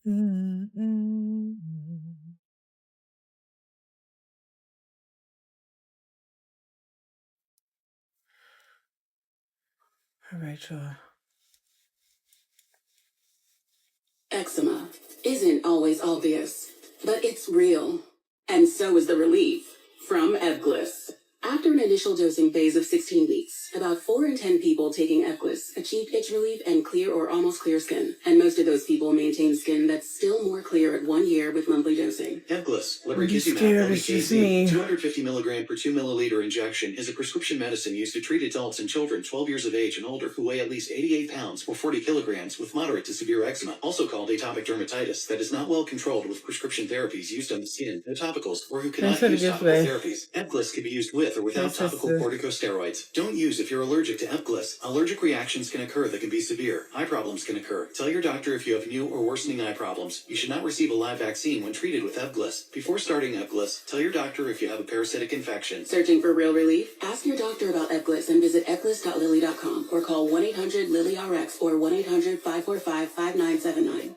Mm-mm. All right, y'all. Eczema isn't always obvious, but it's real. And so is the relief from Ebglyss. After an initial dosing phase of 16 weeks, about 4 in 10 people taking Ebglyss achieved itch relief and clear or almost clear skin. And most of those people maintain skin that's still more clear at 1 year with monthly dosing. Ebglyss, I'm scared it's just me. 250 milligram per 2 milliliter injection is a prescription medicine used to treat adults and children 12 years of age and older who weigh at least 88 pounds or 40 kilograms with moderate to severe eczema, also called atopic dermatitis, that is not well controlled with prescription therapies used on the skin, no topicals, or who cannot use topical therapies. Ebglyss can be used with or without topical corticosteroids. Don't use if you're allergic to Ebglyss. Allergic reactions can occur that can be severe. Eye problems can occur. Tell your doctor if you have new or worsening eye problems. You should not receive a live vaccine when treated with Ebglyss. Before starting Ebglyss, tell your doctor if you have a parasitic infection. Searching for real relief? Ask your doctor about Ebglyss and visit ebglyss.lilly.com or call 1-800-LILY-RX or 1-800-545-5979.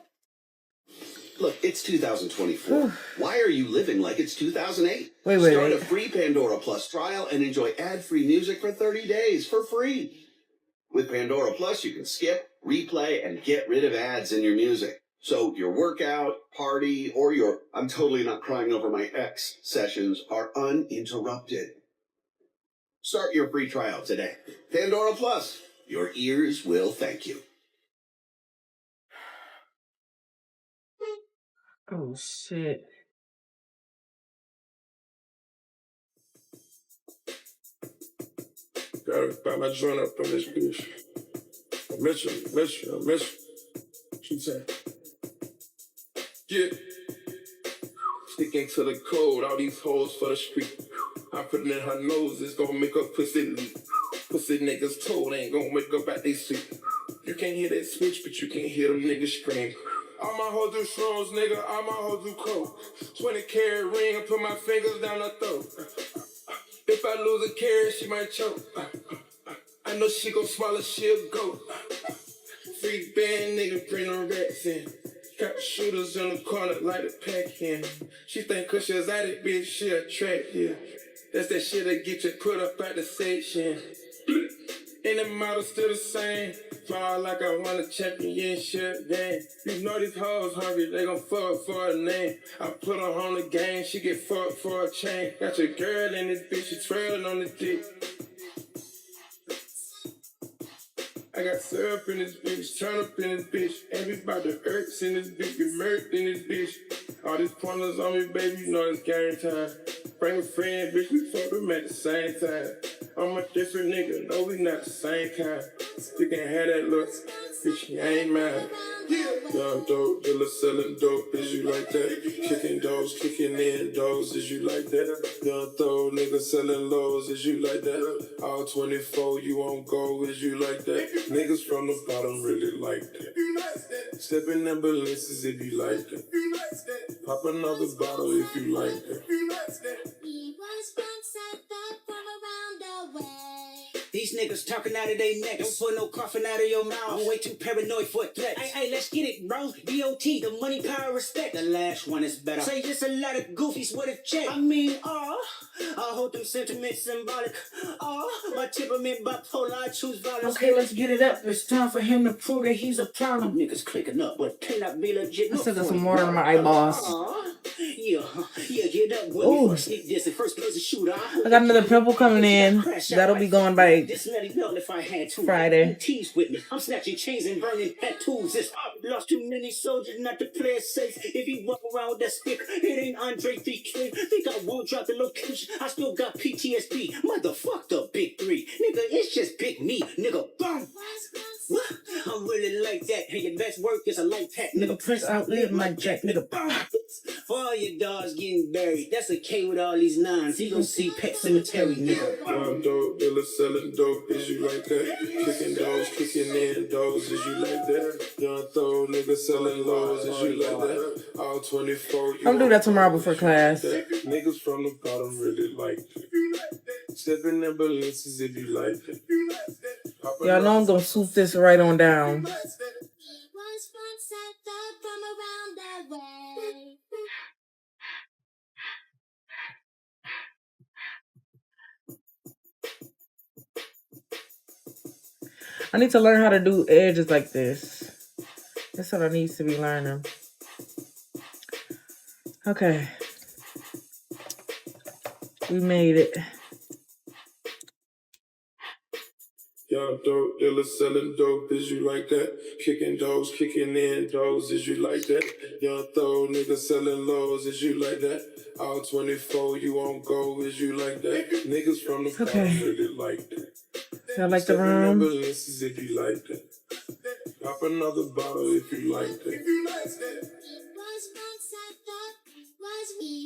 Look, it's 2024. Why are you living like it's 2008? Wait. Start a free Pandora Plus trial and enjoy ad-free music for 30 days for free. With Pandora Plus, you can skip, replay, and get rid of ads in your music. So your workout, party, or your I'm totally not crying over my ex sessions are uninterrupted. Start your free trial today. Pandora Plus. Your ears will thank you. Oh, shit. Gotta buy my joint up on this bitch. I miss you. She said, yeah. Sticking to the code, all these hoes for the street. I put it in her nose, it's gonna make her pussy leak. Pussy niggas told ain't gonna wake up at they sleep. You can't hear that switch, but you can hear them niggas scream. All my hoes do shrooms, nigga, all my hoes do coke. 20 carat ring, I put my fingers down her throat. If I lose a carrot, she might choke. I know she gon' swallow, she'll go. Free band nigga, bring them rats in. Got the shooters in the corner like a pack in. She think cause she's at it, bitch, she attractive. That's that shit that get you put up at the section. And the model still the same. Fall like I won a championship game. You know these hoes hungry, they gon' fuck for a name. I put her on the game, she get fucked for a chain. Got your girl in this bitch, she trailing on the dick. I got syrup in this bitch, turn up in this bitch. Everybody hurts in this bitch, get murked in this bitch. All these pointers on me, baby, you know it's game time. Bring a friend, bitch, we fuck them at the same time. I'm a different nigga, no, we not the same kind. You can have that look, bitch, you ain't mine. Young dope dealer selling dope, is you like that? Kicking dogs, kicking in dogs, is you like that? Young throw nigga selling lows, is you like that? All 24, you won't go, is you like that? Niggas from the bottom really like that. Step in ambulances if you like that. Pop another bottle if you like that. He was once at the from around the way. These niggas talking out of their necks. Don't put no coughing out of your mouth. I'm way too paranoid for threats. Hey, let's get it, bro. D.O.T., the money, power, respect. The last one is better. Say just a lot of goofies with a check. I mean, I hold them sentiments symbolic. My temperament bipolar, I choose violence. Okay, let's get it up. It's time for him to prove that he's a problem. Niggas clicking up, but cannot be legit. I said there's some water in my eyeballs. Yeah, get up with me. Sneak this in first person shooter. I got another pimple coming in. That'll be going by if I had to. Friday. Tease with me. I'm snatching chains and burning tattoos. I've lost too many soldiers not to play it safe. If you walk around with that stick, it ain't Andre 3K. Think I won't drop the location. I still got PTSD. Motherfuck the big three. Nigga, it's just big me. Nigga, boom. What? I'm really like that. Hey, your best work is a light pack. Nigga, Prince outlived my jack. Nigga, boom. For all your dogs getting buried, that's a K with all these nines. He gon' see Pet Cemetery, nigga. Young dope dealer selling dope, is you like that? Kicking dogs, kicking in dogs, is you like that? Young throw nigga selling lows, is you like that? All 24, you I'll do that tomorrow before class. Niggas from the bottom really like that. Stepping ambulances if you like that. Y'all know I'm gonna swoop this right on down. He was once at the from around the I need to learn how to do edges like this. That's what I need to be learning. Okay. We made it. Young dope dealer selling dope, is you like that? Kicking doors, kicking in doors, is you like that? Young throw nigga selling lows, is you like that? All 24, you on go, is you like that? Niggas from the farm really like that. So I like the Stepping room. ambulances if you like that. Pop another bottle if you like that.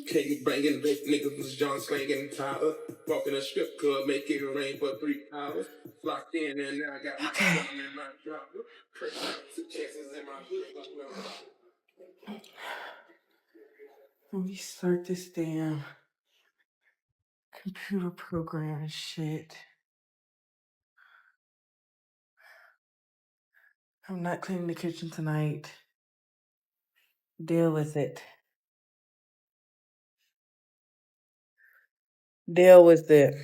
Can you bringing back niggas was John slanging Tyler? Walking a strip club, make it rain for 3 hours. Locked in and now I got my gun in my dropper. Chances in my hood. Let me start this damn computer program and shit. I'm not cleaning the kitchen tonight. Deal with it. Deal with it.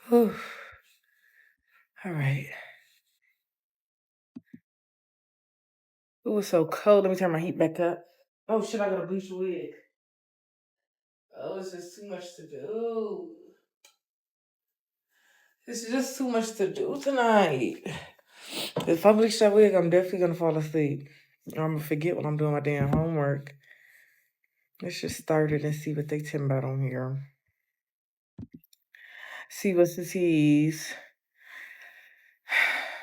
Whew. All right. It was so cold. Let me turn my heat back up. Oh shit, I gotta bleach a wig. Oh, it's just too much to do. It's just too much to do tonight. If I bleach that wig, I'm definitely gonna fall asleep. Or I'm gonna forget when I'm doing my damn homework. Let's just start it and see what they tell about on here. See what's the tease.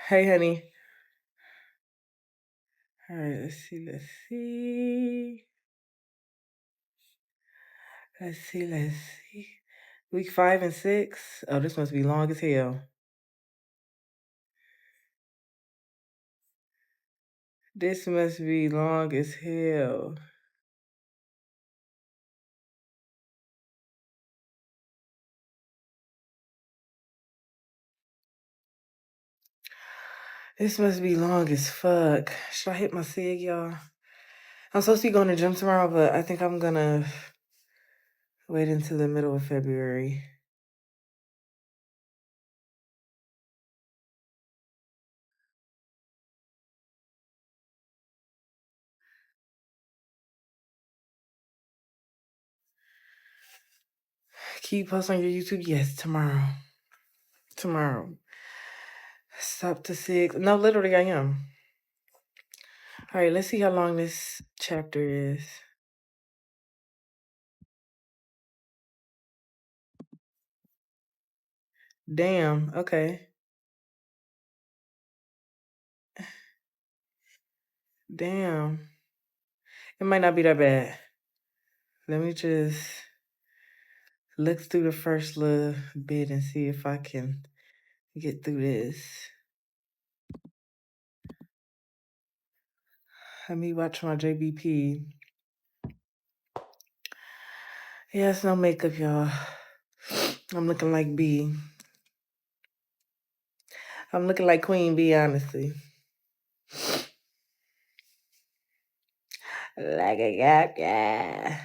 Hey, honey. All right, let's see. Let's see. Week 5 and 6. Oh, this must be long as hell. This must be long as hell. This must be long as fuck. Should I hit my SIG, y'all? I'm supposed to be going to gym tomorrow, but I think I'm gonna wait until the middle of February. Can you post on your YouTube? Yes, tomorrow. Tomorrow. Stop to 6. No, literally, I am. All right, let's see how long this chapter is. Damn, okay. Damn. It might not be that bad. Let me just look through the first little bit and see if I can get through this. Let me watch my JBP. Yeah, it's no makeup, y'all. I'm looking like B. I'm looking like Queen B, honestly. Like a gaga.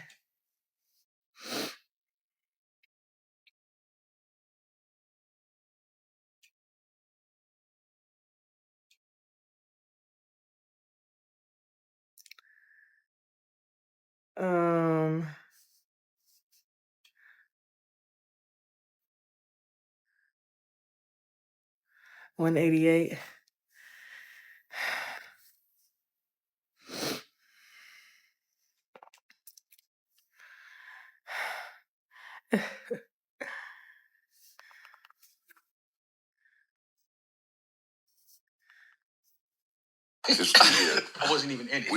Um, 188. I wasn't even in it.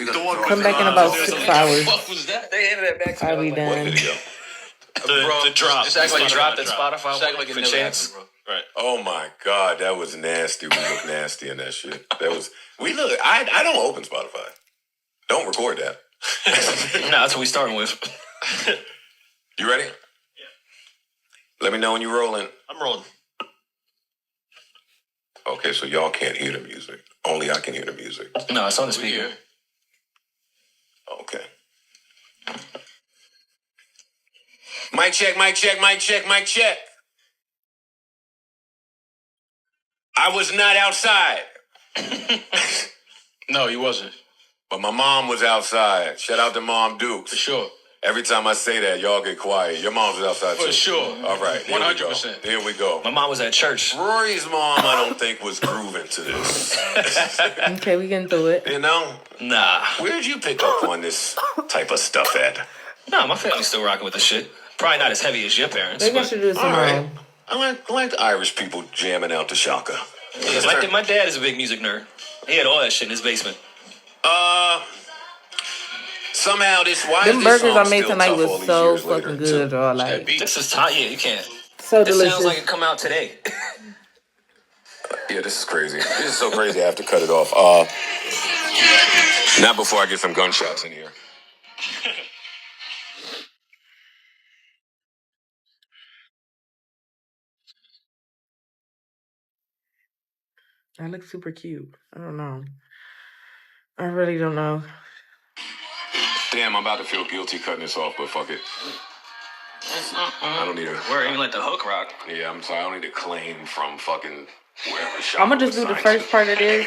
Come back in about 6 hours. What was that? They handed that back to me. I'll be done. The drop. Just act like you dropped at Spotify. Just act like it for never chance. happened, bro. Right. Oh my God, that was nasty. We look nasty in that shit. I don't open Spotify. Don't record that. Nah, that's what we starting with. You ready? Yeah. Let me know when you're rolling. I'm rolling. Okay, so y'all can't hear the music. Only I can hear the music. No, it's on the speaker. Okay. Mic check, mic check, mic check, mic check. I was not outside. No, he wasn't. But my mom was outside. Shout out to Mom Dukes. For sure. Every time I say that, y'all get quiet. Your mom's outside too. For sure. All right. 100%. Here we go. My mom was at church. Rory's mom, I don't think, was grooving to this. Okay, we getting through it. You know? Nah. Where'd you pick up on this type of stuff at? Nah, my family's still rocking with the shit. Probably not as heavy as your parents. Maybe I but should do this All tomorrow. right. I like the Irish people jamming out the shaka. yeah, my dad is a big music nerd. He had all that shit in his basement. Somehow why Them is this burgers song I made still tonight tough all was these so years later? fucking good, or like This is hot. Yeah, you can't. so This delicious. sounds like it come out today. Yeah, this is crazy. This is so crazy. I have to cut it off. Not before I get some gunshots in here. I look super cute. I don't know. I really don't know. Damn, I'm about to feel guilty cutting this off, but fuck it. I don't need a... We're even let the hook rock. Yeah, I'm sorry. I don't need a claim from fucking wherever. I'm gonna just do the first part of this,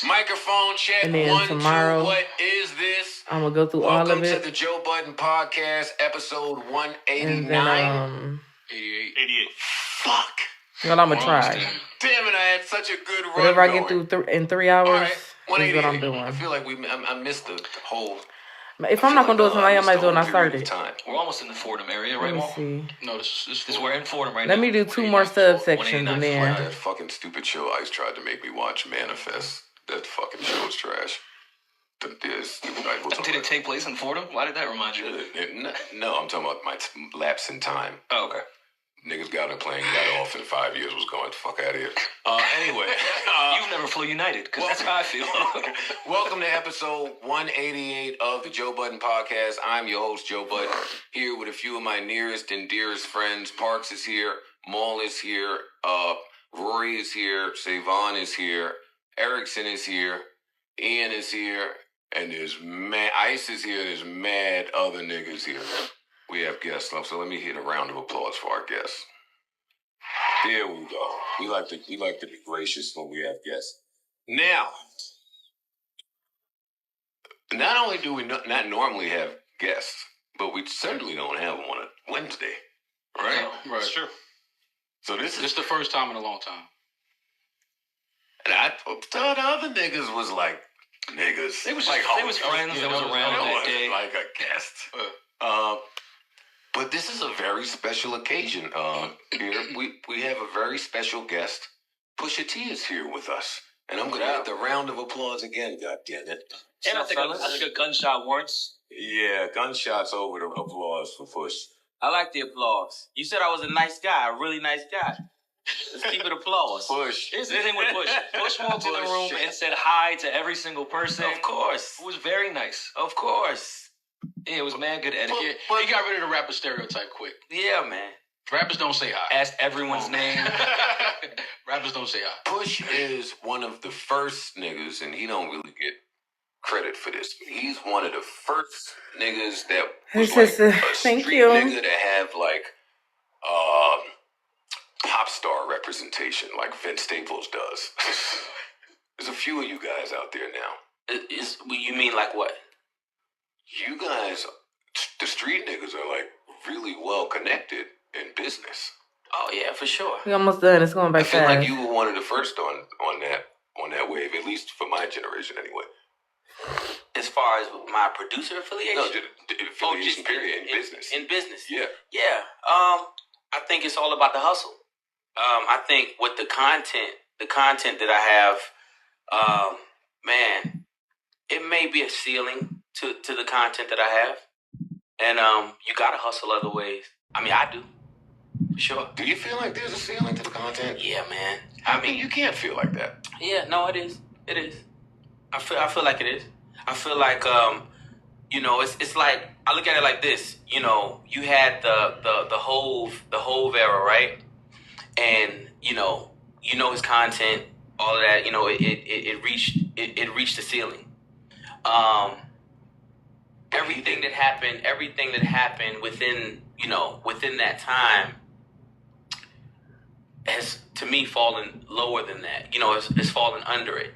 Microphone check. and then 1, tomorrow 2. What is this? I'm gonna go through all Welcome of to it, the Joe Budden Podcast, episode 189. and then 88. Fuck. well, I'm gonna try. Damn it, I had such a good run. Whatever I get going. through in 3 hours All right, is what 188. I'm I doing. feel like I missed the whole. If I'm not gonna do it tonight, I might do it when I start it. Time. We're almost in the Fordham area, Let right, me Mo? see. No, we're in Fordham right now. Let me do 2 more subsections, and then That fucking stupid show Ice tried to make me watch, Manifest. That fucking show is trash. Did it take place in Fordham? Why did that remind you? No, I'm talking about my lapse in time. Oh, okay. Niggas got on a plane, got off in 5 years, was going the fuck out of here. Anyway. You've never flew United, because that's how I feel. Welcome to episode 188 of the Joe Budden Podcast. I'm your host, Joe Budden, here with a few of my nearest and dearest friends. Parks is here, Maul is here, Rory is here, Savon is here, Erickson is here, Ian is here, and there's Ice is here, there's mad other niggas here. We have guests up, so let me hit a round of applause for our guests. There we go. We like to be gracious when we have guests. Now, not only do we not normally have guests, but we certainly don't have them on a Wednesday, right? Yeah, right. Sure. So this is the first time in a long time. And I thought the other niggas was like niggas. They was like friends that was around that day. Like a guest. But this is a very special occasion. Here we have a very special guest. Pusha T is here with us, and I'm gonna get the round of applause again. God damn it! And I think a gunshot warrants. Yeah, gunshots over the applause for Push. I like the applause. You said I was a nice guy, a really nice guy. Let's keep it applause. Push. Here's the thing with Push. Push walked in the room and said hi to every single person. Of course. It was very nice. Of course. Yeah, it was mad good etiquette. But he got rid of the rapper stereotype quick. Yeah, man. Rappers don't say hi. Asked everyone's name. Rappers don't say hi. Push is one of the first niggas, and he don't really get credit for this. He's one of the first niggas that was like a thank street you. nigga to have like pop star representation like Vince Staples does. There's a few of you guys out there now. You mean like what? You guys, the street niggas are like really well connected in business. Oh yeah, for sure. We almost done. It's going by I feel fast. like you were one of the first on that wave, at least for my generation anyway. As far as my producer affiliation? No, the affiliation period in business. In business. Yeah. Yeah. I think it's all about the hustle. I think with the content that I have, man, it may be a ceiling to the content that I have. And you gotta hustle other ways. I mean, I do. For sure. Do you feel like there's a ceiling to the content? Yeah, man. I mean, you can't feel like that. Yeah, no, it is. It is. I feel like it is. I feel like it's like, I look at it like this. You know, you had the Hove era, right? And you know his content, all of that. You know, it reached the ceiling. Everything that happened within within that time has, to me, fallen lower than that. It's fallen under it.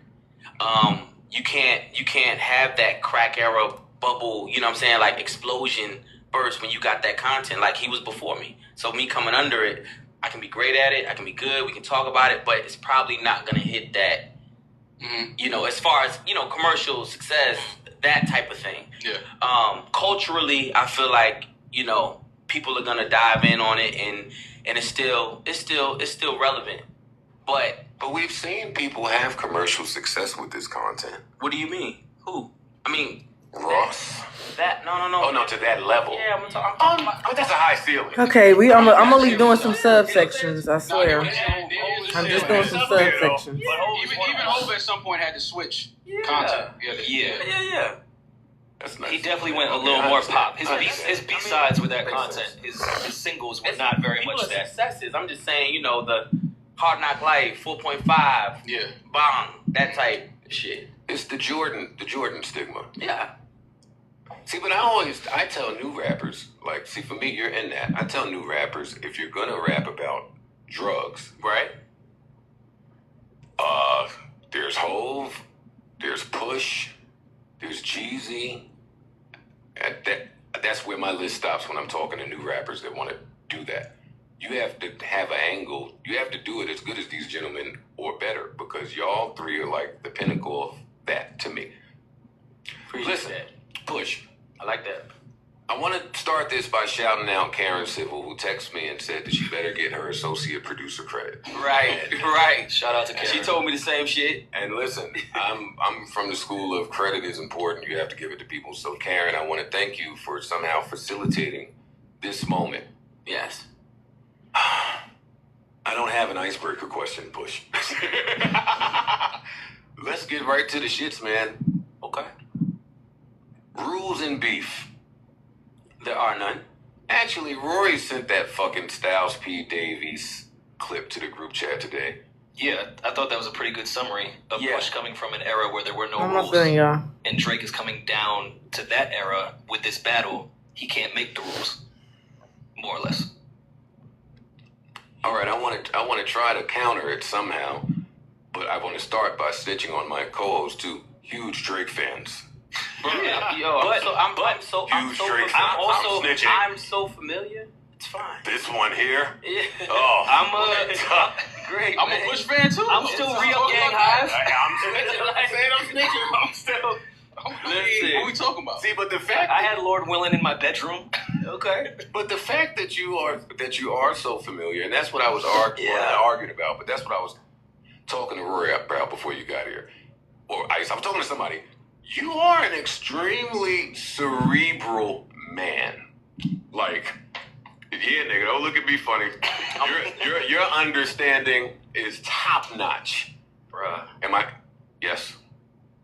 You can't have that crack era bubble, you know what I'm saying, like explosion burst when you got that content. Like, he was before me. So me coming under it, I can be great at it, I can be good, we can talk about it, but it's probably not gonna hit that, as far as, commercial success, that type of thing. Yeah. Culturally, I feel like, people are gonna dive in on it, and it's still relevant. But we've seen people have commercial success with this content. What do you mean? Who? I mean, Ross. That no. Oh no, to that level. Yeah, I'm talking about. But that's a high ceiling. Okay, I'm only doing some subsections, I swear. I'm just doing some subsections. Even Hov at some point had to switch content. Yeah. That's nice. He definitely went a little more pop. His B-sides with that content, his singles were not very much that. Successes. I'm just saying, the Hard Knock Life, 4.5, Bong, that type shit. It's the Jordan stigma. Yeah. See, but I tell new rappers, like, see, for me, you're in that. I tell new rappers, if you're gonna rap about drugs, right? There's Hov, there's Push, there's Jeezy. That's where my list stops when I'm talking to new rappers that want to do that. You have to have an angle. You have to do it as good as these gentlemen or better, because y'all three are like the pinnacle of that to me. Listen, Push. I like that. I want to start this by shouting out Karen Civil, who texted me and said that she better get her associate producer credit. Right. Shout out to Karen. She told me the same shit. And listen, I'm from the school of credit is important. You have to give it to people. So Karen, I want to thank you for somehow facilitating this moment. Yes. I don't have an icebreaker question, Push. Let's get right to the shits, man. Okay. Rules in beef. There are none. Actually, Rory sent that fucking Styles P. Davies clip to the group chat today. Yeah, I thought that was a pretty good summary of Push coming from an era where there were no I'm rules. not feeling y'all. And Drake is coming down to that era with this battle. He can't make the rules, more or less. All right, I want to try to counter it somehow, but I want to start by snitching on my co-host too. Huge Drake fans. I'm so familiar. It's fine. This one here. Yeah. Oh, great. I'm a Push fan too. I'm still real gang highs. I'm still. What we talking about? See, but the fact I had Lord Willin in my bedroom. Okay. But the fact that you are so familiar, and that's what I was arguing about. But that's what I was talking to Rory about before you got here, or I was talking to somebody. You are an extremely cerebral man. Like, yeah, nigga, don't look at me funny. Your understanding is top notch, bruh. Am I? Yes.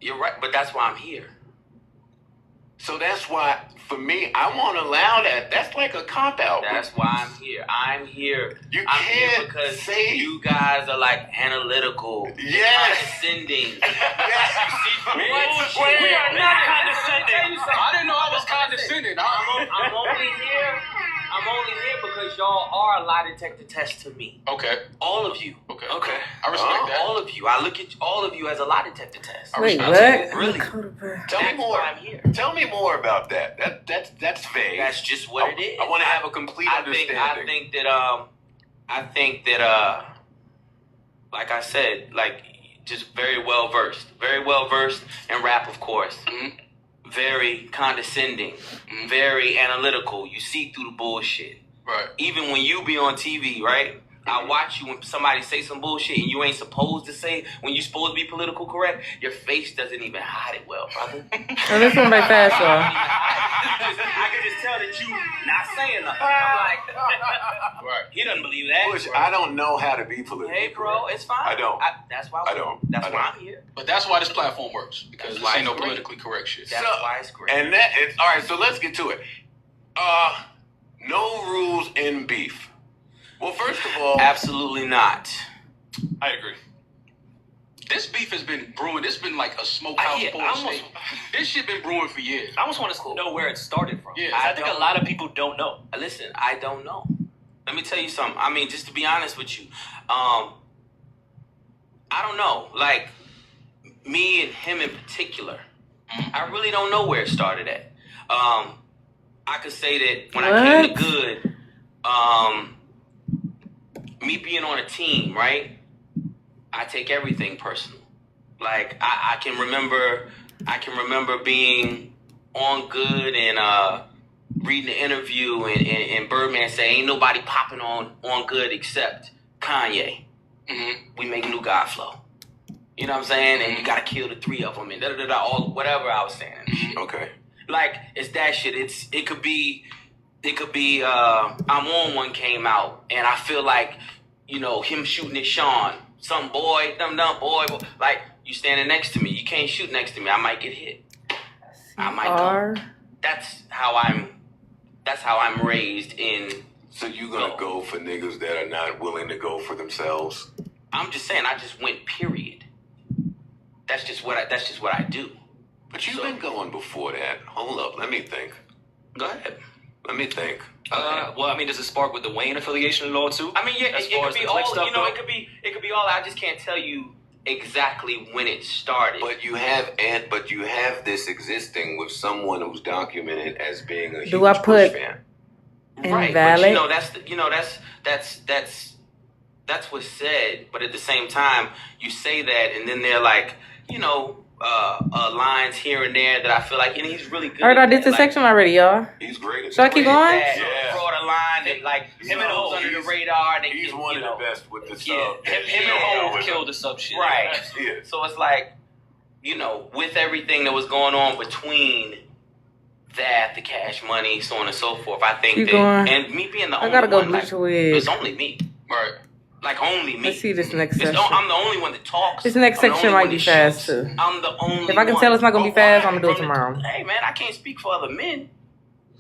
You're right, but that's why I'm here. So that's why, for me, I won't allow that. That's like a cop-out. That's why I'm here. I'm here. You I'm can't here because say you guys are like analytical. Yes. Condescending. Yes. We are not condescending. I didn't know I was condescending. I'm only here because y'all are a lie detector test to me. Okay. All of you. Okay. I respect that. All of you. I look at all of you as a lie detector test. Wait, what? Really? Tell me more. I'm here. Tell me more about that. That's vague. That's just what it is. I want to have a complete understanding. I think that like I said, like, just very well versed in rap, of course. Mm-hmm. Very condescending, very analytical. You see through the bullshit. Right. Even when you be on TV, right? I watch you when somebody say some bullshit and you ain't supposed to say, when you supposed to be political correct, your face doesn't even hide it well, brother. Oh, this one by fast, y'all. I can just tell that you not saying nothing. I'm like, right. He doesn't believe that. Push, I don't know how to be political. Hey, bro, correct. it's fine. I don't. That's why I'm here. But that's why this platform works, because this ain't no politically correct shit. That's why it's great. And all right, so let's get to it. No rules in beef. Well, first of all, absolutely not. I agree. This beef has been brewing. This been like a smokehouse full of steak. This shit been brewing for years. I almost want to know where it started from. Yeah, I think a lot of people don't know. Listen, I don't know. Let me tell you something. I mean, just to be honest with you, I don't know. Like, me and him in particular, I really don't know where it started at. I could say that when I came to Good, me being on a team, right? I take everything personal. Like I can remember being on Good and reading the interview and Birdman say ain't nobody popping on Good except Kanye. We make New God Flow. You know what I'm saying? And you gotta kill the three of them and all whatever I was saying. Okay. Like it's that shit. It could be I'm on one came out and I feel like, you know, him shooting at Sean, some boy, dumb boy, like you standing next to me. You can't shoot next to me. I might get hit. I might go. That's how I'm raised in. So you gonna go for niggas that are not willing to go for themselves? I'm just saying, I just went, period. That's just what I do. But you've been going before that. Hold up, let me think. Go ahead. Let me think. Well, I mean, does it spark with the Wayne affiliation at all too? I mean, yeah, it could be all. You know, it could be all. I just can't tell you exactly when it started. But you have this existing with someone who's documented as being a Do I huge put Push fan. Right, invalid? but you know that's what's said. But at the same time, you say that, and then they're like, you know, lines here and there that I feel like, and he's really good. I heard I did the section already, y'all. He's great. Should I keep going? Broader line that like him and Hov under the radar. And he's one of the best with the sub. Him and Hov killed the sub shit. Right. Yeah. So it's like, you know, with everything that was going on between that, the Cash Money, so on and so forth, I think Keep that, going. and me being the I only gotta go one, bleach like, wigs. it's only me. Right. Like, only me. Let's see this next It's section. I'm the only one that talks. This next I'm the section only might one be that fast shoots. too. I'm the only If I can one. tell it's not gonna be fast, I'm gonna do it tomorrow. Hey man, I can't speak for other men.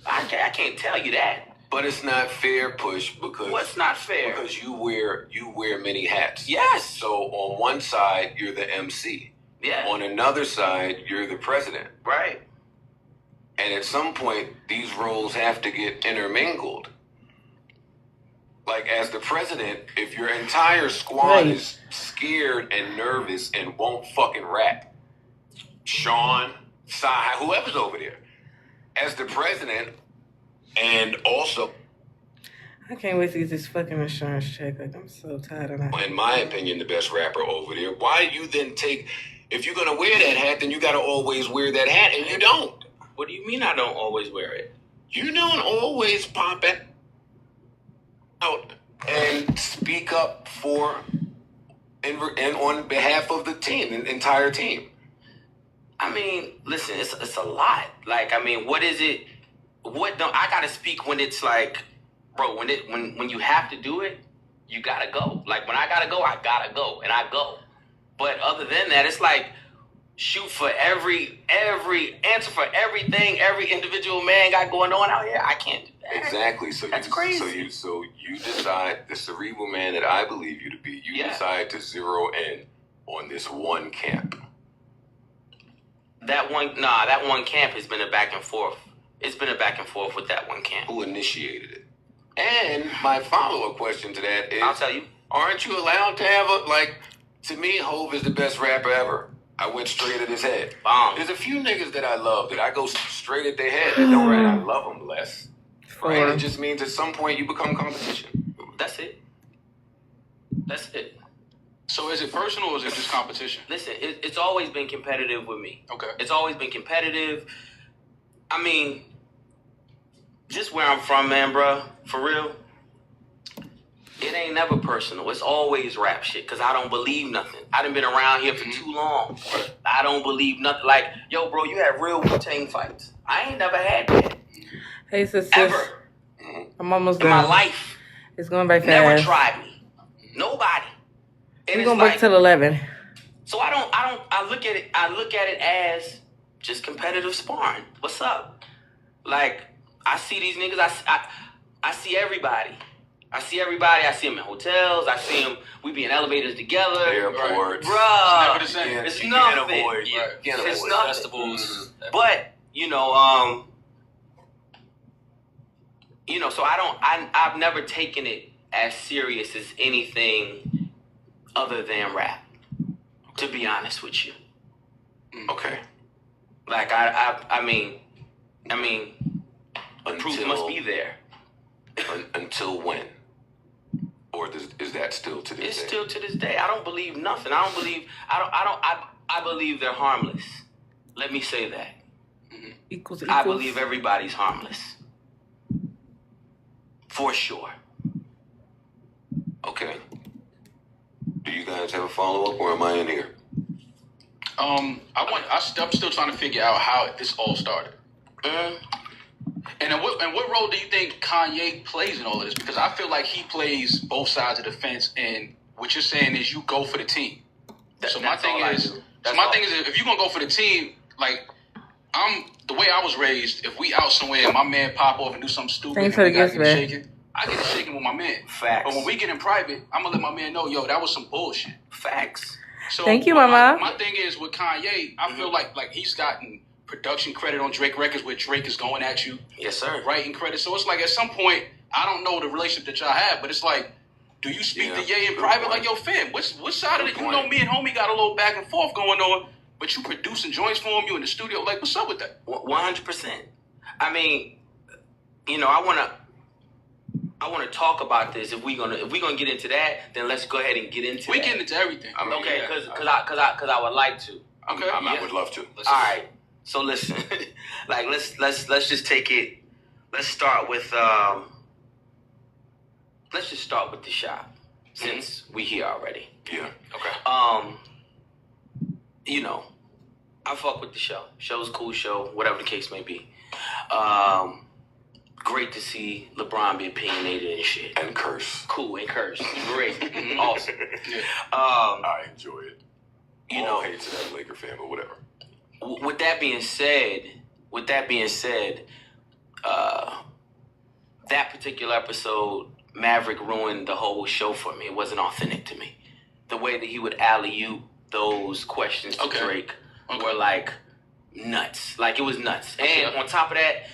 I can't tell you that. But it's not fair, Push, because What's not fair? Because you wear many hats. Yes. So on one side you're the MC. Yeah. On another side you're the president. Right. And at some point these roles have to get intermingled. Like as the president, if your entire squad is scared and nervous and won't fucking rap, Sean, Sai, whoever's over there, as the president, and also, I can't wait to get this fucking insurance check. Like, I'm so tired of that. in my opinion, the best rapper over there, why do you then take, if you're gonna wear that hat, then you gotta always wear that hat, and you don't. What do you mean I don't always wear it? You don't always pop it out and speak up for and on behalf of the team, the entire team. I mean, listen, it's a lot. Like, I mean, what is it? What don't I gotta speak when it's like, bro? When you have to do it, you gotta go. Like when I gotta go, and I go. But other than that, it's like shoot for every answer for everything every individual man got going on out here. I can't do that. Exactly. So that's crazy. So you decide, the cerebral man that I believe you to be, you decide to zero in on this one camp. That one camp has been a back and forth. It's been a back and forth with that one camp. Who initiated it? And my follow-up question to that is, I'll tell you. Aren't you allowed to have to me, Hov is the best rapper ever. I went straight at his head. There's a few niggas that I love that I go straight at their head that don't, and I love them less. Right? It just means at some point you become competition. That's it. That's it. So is it personal or is it just competition? Listen, it's always been competitive with me. Okay. It's always been competitive. I mean, just where I'm from, man, bro, for real, it ain't never personal. It's always rap shit, because I don't believe nothing. I done been around here for too long. I don't believe nothing. Like, yo, bro, you had real Wu-Tang fights. I ain't never had that. Hey, sis. Ever. I'm almost in done. my life. It's going by fast. Never tried me. Nobody. And We're gonna break till 11. So I look at it as just competitive sparring. What's up? Like, I see these niggas, I see everybody. I see everybody. I see them in hotels. I see them. We be in elevators together. Airports. Bruh. It's never the same. It's You nothing. can't avoid. It's nothing. Festivals. But so I've never taken it as serious as anything other than rap. To be honest with you. Okay. Like I mean, the proof must be there. Until when? Or is that still to this day? It's still to this day. I don't believe nothing. I believe they're harmless. Let me say that. Equals. I believe everybody's harmless. For sure. Okay. Do you guys have a follow-up, or am I in here? I'm still trying to figure out how this all started. And what role do you think Kanye plays in all of this? Because I feel like he plays both sides of the fence, and what you're saying is you go for the team. So my thing is, if you're gonna go for the team, like the way I was raised, if we out somewhere and my man pop off and do something stupid, Thanks for the gift, man. shaking, I get it shaking with my man. Facts. But when we get in private, I'm gonna let my man know, yo, that was some bullshit. Facts. So Thank you, Mama. My thing is with Kanye, I feel like he's gotten production credit on Drake records where Drake is going at you. Yes, sir. Writing credit. So it's like at some point, I don't know the relationship that y'all have, but it's like, do you speak to Ye in private like, yo, fam, which side of it? You know me and homie got a little back and forth going on, but you producing joints for him, you in the studio, like, what's up with that? 100%. I mean, I wanna talk about this. If we gonna get into that, then let's go ahead and get into that. We getting into everything. Okay, because I would like to. Okay. I would love to. All right. So listen, like let's just take it. Let's start with the shop since we here already. Yeah. Okay. I fuck with the show. Show's a cool show, whatever the case may be. Great to see LeBron be opinionated and shit. And curse. Cool, and curse. Great. Awesome. I enjoy it. All hate to that Laker fan, but whatever. With that being said, that particular episode, Maverick ruined the whole show for me. It wasn't authentic to me. The way that he would alley-oop those questions to Drake were like nuts. Like it was nuts. And on top of that,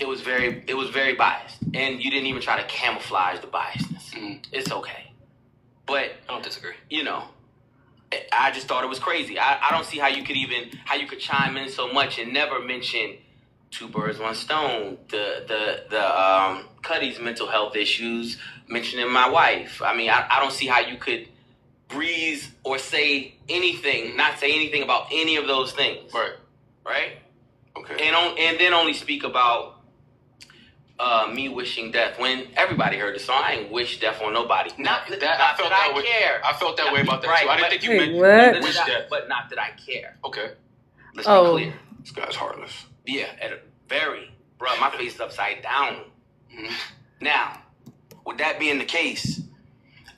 it was very biased. And you didn't even try to camouflage the biasness. It's okay. But I don't disagree. I just thought it was crazy. I don't see how you could chime in so much and never mention two birds, one stone. The Cuddy's mental health issues, mentioning my wife. I mean, I don't see how you could breeze or not say anything about any of those things. Right? Okay. And then only speak about me wishing death when everybody heard the song. I ain't wish death on nobody. Not that I care. I felt that way about that too. I didn't think you meant wish death. But not that I care. Okay. Let's be clear. This guy's heartless. Yeah, bro, my face is upside down. Now, with that being the case,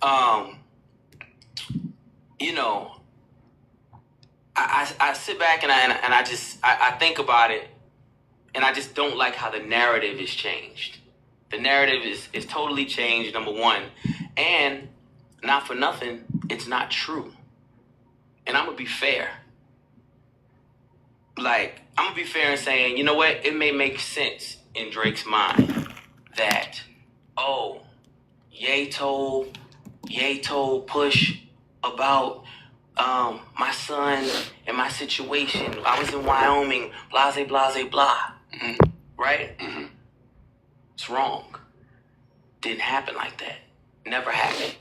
I sit back and I think about it, and I just don't like how the narrative is changed. The narrative is totally changed, number one, and not for nothing, it's not true. And I'm gonna be fair. Like, I'm gonna be fair in saying, you know what? It may make sense in Drake's mind that, Ye told Push about my son and my situation. I was in Wyoming, blase, blase, blah. Right? It's wrong. Didn't happen like that. Never happened.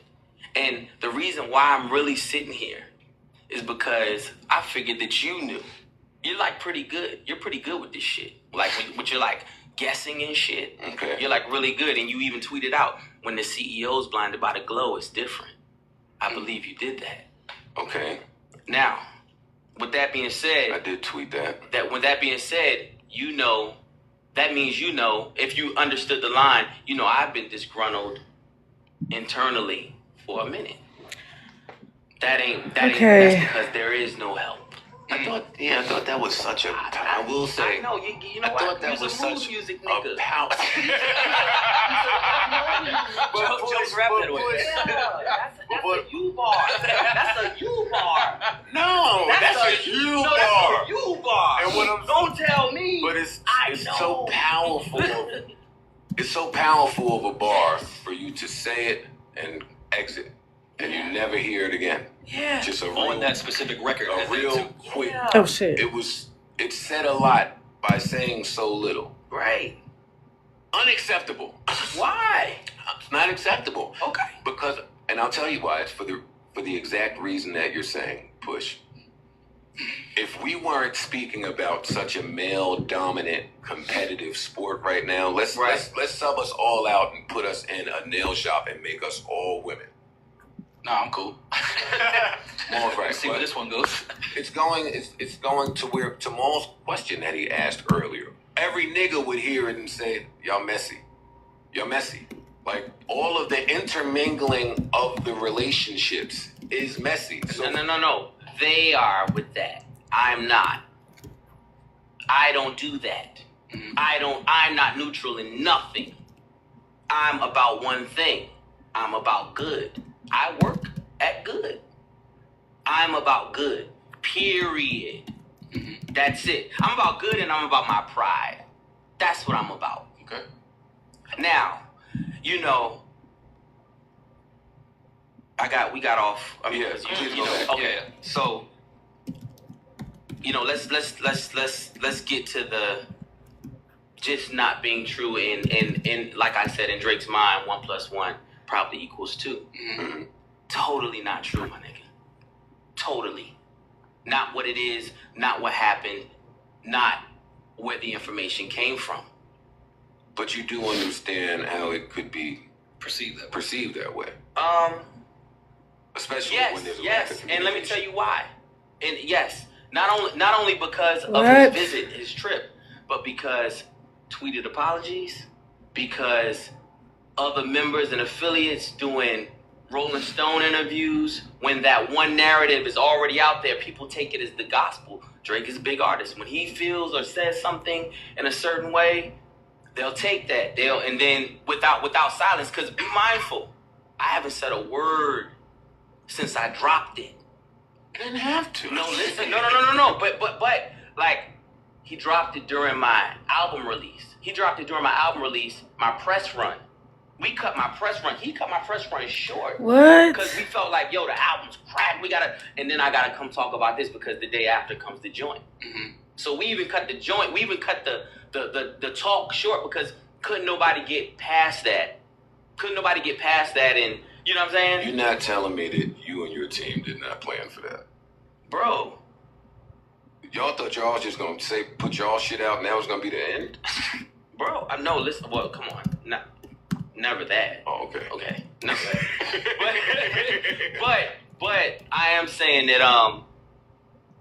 And the reason why I'm really sitting here is because I figured that you knew. You're like pretty good. You're pretty good with this shit. Like, but you're like guessing and shit. Okay. You're like really good. And you even tweeted out, when the CEO's blinded by the glow, it's different. I believe you did that. Okay. Now, with that being said, I did tweet that. With that being said, that means if you understood the line, I've been disgruntled internally for a minute. That's because there is no help. I thought that was such a. I will say. I know you know. I thought that was such music nigga. But just rap that way. That's a U bar. That's a U bar. No, that's a U bar. That's a U bar. And what I'm Don't tell me. But it's so powerful. It's so powerful of a bar for you to say it and exit, and you never hear it again. Yeah. Just a On real, that specific record. a real quick. Oh shit. It said a lot by saying so little. Right. Unacceptable. Why? It's not acceptable. Okay. Because, and I'll tell you why. It's for the exact reason that you're saying, Push. If we weren't speaking about such a male-dominant, competitive sport right now, let's sub us all out and put us in a nail shop and make us all women. Nah, I'm cool. Maul's right. See where this one goes. It's going to Maul's question that he asked earlier. Every nigga would hear it and say, "Y'all messy. Y'all messy." Like all of the intermingling of the relationships is messy. So No. They are with that. I'm not. I don't do that. I'm not neutral in nothing. I'm about one thing. I'm about good. I work at good. I'm about good. Period. That's it. I'm about good and I'm about my pride. That's what I'm about. Okay. Now, you know, we got off. I mean, okay. So, you know, let's get to the just not being true in like I said, in Drake's mind, 1 + 1 probably equals 2. Mm-hmm. Totally not true, my nigga. Totally. Not what it is, not what happened, not where the information came from. But you do understand how it could be Perceived that way. Especially when there's a lack of and let me tell you why. And yes, not only because of What? his visit, his trip, but because tweeted apologies, because other members and affiliates doing Rolling Stone interviews. When that one narrative is already out there, people take it as the gospel. Drake is a big artist. When he feels or says something in a certain way, they'll take that. And then without silence, because be mindful, I haven't said a word since I dropped it. You didn't have to. No, listen, no. But like, he dropped it during my album release. My press run. We cut my press run. He cut my press run short. What? Because we felt like, yo, the album's cracked. And then I gotta come talk about this because the day after comes the joint. Mm-hmm. So we even cut the joint. We even cut the talk short because couldn't nobody get past that. And you know what I'm saying? You're not telling me that you and your team did not plan for that. Bro. Y'all thought y'all was just gonna put y'all shit out and that was gonna be the end? Bro, I know, listen, well, come on. No, never that. Oh, okay. Okay, never that. but I am saying that,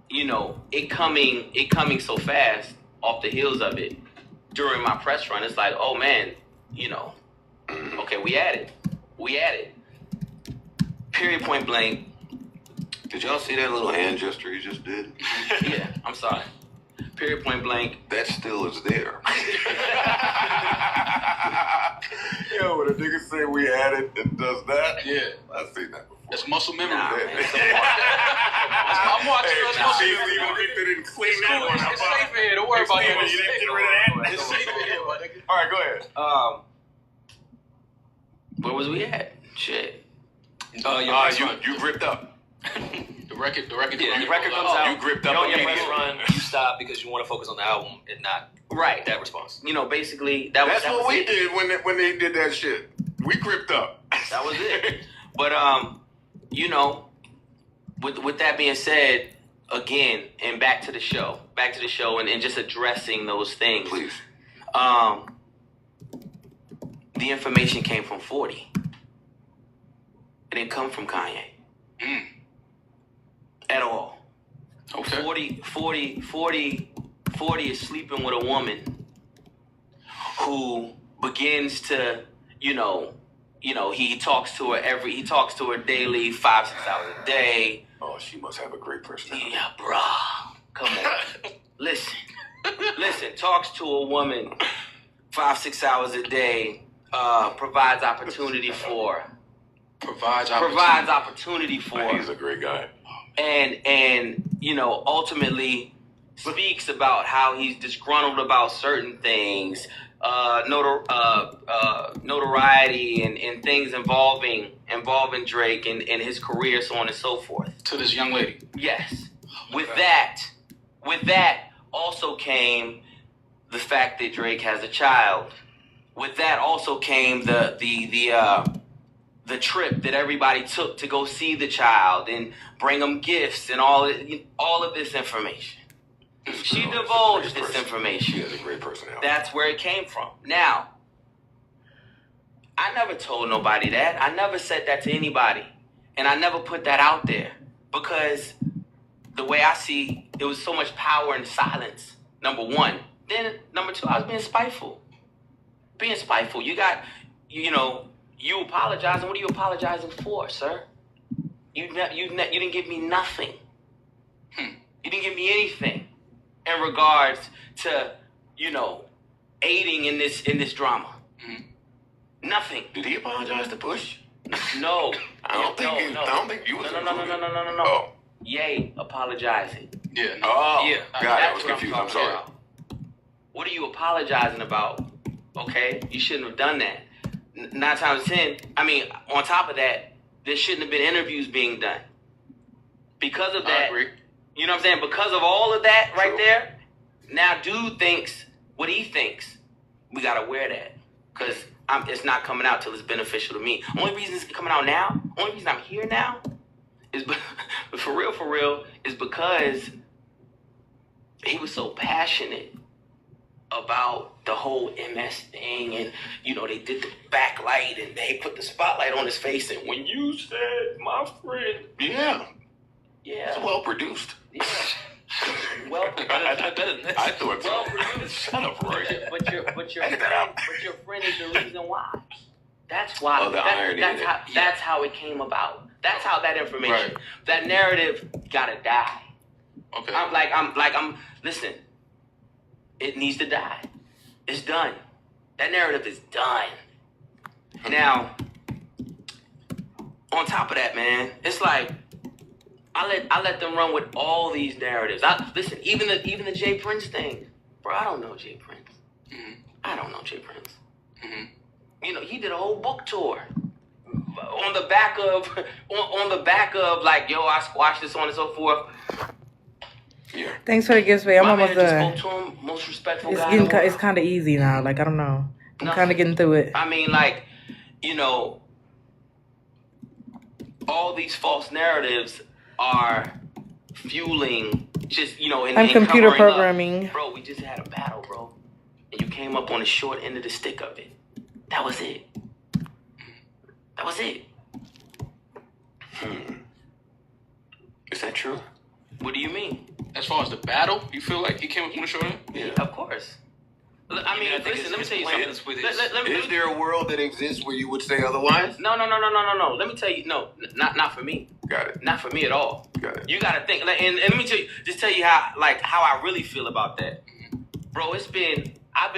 you know, it coming so fast off the heels of it during my press run, it's like, oh man, you know, okay, we at it. Period, point blank. Did y'all see that little hand gesture he just did? Yeah, I'm sorry. Period, point blank. That still is there. Yo, when a nigga say we had it and does that, Yeah. I've seen that before. That's muscle memory. Nah, man. I'm watching Hey, those muscle even memory. Victor didn't clean It's that cool. one up. It's safe in here. Don't worry about it. You didn't get rid of that? It's safe in here, my nigga. All right, go ahead. Where was we at? Shit. You gripped up. The record. Yeah, the record comes out. You gripped up You're on your immediately. press run. You stop because you want to focus on the album and not Right. that response. You know, basically, that That's was what we it. did when they did that shit. We gripped up. That was it. But you know, with that being said, again, and back to the show, and just addressing those things. Please. The information came from 40. It didn't come from Kanye. At all. Okay. 40 is sleeping with a woman who begins to, you know, he talks to her daily, 5-6 hours a day. Oh, she must have a great personality. Yeah, bruh. Come on. Listen, talks to a woman 5-6 hours a day, provides opportunity for provides opportunity for. Man, he's a great guy. And you know, ultimately speaks about how he's disgruntled about certain things, notoriety and things involving Drake and his career, so on and so forth. To this young lady. Yes. With that also came the fact that Drake has a child. With that also came the trip that everybody took to go see the child and bring them gifts and all of this information. She divulged this information. She has a great personality. That's where it came from. Now, I never told nobody that. I never said that to anybody. And I never put that out there because the way I see, it was so much power in silence, number one. Then, number two, I was being spiteful. You got, you apologizing. What are you apologizing for, sir? You didn't give me nothing. You didn't give me anything in regards to, aiding in this drama. Nothing. Did he apologize to Push? No. I don't think you was No. Oh. Yay, apologizing. Yeah. No. Oh. Yeah. God, I was That's what confused. I'm talking sorry. about. What are you apologizing about? Okay, you shouldn't have done that. 9 times 10. I mean, on top of that, there shouldn't have been interviews being done. Because of that, I agree. you know what I'm saying? Because of all of that right there, now dude thinks what he thinks. We gotta wear that. Because it's not coming out till it's beneficial to me. Only reason it's coming out now, only reason I'm here now, is for real, is because he was so passionate about the whole MS thing, and they did the backlight and they put the spotlight on his face, and when you said my friend, Yeah. It's well produced. yeah, well, I thought so. well produced. Shut up, Roy. But your friend is the reason why. That's why. Oh, the irony in it. That's how it came about. That's how that information, Right. that narrative, gotta die. Okay. I'm listen. It needs to die. It's done. That narrative is done. Now, on top of that, man, it's like I let them run with all these narratives. Listen, even the Jay Prince thing, bro. I don't know Jay Prince. I don't know Jay Prince. He did a whole book tour on the back of like, yo, I squashed this, on and so forth. Yeah. Thanks for the gifts, babe. I'm My almost man done. just spoke to him, most respectful It's guy in the world. it's kind of easy now. Like, I don't know. I'm No. kind of getting through it. I mean, like, all these false narratives are fueling just, I'm computer covering up. programming. Bro, we just had a battle, bro. And you came up on the short end of the stick of it. That was it. That was it. Is that true? What do you mean? As far as the battle, you feel like he came up on the short end? Yeah. Of course. I mean, listen, let me tell you something. Let me- Is there a world that exists where you would say otherwise? No. Let me tell you, no, not for me. Got it. Not for me at all. Got it. You gotta think, and let me tell you how I really feel about that, bro. I've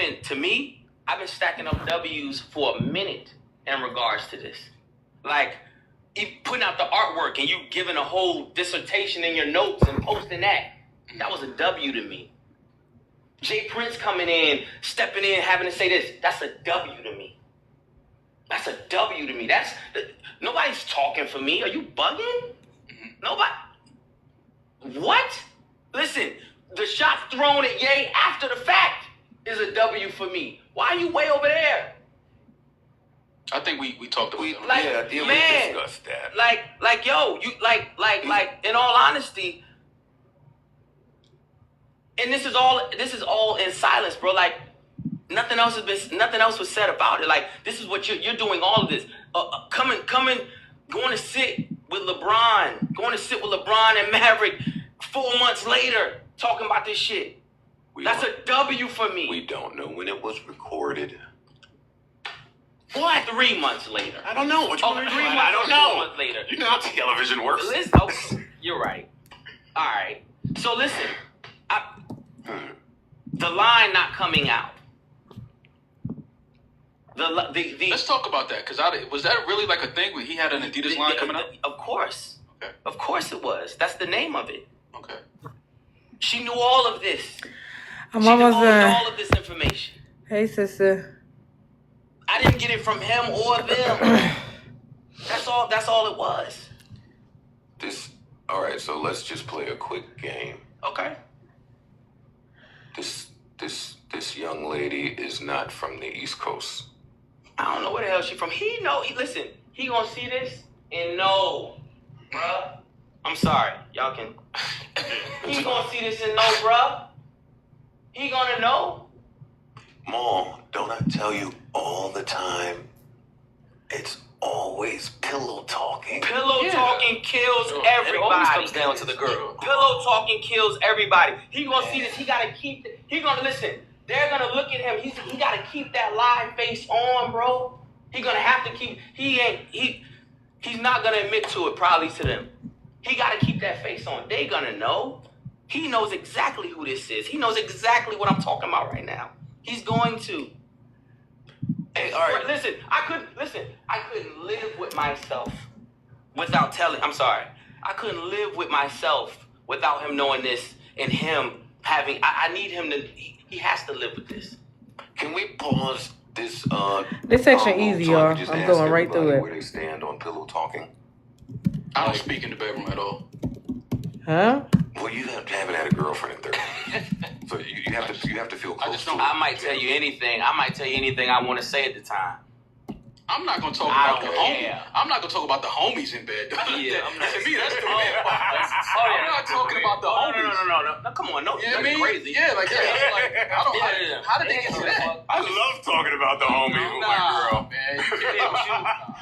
been stacking up W's for a minute in regards to this, like putting out the artwork and you giving a whole dissertation in your notes and posting that. That was a W to me. Jay Prince coming in, stepping in, having to say this. That's a W to me. That's a W to me. Nobody's talking for me. Are you bugging? Nobody. What? Listen, the shot thrown at Ye after the fact is a W for me. Why are you way over there? I think we talked about that. Like, we man, discussed that. like, yo, you like, in all honesty, and this is all in silence, bro. Like, nothing else was said about it. Like, this is what you're doing. All of this, coming, going to sit with LeBron and Maverick 4 months later, talking about this shit. That's a W for me. We don't know when it was recorded. What? 3 months later. I don't know. Which one are you 3 doing? months I don't or know. 4 months later. You know how television works. Listen, you're right. All right. So listen, the line not coming out. Let's talk about that, because was that really like a thing when he had an Adidas line coming out? Of course. Okay. Of course it was. That's the name of it. Okay. She knew all of this. I'm She almost divulged done. all of this information. Hey, sister. I didn't get it from him or them. That's all it was. All right, so let's just play a quick game. Okay. This young lady is not from the East Coast. I don't know where the hell she from. Listen, he gonna see this and know, bruh. I'm sorry, y'all can. He gonna see this and know, bruh. He gonna know. Maul, don't I tell you all the time? It's always pillow talking. Pillow talking kills everybody. It always comes down to the girl. Pillow talking kills everybody. He gonna see this. He gotta keep. He gonna listen. They're gonna look at him. He gotta keep that live face on, bro. He gonna have to keep. He's not gonna admit to it probably to them. He gotta keep that face on. They gonna know. He knows exactly who this is. He knows exactly what I'm talking about right now. He's going to. Hey, all right. Listen, I couldn't live with myself without telling. I'm sorry. I couldn't live with myself without him knowing this and him having. I need him to. He has to live with this. Can we pause this? This section easy, so I y'all. can just I'm ask going right through everybody it. Where they stand on pillow talking? I don't speak in the bedroom at all. Huh? Well, you haven't had a girlfriend in 30 years, so you have to feel close to it. I might tell you anything. I want to say at the time. I'm not gonna talk I about the don't homies. care. I'm not gonna talk about the homies in bed. Yeah, I'm not. To me, that's the bad part. I'm not talking about the homies. No, come on, no, You know what I mean? crazy. Yeah, like I don't. Yeah. How did they get to that? I love talking about the homies with my girl. Man,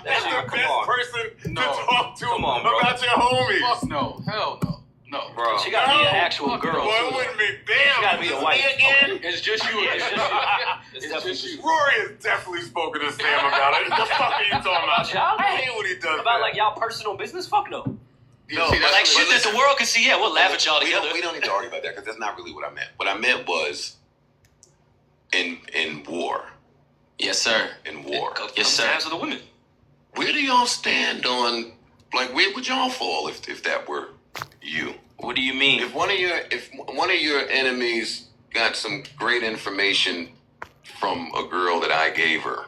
That's the best person to talk to Come on, bro. about your homies. Fuck no, hell no, no, Bro. She gotta be an actual girl. Boy, it too. wouldn't be damn. She gotta be a wife. Again? It's just you. It's just you. It's It's definitely just you. Rory has definitely spoken to Sam about it. What the fuck are you talking about? Y'all? I hate when he does About that. like y'all personal business? Fuck no. No, see, that's Like shit that the world can see. Yeah, we'll laugh at y'all we together. don't need to argue about that because that's not really what I meant. What I meant was in war. Yes, sir. In war. Yes, sir. Times with the women. Where do y'all stand on, like, where would y'all fall if that were you? What do you mean? If one of your enemies got some great information from a girl that I gave her,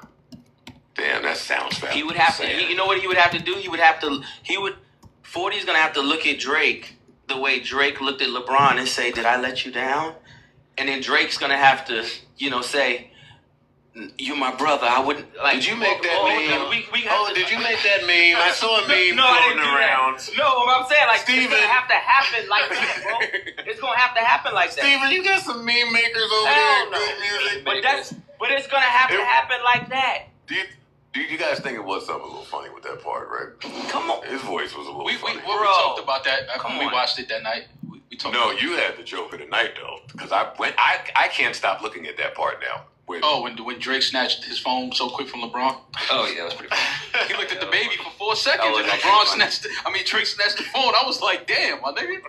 damn, that sounds bad. He would have to. You know what he would have to do? 40's gonna have to look at Drake the way Drake looked at LeBron and say, "Did I let you down?" And then Drake's gonna have to, say, "You're my brother. I wouldn't like." Did you make that meme? Did you make that meme? I saw a meme I didn't floating do around. that. No, what I'm saying, like, Steven. it's gonna have to happen like that, bro. It's gonna have to happen like that. Steven, you got some meme makers over Hell there. no. Good music. But it's gonna have to happen like that. Do you guys think it was something a little funny with that part, right? Come on. His voice was a little We funny. talked about that Come when we on. watched it that night. We talked. No, about you had the joke of the night though, because I can't stop looking at that part now. when Drake snatched his phone so quick from LeBron. Oh yeah, that's pretty funny. He looked at the baby for 4 seconds, was and actually LeBron funny. Drake snatched the phone. I was like, damn, my nigga.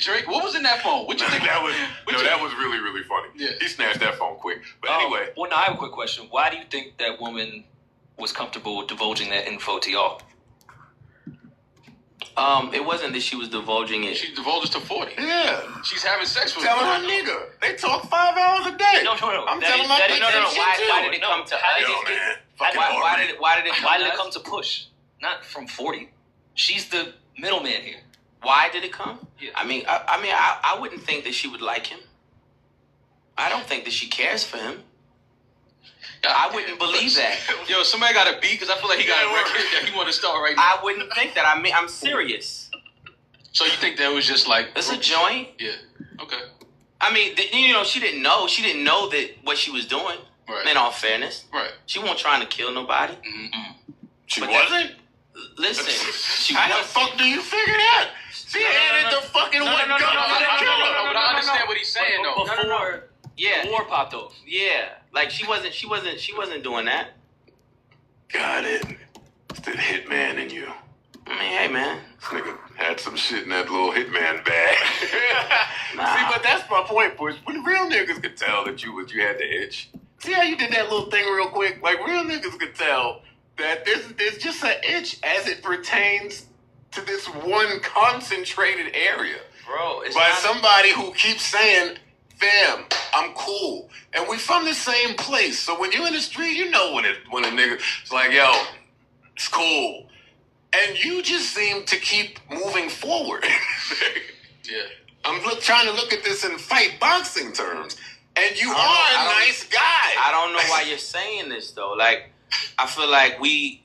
Drake, what was in that phone? What you think? that was really, really funny. Yeah. He snatched that phone quick. But anyway. Well, now I have a quick question. Why do you think that woman was comfortable divulging that info to y'all? It wasn't that she was divulging it. She divulges to 40. Yeah. She's having sex with Telling him. her nigga. They talk 5 hours a day. No. I'm That telling is- my that bitch is- that shit too. Why did it come to How us? did Yo, it get- man. Fucking Why did it come to push? Not from 40. She's the middleman here. Why did it come? Yeah. I wouldn't think that she would like him. I don't think that she cares for him. I wouldn't believe that. Yo, somebody got a beat because I feel like he got a record that he want to start right now. I wouldn't think that. I'm serious. So you think that was just like It's a joint. Yeah. Okay. She didn't know. She didn't know that what she was doing. Right. In all fairness, Right. she wasn't trying to kill nobody. She But wasn't? Listen, she How the wasn't. fuck do you figure that? She added the fucking one gun to the killer. But I understand what he's saying though. No. Yeah. The war popped off. Yeah. Like she wasn't doing that. Got it. It's the hitman in you. I mean, hey man. This nigga had some shit in that little hitman bag. Nah. See, but that's my point, Bush. When real niggas could tell that you had the itch. See how you did that little thing real quick? Like, real niggas could tell that there's just an itch as it pertains to this one concentrated area. Bro, it's by not somebody who keeps saying, fam, I'm cool. And we from the same place. So when you're in the street, you know when a nigga is like, yo, it's cool. And you just seem to keep moving forward. Yeah. I'm trying to look at this in fight boxing terms. And you are a nice guy. I don't know why you're saying this, though. Like, I feel like we've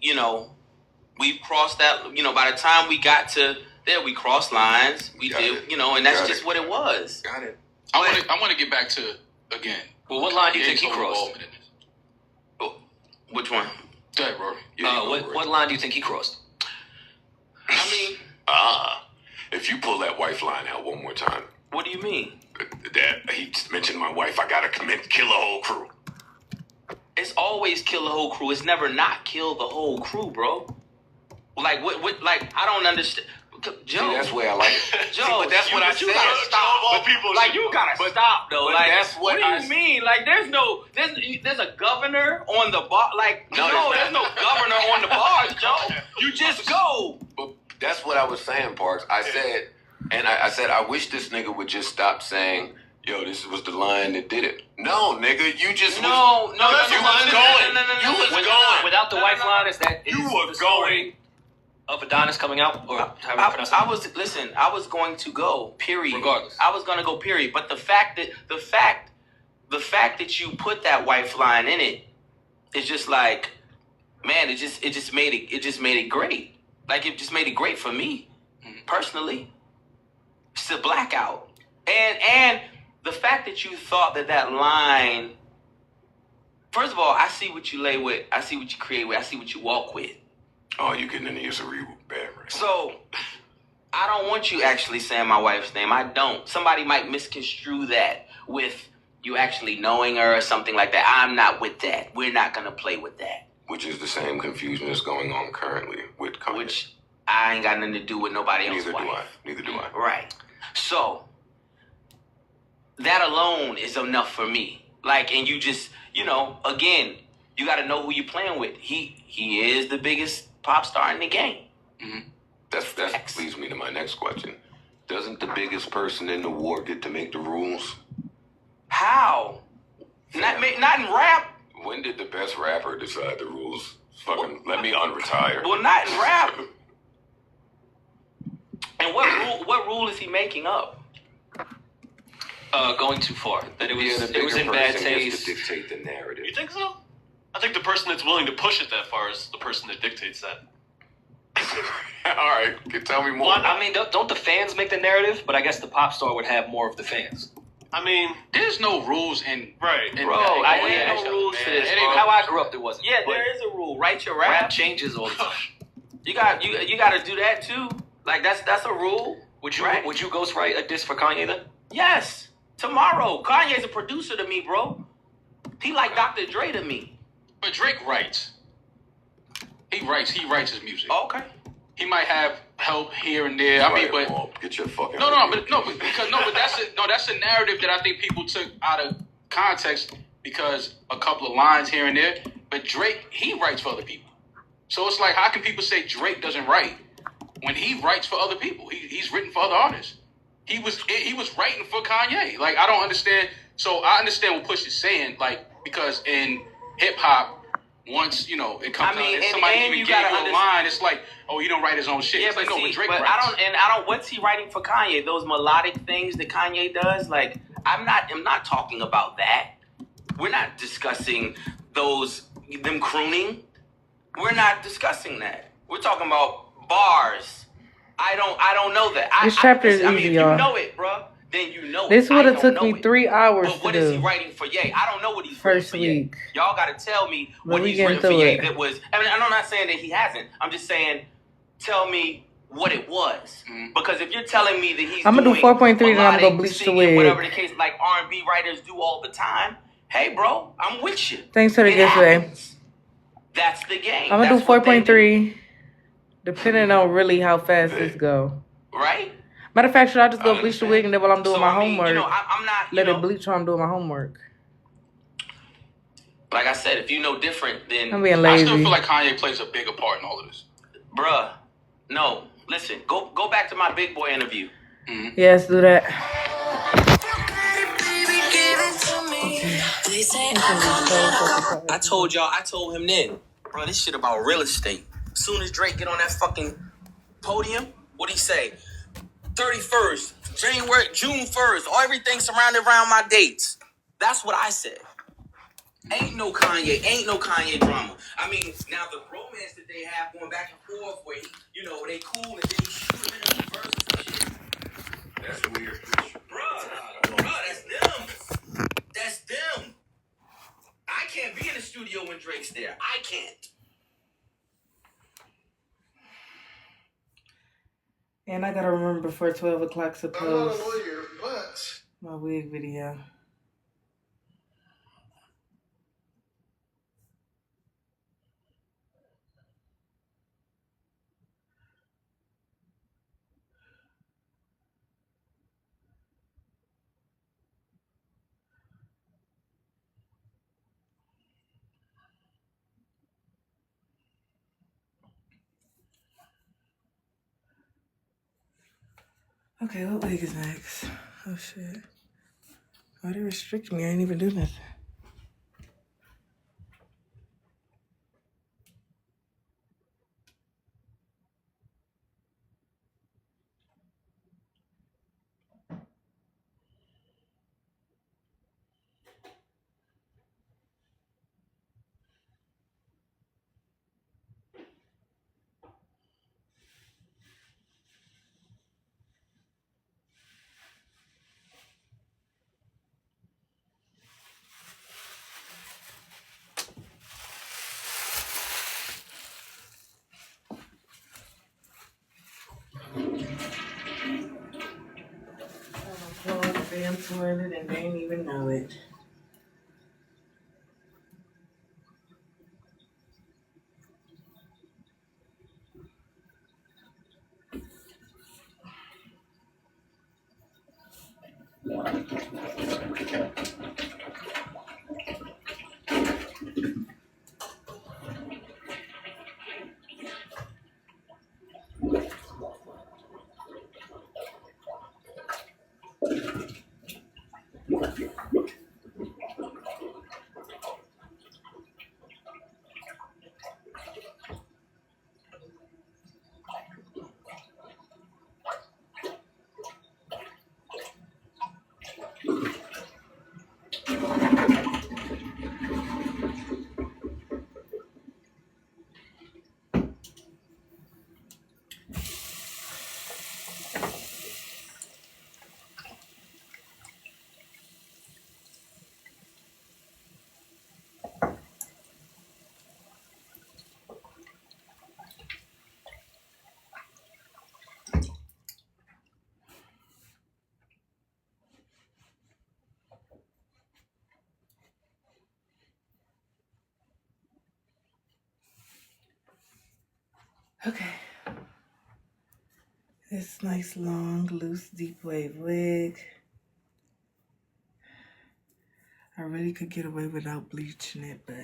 crossed that, by the time we got to there, we crossed lines. We did, and that's just what it was. Got it. I want to get back to, again. Well, what line do you think he crossed? Which one? Go ahead, bro. What line do you think he crossed? I mean, if you pull that wife line out one more time. What do you mean? That he mentioned my wife. I gotta kill a whole crew. It's always kill the whole crew. It's never not kill the whole crew, bro. Like what? Like I don't understand. Joe, see, that's where I like it. Joe, see, but that's what I said. You gotta stop. But you gotta stop though. Like that's what do you mean? Like there's a governor on the bar. Like no, there's no governor on the bars, Joe. You just go. But that's what I was saying, Parks. I said, and I said, I wish this nigga would just stop saying, yo, this was the line that did it. No, nigga, you just no. You was going. You was going. Without the wife line, is that you were going. Of Adonis coming out, or I was going to go. Period. Regardless, I was going to go. Period. But the fact that you put that wife line in it, it's just like, man, it just made it great. Like it just made it great for me, personally. It's a blackout, and the fact that you thought that line. First of all, I see what you lay with. I see what you create with. I see what you walk with. Oh, you getting into use a real bad right? So, I don't want you actually saying my wife's name. I don't. Somebody might misconstrue that with you actually knowing her or something like that. I'm not with that. We're not going to play with that. Which is the same confusion that's going on currently with Kanye. Which I ain't got nothing to do with nobody else's wife. Neither do I. Right. So, that alone is enough for me. Like, and you just, again, you got to know who you're playing with. He is the biggest pop star in the game. Mm-hmm. That leads me to my next question. Doesn't the biggest person in the war get to make the rules? How? Not in rap. When did the best rapper decide the rules? Fucking let me unretire. Well, not in rap. And what rule is he making up? Going too far. That it was in bad taste. To dictate the narrative. You think so? I think the person that's willing to push it that far is the person that dictates that. All right, tell me more. Well, I mean, don't the fans make the narrative? But I guess the pop star would have more of the fans. I mean, there's no rules in right. Bro, I ain't no rules to this. How I grew up, there wasn't. Yeah, there is a rule. Write your rap. Rap changes all the time. You got to do that too. Like that's a rule. Would you ghostwrite a diss for Kanye then? Yes. Tomorrow. Kanye's a producer to me, bro. He like Dr. Dre to me. But Drake writes. He writes his music. Okay. He might have help here and there. I mean, but get your fucking but that's a narrative that I think people took out of context because a couple of lines here and there. But Drake, he writes for other people. So it's like, how can people say Drake doesn't write when he writes for other people? He's written for other artists. He was writing for Kanye. Like, I don't understand. So I understand what Push is saying, like, because in hip hop, once it comes out, and somebody even gave you a line, it's like, oh, he don't write his own shit. Yeah, it's like, no, but Drake writes. I don't. What's he writing for Kanye? Those melodic things that Kanye does. Like, I'm not talking about that. We're not discussing them crooning. We're not discussing that. We're talking about bars. I don't know that. This chapter is easy, if y'all. you know it, bro, then you know it. This would have took me 3 hours but what to is do. he writing for Ye? I don't know what he's First writing for Ye. week. Y'all got to tell me what we he's getting written for through Ye it. that was... I mean, I'm not saying that he hasn't. I'm just saying, tell me what it was. Because if you're telling me that he's I'm gonna do 4.3, then I'm gonna go melodic bleach the singing, wig. whatever the case, like R&B writers do all the time, hey, bro, I'm with you. Thanks for the It gift today. happens. That's the game. I'm gonna do That's what they do. 4.3, depending on really how fast this go. Right? Matter of fact, should I just go bleach the wig and then while I'm doing my homework, I'm not. let it bleach while I'm doing my homework? Like I said, if you know different, then I'm being I lazy. still feel like Kanye plays a bigger part in all of this. bruh, no. Listen, go back to my Big Boy interview. Yes, do that. I told him then, bro, this shit about real estate. Soon as Drake get on that fucking podium, what'd he say? 31st, June 1st, everything surrounded around my dates. That's what I said. Ain't no Kanye drama. I mean, now the romance that they have going back and forth where they cool and then he shoot him in the verse and shit. That's weird. Bruh, that's them. I can't be in the studio when Drake's there. I can't. And I gotta remember before 12 o'clock to I'm not a post lawyer, but my wig video. Okay, what wig is next? Oh shit. Why they restrict me? I ain't even do nothing. I'm going to the damn toilet and they ain't even know it. Okay. This nice, long, loose, deep wave wig. I really could get away without bleaching it, but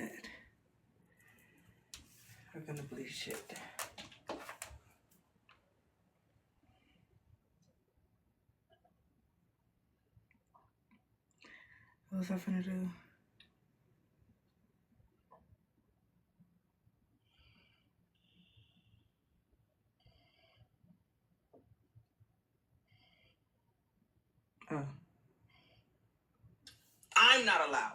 we're gonna bleach it. What was I finna do? Oh. I'm not allowed.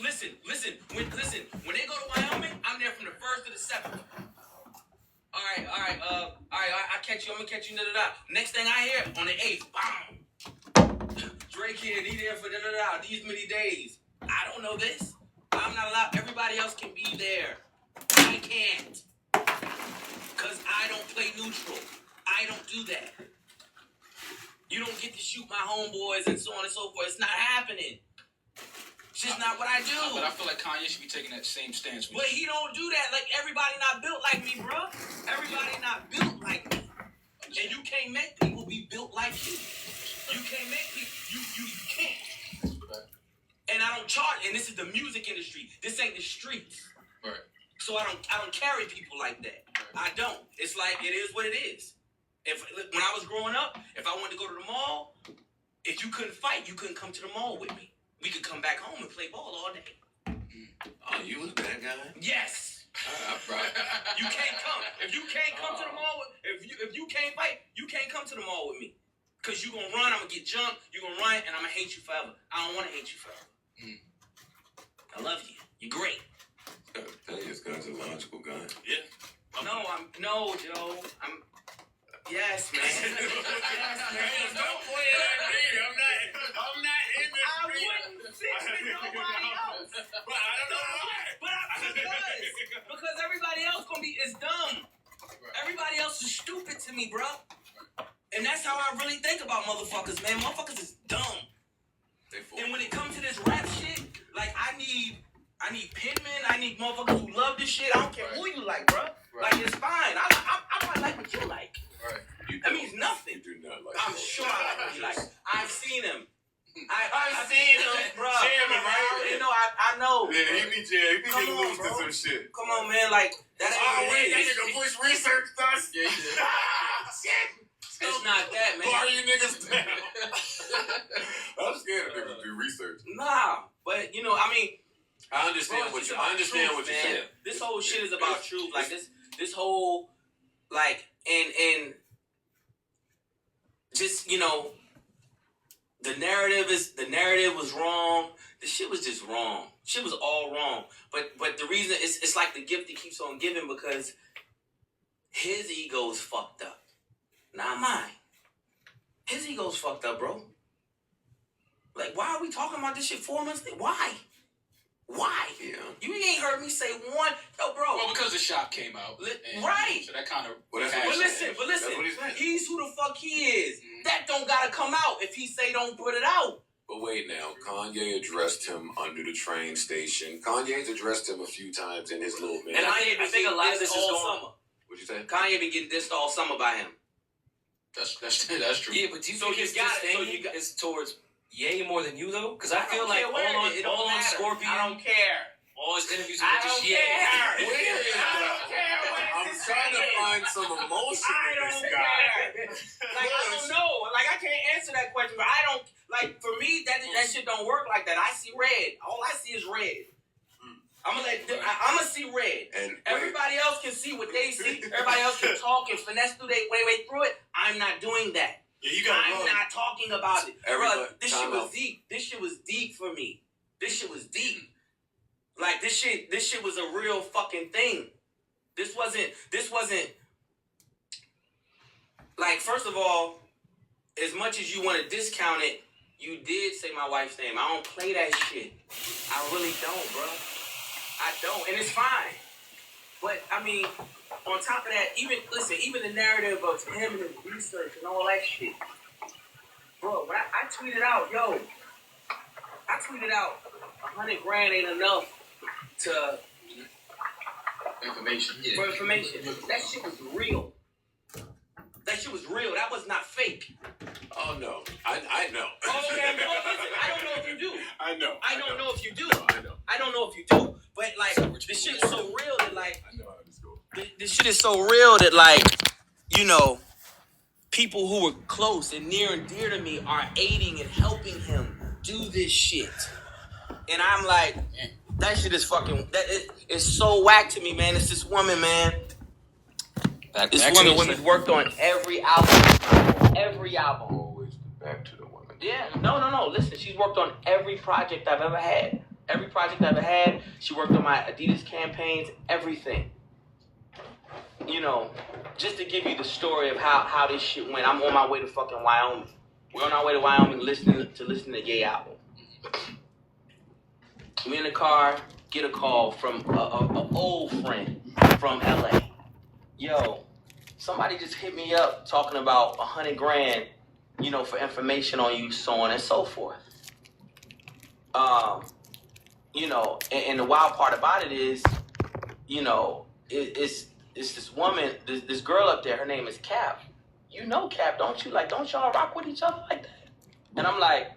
Listen. When they go to Wyoming, I'm there from the 1st to the 7th. All right. I catch you. I'm gonna catch you. Next thing I hear, on the 8th, bam. Drake here, and he there for these many days. I don't know this. I'm not allowed. Everybody else can be there. I can't. Cause I don't play neutral. I don't do that. You don't get to shoot my homeboys and so on and so forth. It's not happening. It's just not what I do. But I feel like Kanye should be taking that same stance. But he don't do that. Like, everybody not built like me, bro. Everybody not built like me. And you can't make people be built like you. You can't make people. You can't. And I don't charge. And don't carry people like that. I don't. It's like, it is what it is. When I was growing up, if I wanted to go to the mall, if you couldn't fight, you couldn't come to the mall with me. We could come back home and play ball all day. Oh, you was that guy? Yes. Right. You can't come. If you can't come to the mall, if you can't fight, you can't come to the mall with me. Because you gonna run, I'm gonna get jumped, you gonna run, and I'm gonna hate you forever. I don't want to hate you forever. I love you. You're great. This gun's a logical gun. Yeah. No, Joe. Yes, man. Yes, man. Don't point at me. I'm not in this. I wouldn't sit with nobody else. But I don't know why. Because everybody else is dumb. Everybody else is stupid to me, bro. And that's how I really think about motherfuckers, man. Motherfuckers is dumb. And when it comes to this rap shit, like I need penmen, I need motherfuckers who love this shit. I don't care who you like, bro. Like it's fine. I might like what you like. Right. That means nothing. You do not like I'm sure I like what you like. I've seen him. I've seen him, bro. jamming, right? You know, I know. Yeah, he be jamming. He be getting loose to bro. some shit. Come on, man. Like that ain't what it that is. nigga push research us. Yeah, he did. Shit. It's not that, man. Bar you niggas down. I'm scared of niggas do research. Nah, but you know, I mean, I understand what you're saying. This whole shit is about truth. Like this whole like and just the narrative was wrong. The shit was just wrong. Shit was all wrong. But the reason it's like the gift that keeps on giving because his ego's fucked up. Not mine. His ego's fucked up, bro. Like, why are we talking about this shit 4 months later? Why? Yeah. You ain't heard me say one. Yo, bro. Well, because the shop came out. Right. So that kind of. Well, that's But listen. That's what he's saying. He's who the fuck he is. That don't gotta come out if he say don't put it out. But wait now, Kanye addressed him under the train station. Kanye's addressed him a few times in his little minute. And I think a lot of this is going. What'd you say? Kanye been getting dissed all summer by him. That's true. Yeah, but do you So think you his got it. So disdain you got- is towards Ye more than you though? Because I feel don't like care where it all don't on matter. Scorpion, I don't care. all his interviews I are just don't Ye. care. Where is I don't care what I'm this trying to is. find some emotion I in don't this care. guy. Like I don't know. Like I can't answer that question. But I don't like. For me, that shit don't work like that. I see red. All I see is red. I'm gonna see red. And Everybody else can see what they see. Everybody else can talk and finesse through their way through it. I'm not doing that. Yeah, I'm not talking about it. Bro, this shit time was out. deep. This shit was deep for me. This shit was deep. Like this shit was a real fucking thing. This wasn't like, first of all, as much as you want to discount it, you did say my wife's name. I don't play that shit. I really don't, bro. I don't, and it's fine. But I mean, on top of that, even the narrative of him and his research and all that shit, bro. When I tweeted out, I tweeted out, $100,000 ain't enough to Information. for information. That shit was real. That shit was real. That was not fake. Oh no, I know. Okay, well, listen, I don't know if you do. I know. I don't know if you do. I know. I don't know if you do. But like, this shit is so real that like, I know how this goes. this shit is so real that like, people who were close and near and dear to me are aiding and helping him do this shit. And I'm like, that shit is fucking, it's so whack to me, man. It's this woman, man. This woman, she's worked on every album. Every album. Always back to the woman. Yeah, no. Listen, she's worked on every project I've ever had. Every project I've ever had. She worked on my Adidas campaigns, everything. Just to give you the story of how this shit went. I'm on my way to fucking Wyoming. We're on our way to Wyoming listening to Ye album. We in the car, get a call from an old friend from LA. Yo, somebody just hit me up talking about $100,000, for information on you, so on and so forth. And the wild part about it is, it's this woman, this girl up there, her name is Cap. You know Cap, don't you? Like, don't y'all rock with each other like that? And I'm like,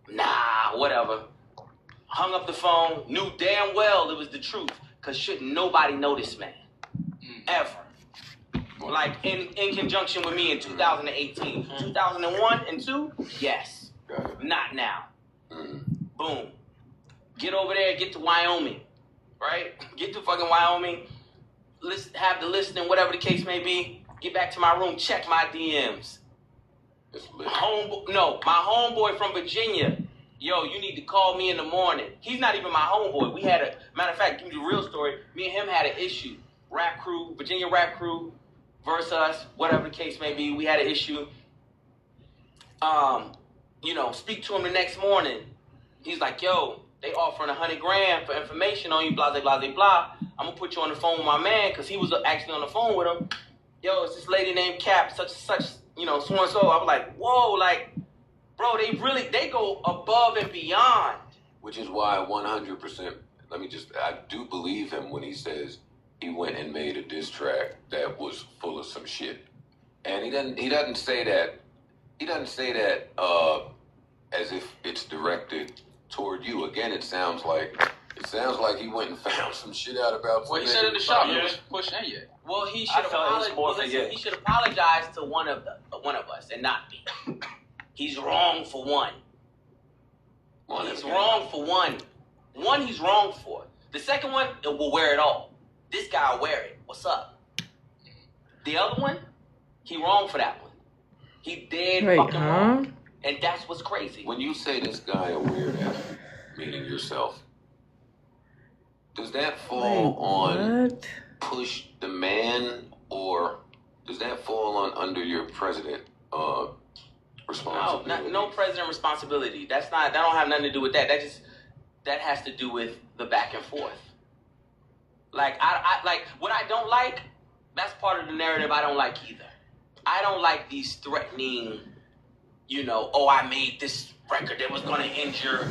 nah, whatever. Hung up the phone, knew damn well it was the truth, because shouldn't nobody know this man. ever. Like in conjunction with me in 2018. 2001 and 2, yes. Not now. Boom. Get over there, get to Wyoming. Right? Get to fucking Wyoming. Have the listening, whatever the case may be. Get back to my room, check my DMs. My homeboy from Virginia. Yo, you need to call me in the morning. He's not even my homeboy. We had matter of fact, give you the real story. Me and him had an issue. Rap crew, Virginia rap crew versus us, whatever the case may be. We had an issue. Speak to him the next morning. He's like, yo, they offering $100,000 for information on you, blah, blah, blah, blah. I'm gonna put you on the phone with my man, because he was actually on the phone with him. Yo, it's this lady named Cap, such and such, so and so. I was like, whoa, like, bro, they go above and beyond. Which is why 100%, I do believe him when he says he went and made a diss track that was full of some shit. And he doesn't say that as if it's directed toward you. Again, it sounds like he went and found some shit out about. Well, he said in the shop, he was pushing yet. Well, he should apologize to one of us and not me. He's wrong for one. He's wrong for one. One he's wrong for. The second one, it will wear it all. This guy will wear it. What's up? The other one, he wrong for that one. He dead fucking wrong. And that's what's crazy. When you say this guy a weird ass, meaning yourself, does that fall on Push the Man, or does that fall on under your president responsibility? No president responsibility. That don't have nothing to do with that. That has to do with the back and forth. Like I like what I don't like. That's part of the narrative I don't like either. I don't like these threatening, I made this record that was gonna injure.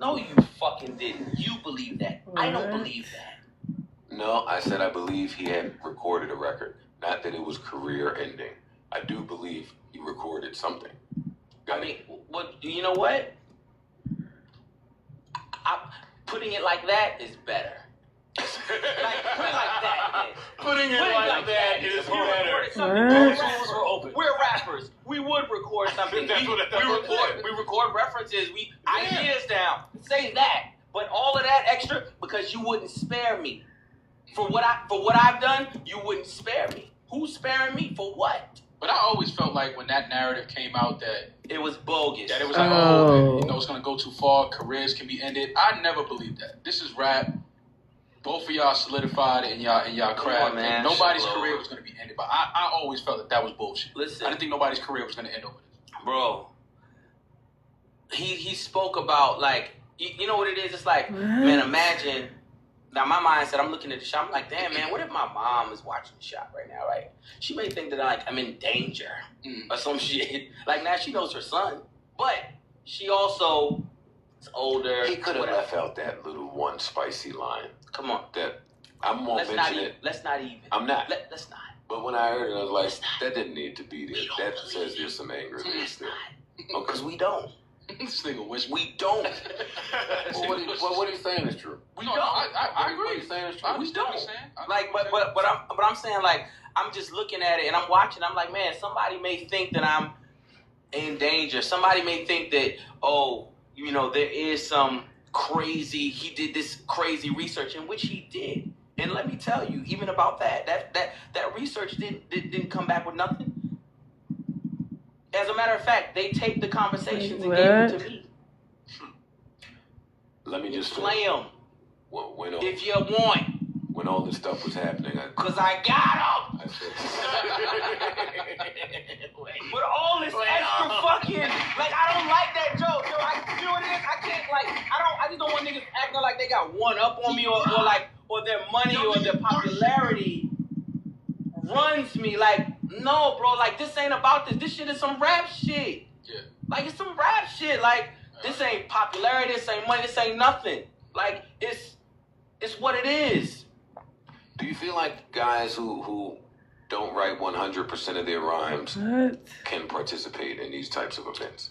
No, you fucking didn't. You believe that. I don't believe that. No, I said I believe he had recorded a record, not that it was career ending. I do believe he recorded something. You know what? Putting it like that is better. Put it like that. Putting it like that is better. We're rappers. We would record something. We record references. Ideas down. Say that. But all of that extra, because you wouldn't spare me. For what I've done, you wouldn't spare me. Who's sparing me for what? But I always felt like when that narrative came out that it was bogus. That it was like, it's gonna go too far. Careers can be ended. I never believed that. This is rap. Both of y'all solidified in y'all craft. Man, nobody's career was gonna be ended. But I always felt that was bullshit. Listen, I didn't think nobody's career was gonna end over this. Bro, he spoke about, like, you know what it is? It's like, man, imagine. Now, my mindset, I'm looking at the shop. I'm like, damn, man, what if my mom is watching the shop right now, right? She may think that, like, I'm in danger or some shit. Like, now she knows her son, but she also is older. He could have left out that little one spicy line. Come on. That I won't mention it. Let's not even. I'm not. Let's not. But when I heard it, I was like, that didn't need to be there. That says there's some anger there. Because we don't. This nigga wish we don't. What are you saying is true? We don't. I agree. What are you saying is true? We don't. Like, but I'm saying, like, I'm just looking at it and I'm watching. I'm like, man, somebody may think that I'm in danger. Somebody may think that, there is some crazy. He did this crazy research, in which he did. And let me tell you, even about that research didn't come back with nothing. As a matter of fact, they taped the conversations and gave them to me. Let me just play them. If you want. When all this stuff was happening, because I got them. With all this extra fucking, like, I don't like that joke. You know what it is? I can't, like, I just don't want niggas acting like they got one up on me or their money or their popularity runs me. Like, no, bro, like, this ain't about this. This shit is some rap shit. Yeah. Like, it's some rap shit. Like, this ain't popularity, this ain't money, this ain't nothing. Like, it's what it is. Do you feel like guys who don't write 100% of their rhymes can participate in these types of events?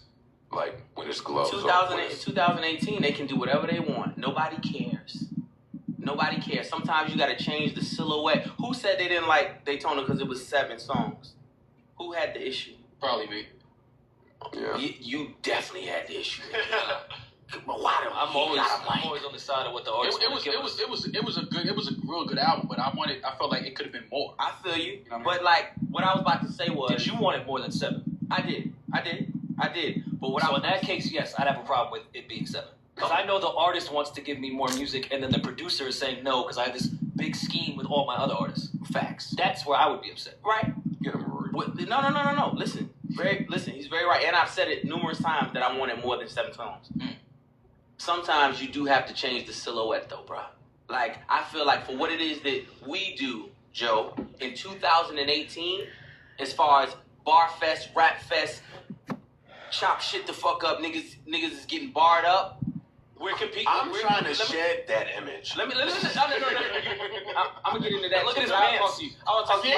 Like, when it's gloves off? 2018, they can do whatever they want. Nobody cares. Nobody cares. Sometimes you gotta change the silhouette. Who said they didn't like Daytona because it was 7 songs? Who had the issue? Probably me. Yeah. You definitely had the issue. I'm always on the side of what the artist It was a real good album, but I felt like it could have been more. I feel you. You know what I mean? But like what I was about to say was, Did you want it more than 7? I did. But what So in that case, yes, I'd have a problem with it being 7. Because I know the artist wants to give me more music, and then the producer is saying no because I have this big scheme with all my other artists. Facts. That's where I would be upset. Right? Get him, Rory. No. Listen, he's very right, and I've said it numerous times that I wanted more than 7 songs. Sometimes you do have to change the silhouette, though, bro. Like I feel like for what it is that we do, Joe, in 2018, as far as bar fest, rap fest, chop shit the fuck up, niggas is getting barred up. We're competing. I'm trying to shed that image. Let me. No. I'm gonna get into that. Look at his I pants. want to talk to you.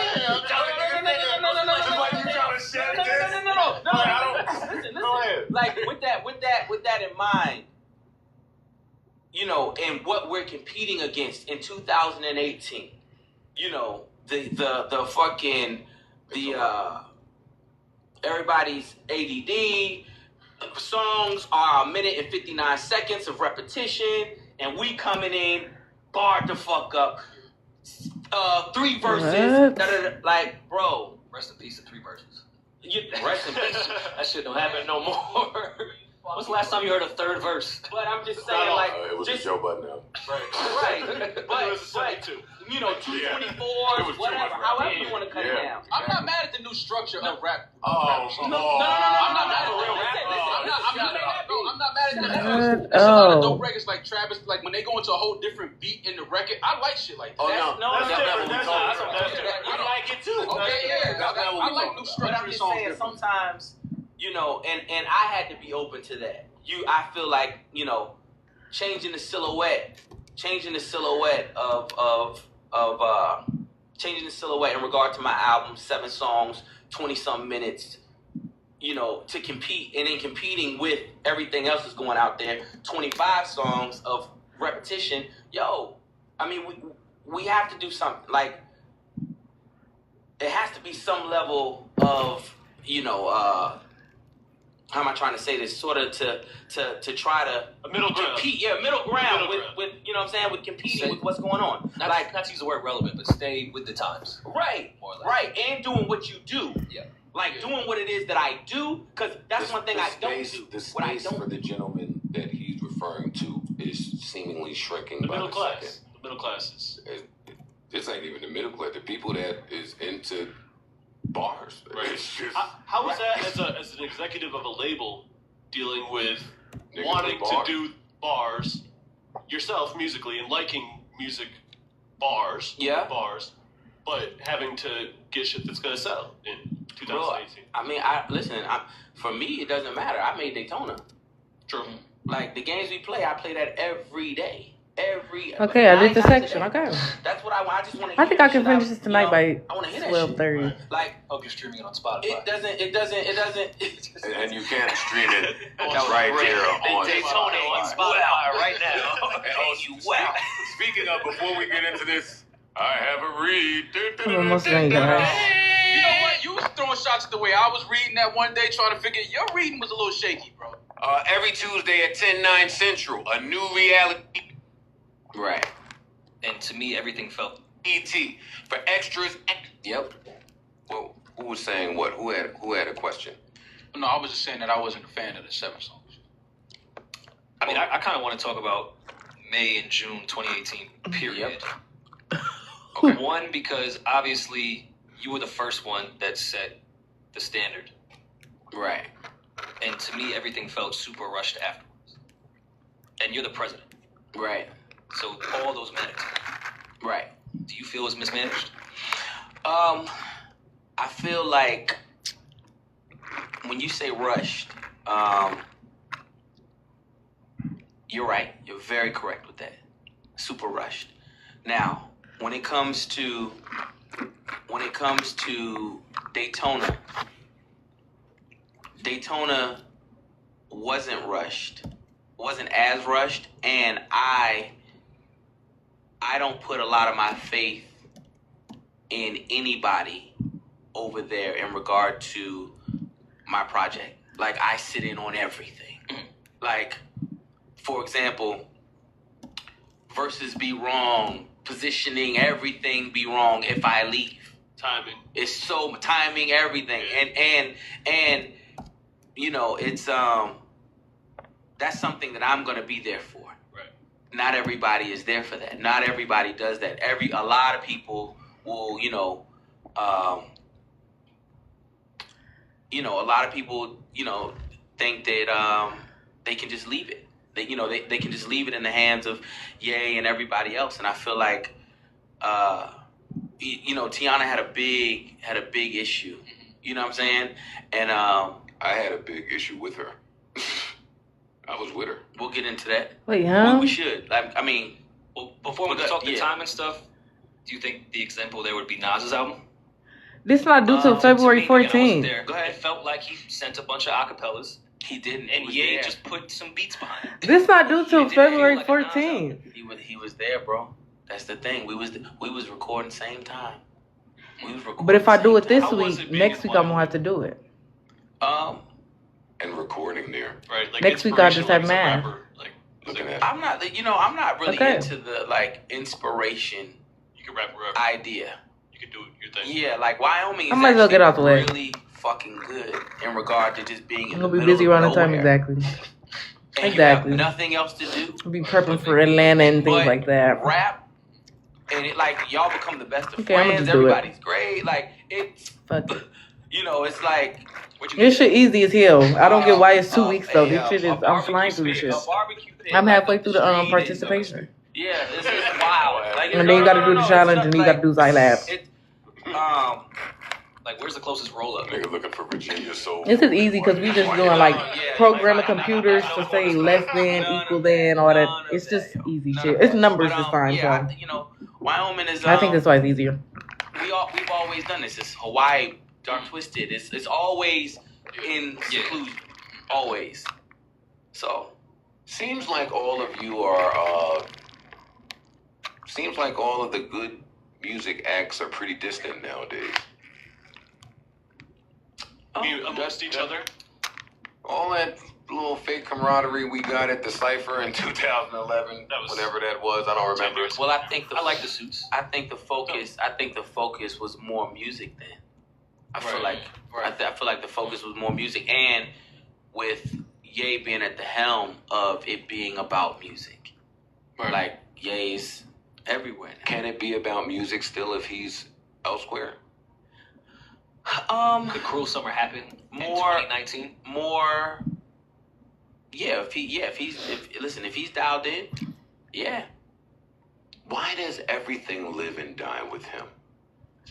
Listen. Like with that in mind, you know, and what we're competing against in 2018, you know, the fucking everybody's ADD. Songs are 1 minute and 59 seconds of repetition, and we coming in barred the fuck up. 3 verses, like, bro. Rest in peace to 3 verses. Rest in peace. That shit don't happen no more. When's the last time you heard a 3rd verse? But I'm just saying, like, it was a Joe Budden album. Right. But you know, 224, whatever, however you want to cut it down. I'm not mad at the new structure of rap. No. I'm not mad at real rap. I'm not mad at that. There's a lot of dope records like Travis, like when they go into a whole different beat in the record. I like shit like that. That's different. I like it too. Okay, yeah. I like new structure. But I'm just saying, sometimes, you know, and I had to be open to that. I feel like, you know, changing the silhouette in regard to my album, 7 songs, 20-something minutes, you know, to compete, and in competing with everything else that's going out there, 25 songs of repetition. I mean, we have to do something. Like, it has to be some level of, you know, how am I trying to say this? Sort of to try to a middle ground. Compete, middle ground with you know what I'm saying, with competing with what's going on. Not to use the word relevant, but stay with the times. Right, more or less. Right, and doing what you do. Yeah. Like doing what it is that I do, because that's one thing I don't do. The space for the gentleman that he's referring to is seemingly shrinking. The by middle the class. second. The middle class is. This ain't even the middle class. The people that is into bars. Right. It's just, how is that as an executive of a label dealing with Niggas wanting do to bars. do bars yourself musically and liking music bars, but having to get shit that's gonna sell in 2018? I mean, for me, it doesn't matter. I made Daytona. True. Like the games we play, I play that every day. Okay, I did the section. Okay. That's what I want. I just want to. I think I can finish this tonight by I want to hear that 12:30. shit. Like, hope you're streaming it on Spotify. It doesn't. and you can't stream it right there on Daytona on Spotify right now. Speaking of, before we get into this, I have a read. I'm almost done, guys. You know what? You was throwing shots at the way I was reading that one day, trying to figure. Your reading was a little shaky, bro. Every Tuesday at 10/9 Central, a new reality. Right. And to me, everything felt ET for extras. Yep. Well, who was saying what? Who had a question? No, I was just saying that I wasn't a fan of the 7 songs. I mean, I kind of want to talk about May and June 2018, period. Yep. Okay. One, because obviously you were the first one that set the standard. Right. And to me, everything felt super rushed afterwards. And you're the president. Right. So all those managed. Right. Do you feel it was mismanaged? I feel like when you say rushed, you're right. You're very correct with that. Super rushed. Now, when it comes to Daytona wasn't rushed. Wasn't as rushed, and I I don't put a lot of my faith in anybody over there in regard to my project. Like, I sit in on everything. Like, for example, verses be wrong, positioning, everything be wrong if I leave. Timing. It's so timing, everything. And you know, it's that's something that I'm gonna be there for. Right. Not everybody is there for that. Not everybody does that. A lot of people will, a lot of people, think that they can just leave it. They can just leave it in the hands of Ye and everybody else. And I feel like, Tiana had a big issue. You know what I'm saying? And I had a big issue with her. I was with her. We'll get into that. Wait, huh? We should. Well, before we talk the time and stuff, do you think the example there would be Nas's album? This not due till February 14th. Go ahead. It felt like he sent a bunch of acapellas. He didn't. And Ye just put some beats behind it. This not due till February 14th. He was there, bro. That's the thing. We was recording same time. But if I do it this week, next week I'm gonna have to do it. And recording there. Right. Like next week I just have math. I'm not really into the inspiration. You can rap wherever. Idea. You can do your thing. Yeah, like Wyoming is I might as well get out the way. really fucking good in regard to just being in I'm the gonna be middle busy of around the time nowhere. exactly. And Exactly. You have nothing else to do. I'll be prepping for Atlanta and things like that. Rap, and y'all become the best of Okay, I'ma friends. just do it. Everybody's great. Like it's, Fuck it. it's like This shit easy as hell. I don't get why it's 2 weeks though. This shit is, I'm flying through this shit. I'm halfway through the participation. Yeah, this is wild. And then you gotta do the challenge and then you gotta do Zylab. Like, where's the closest roll up? Nigga looking for Virginia, so This is easy because we just doing programming computers to say less than, equal than, all that. It's just easy shit. It's numbers this time, so Wyoming is. I think that's why it's easier. We've always done this. It's Hawaii, Dark Twisted. It's always in seclusion, always. So seems like all of you are. Seems like all of the good music acts are pretty distant nowadays. Amongst each other? All that little fake camaraderie we got at the Cypher in 2011, whatever that was, I don't remember. Well, I like the suits. I think the focus was more music then. I feel like the focus was more music, and with Ye being at the helm of it being about music, like Ye's everywhere now. Can it be about music still if he's elsewhere? The Cruel Summer happened in 2019. More. Yeah, if he's dialed in, yeah. Why does everything live and die with him?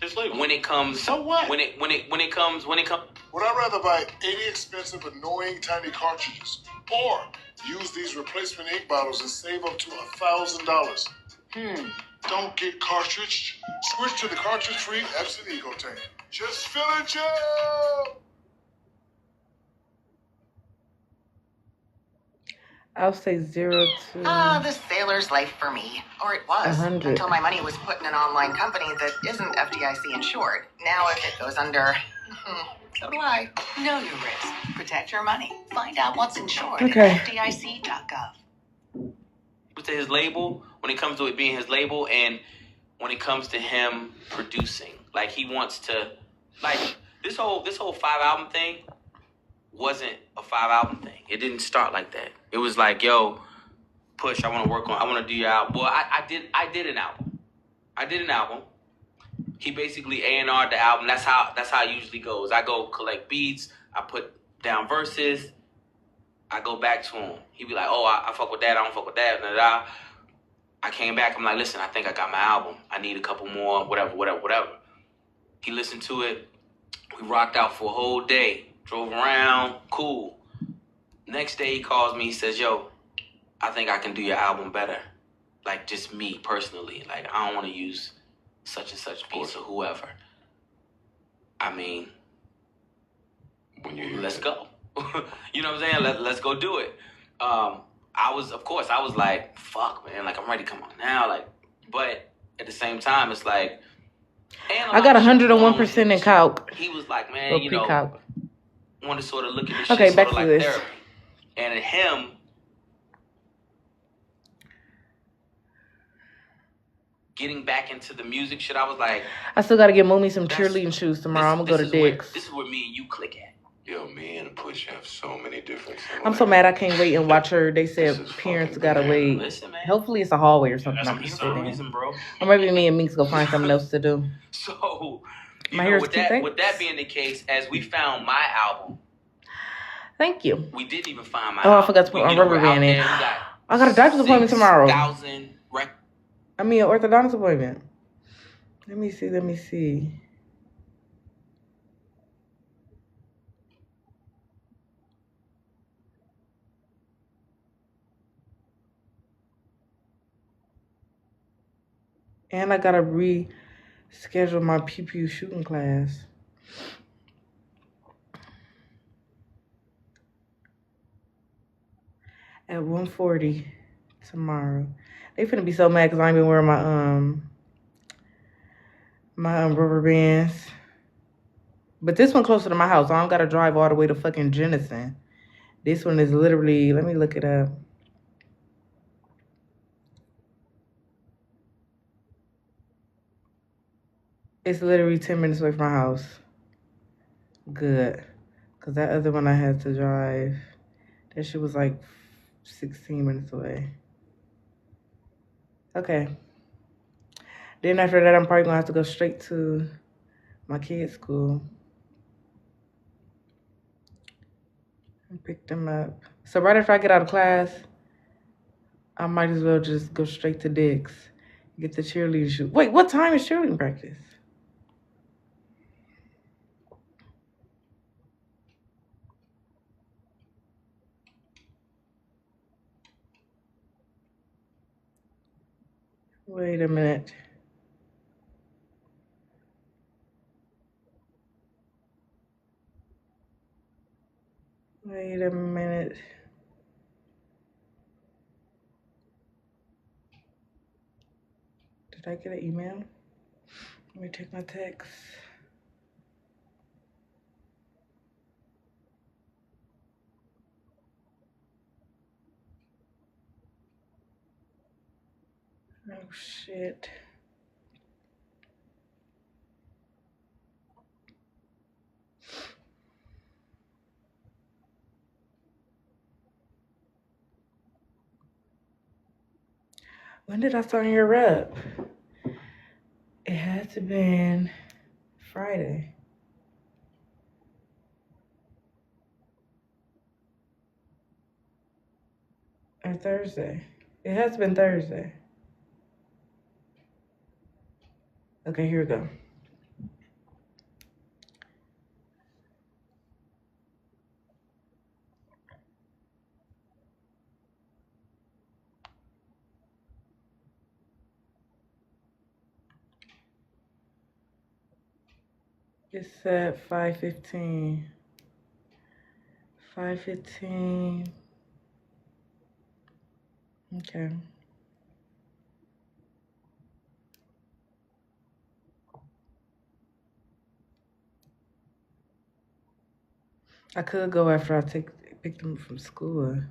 Just leave. When it comes, So what? When it comes. Would I rather buy 80 expensive, annoying, tiny cartridges, or use these replacement ink bottles and save up to $1,000? Don't get cartridge. Switch to the cartridge-free Epson EKane. Just fill and chill. I'll say 0 to the sailor's life for me. Or it was. 100. Until my money was put in an online company that isn't FDIC insured. Now if it goes under, so do I. Know your risk. Protect your money. Find out what's insured at FDIC.gov. To his label, when it comes to it being his label, and when it comes to him producing, like he wants to, like this whole 5-album thing wasn't a 5-album thing. It didn't start like that. It was like, yo, Push, I want to do your album. Well, I did an album. He basically A&R'd the album. That's how it usually goes. I go collect beats. I put down verses. I go back to him. He'd be like, oh, I fuck with that. I don't fuck with that. Blah, blah, blah. I came back. I'm like, listen, I think I got my album. I need a couple more, whatever. He listened to it. We rocked out for a whole day. Drove around. Cool. Next day he calls me. He says, yo, I think I can do your album better. Like, just me personally. Like, I don't want to use such and such beats or whoever. I mean, let's go. You know what I'm saying? Let's go do it. I was like, fuck, man. Like, I'm ready to come on now. Like, But at the same time, it's like, and I got 101% in calc. he was like, man, Or you know, pre-calc. want to sort of look at this Okay, shit back sort of to like this. therapy. And him, getting back into the music shit, I was like, I still got to get Moomy some cheerleading shoes tomorrow. I'm going to go to Dick's. This is where me and you click at. Yo, me and Push have so many different I'm so mad I can't wait and watch her. They said parents got to wait. Listen, man. Hopefully it's a hallway or something. I'm here for a reason, bro. Or maybe me and Meeks go find something else to do. So, My hair is cute, with that being the case, as we found my album. Thank you. We didn't even find my album. album. I forgot to put my rubber band in. I got a doctor's appointment tomorrow. I mean, an orthodontist appointment. Let me see. And I gotta reschedule my pew shooting class. At 1:40 tomorrow. They finna be so mad because I ain't been wearing my rubber bands. But this one closer to my house. I don't gotta drive all the way to fucking Jenison. This one is literally, let me look it up. It's literally 10 minutes away from my house. Good. Because that other one I had to drive, that shit was like 16 minutes away. Okay. Then after that, I'm probably going to have to go straight to my kids' school and pick them up. So right after I get out of class, I might as well just go straight to Dick's, get the cheerleading shoe. Wait, what time is cheerleading practice? Wait a minute. Wait a minute. Did I get an email? Let me check my text. Oh, shit. When did I sign your rep? It had to been Friday. Or Thursday. It has been Thursday. Okay, here we go. It's at 5:15. 5:15. Okay. I could go after I pick them up from school.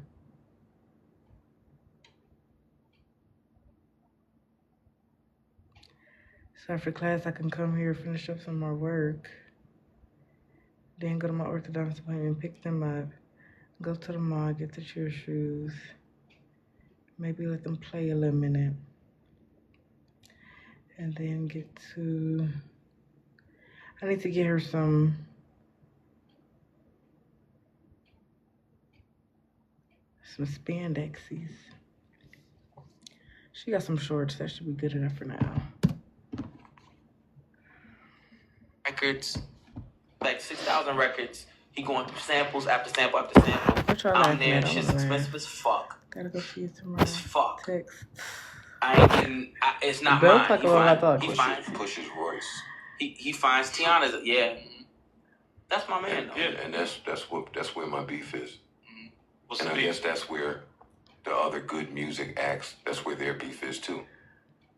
So after class, I can come here, finish up some more work. Then go to my orthodontist appointment, pick them up. Go to the mall, get the cheer shoes. Maybe let them play a little minute. And then I need to get her some spandexes. She got some shorts. That should be good enough for now. Records, like 6,000 records. He going through samples after sample after sample. I'm there. Shit's expensive as fuck. Gotta go see it tomorrow. As fuck. Text. I ain't getting. it's not Bill mine. He finds Pushes Royce. He finds Tiana's. Yeah. That's my man. Yeah, and that's where my beef is. What's and the I beef? guess that's where the other good music acts. That's where their beef is too.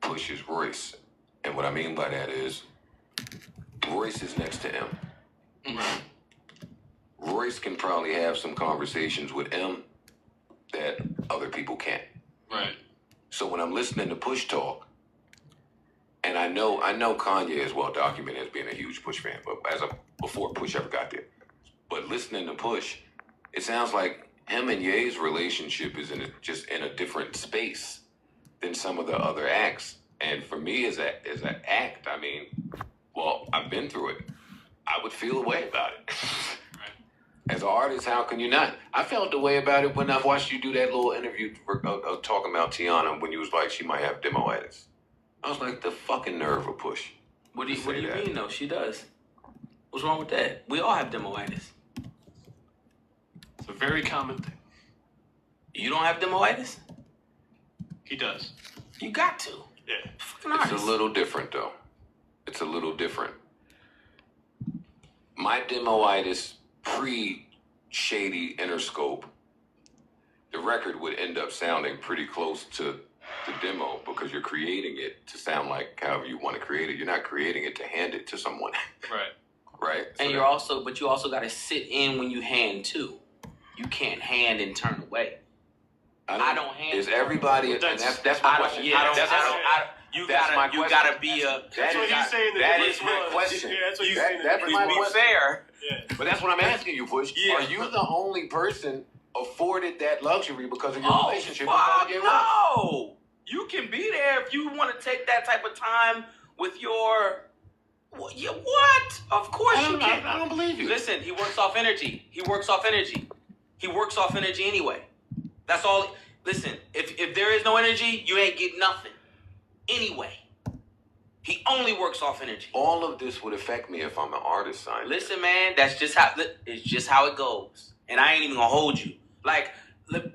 Push is Royce. And what I mean by that is Royce is next to M. Right. Royce can probably have some conversations with M that other people can't. Right. So when I'm listening to Push talk, and I know Kanye is well documented as being a huge Push fan, but before Push ever got there. But listening to Push, it sounds like him and Ye's relationship is just in a different space than some of the other acts. And for me as an act, I mean, well, I've been through it. I would feel a way about it. As an artist, how can you not? I felt the way about it when I watched you do that little interview talking about Tiana when you was like, she might have demoitis. I was like, the fucking nerve of Push. What do you mean, though? She does. What's wrong with that? We all have demoitis. It's a very common thing. You don't have demoitis? He does. You got to. Yeah. Fucking artist. It's a little different, though. It's a little different. My demoitis pre-Shady Interscope, the record would end up sounding pretty close to the demo because you're creating it to sound like however you want to create it. You're not creating it to hand it to someone. Right. Right? And you also got to sit in when you hand too. You can't hand and turn away. I don't hand. Is everybody? And that's my question. Yeah, you gotta be a. That's what he's saying. That is my question. Yeah, that's what he's saying. That's my question. Fair. Yeah. But that's what I'm asking you, Push. Yeah. Are you the only person afforded that luxury because of your relationship with Fuck Kanye West? no! You can be there if you want to take that type of time with your. What? Of course you can. I don't believe you. Listen, he works off energy. He works off energy anyway. That's all. Listen, if there is no energy, you ain't get nothing. Anyway. He only works off energy. All of this would affect me if I'm an artist signed. Listen, man, it's just how it goes. And I ain't even gonna hold you. Like the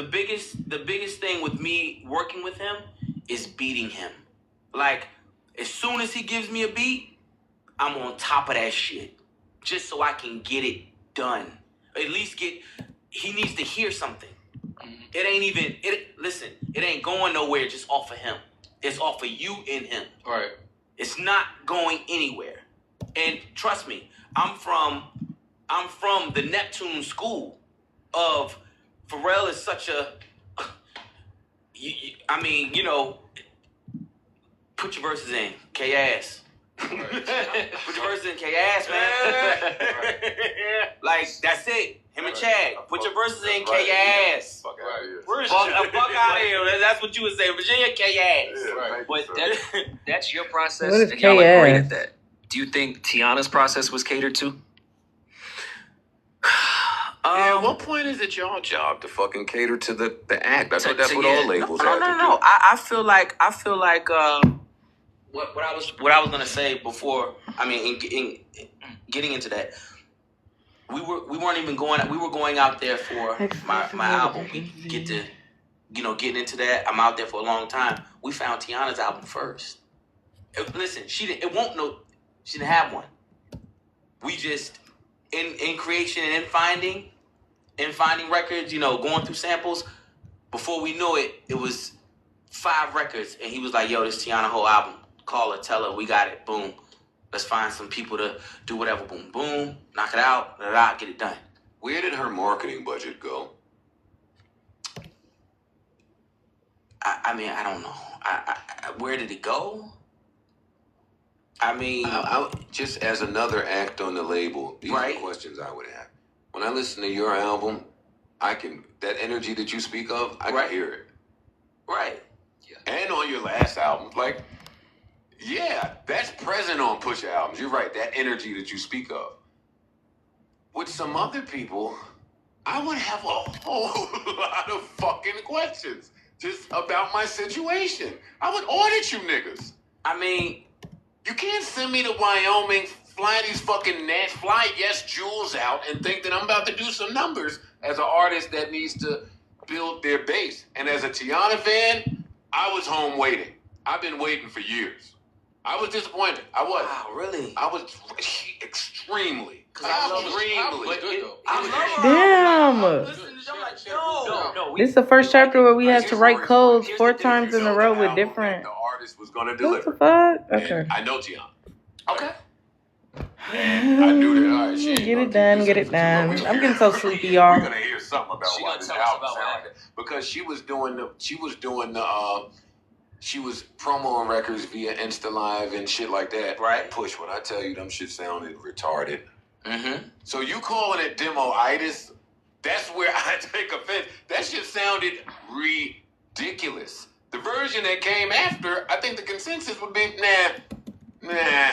biggest thing with me working with him is beating him. Like, as soon as he gives me a beat, I'm on top of that shit. Just so I can get it done. At least he needs to hear something. It ain't going nowhere just off of him. It's off of you and him. Right. It's not going anywhere. And trust me, I'm from the Neptune school of Pharrell is such a put your verses in, K-Ass. Put your verses in, K-Ass, man. Like, that's it. Him and Chad. Put your verses in, K-Ass. Fuck out of here. Fuck out of here. That's what you would say. Virginia, K-Ass. Yeah, right. But that's your process, What is and y'all are great KS? at that. Do you think Tiana's process was catered to? At what point is it your job to fucking cater to the act? That's what all labels have to do. No. I feel like what I was gonna say before. I mean, in getting into that, we weren't even going. We were going out there for my album. We get to, getting into that. I'm out there for a long time. We found Tiana's album first. Listen, she didn't have one. We just in creation and in finding records, going through samples. Before we knew it, it was 5 records, and he was like, "Yo, this Tiana whole album. Call her, tell her we got it. Boom. Let's find some people to do whatever. Boom, boom. Knock it out. Get it done." Where did her marketing budget go? I mean, I don't know. Where did it go? I mean, I just as another act on the label, these are questions I would have. When I listen to your album, that energy that you speak of, I can hear it. Right. Yeah. And on your last album, that's present on Push albums. You're right, that energy that you speak of. With some other people, I would have a whole lot of fucking questions just about my situation. I would audit you niggas. I mean, you can't send me to Wyoming, fly these fucking Yes Jewels out and think that I'm about to do some numbers as an artist that needs to build their base. And as a Tiana fan, I was home waiting. I've been waiting for years. I was disappointed. I was. Wow, really? I was. extremely. Damn. No. This is the first chapter where we had to write codes 4 times in a row with different. The artist was gonna What deliver. the fuck? Okay. And I know Tiana. Okay. I knew that. All right, she ain't Get gonna it done. Get it done. I'm getting so sleepy, y'all. We're gonna hear something about why this album sound like that. Because she was promoing records via Insta Live and shit like that. Right. Push, when I tell you them shit sounded retarded. Mm-hmm. So you calling it demo-itis? That's where I take offense. That shit sounded ridiculous. The version that came after, I think the consensus would be, nah.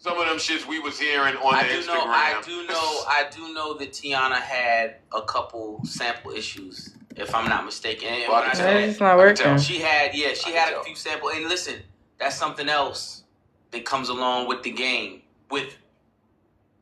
Some of them shits we was hearing on the Instagram. I do know that Tiana had a couple sample issues, if I'm not mistaken. And when I say It's not working. she had a few sample. And listen, that's something else that comes along with the game, with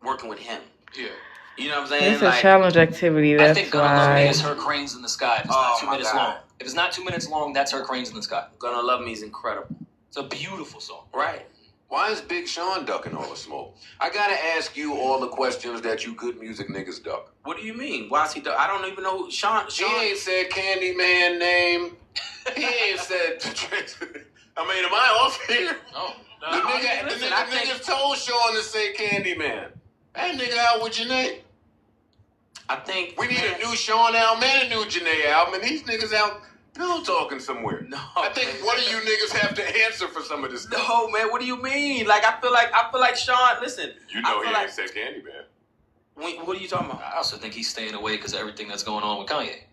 working with him. Yeah. You know what I'm saying? It's a challenge activity. I That's think Gonna Love Me why. is her Cranes in the Sky. If it's not 2 minutes long. If it's not 2 minutes long, that's her Cranes in the Sky. Gonna Love Me is incredible. It's a beautiful song. Right. Why is Big Sean ducking all the smoke? I gotta ask you all the questions that you good music niggas duck. What do you mean? Why is he duck? I don't even know who Sean. He ain't said Candyman name. He ain't said. I mean, am I off here? No. The niggas told Sean to say Candyman. That nigga out with Janae. I think we need a new Sean album and a new Janae album, and these niggas out pillow talking somewhere. No, I think one of you niggas have to answer for some of this stuff. No, man. What do you mean? Like I feel like Sean. Listen, you know he ain't said Candyman. What are you talking about? I also think he's staying away because of everything that's going on with Kanye.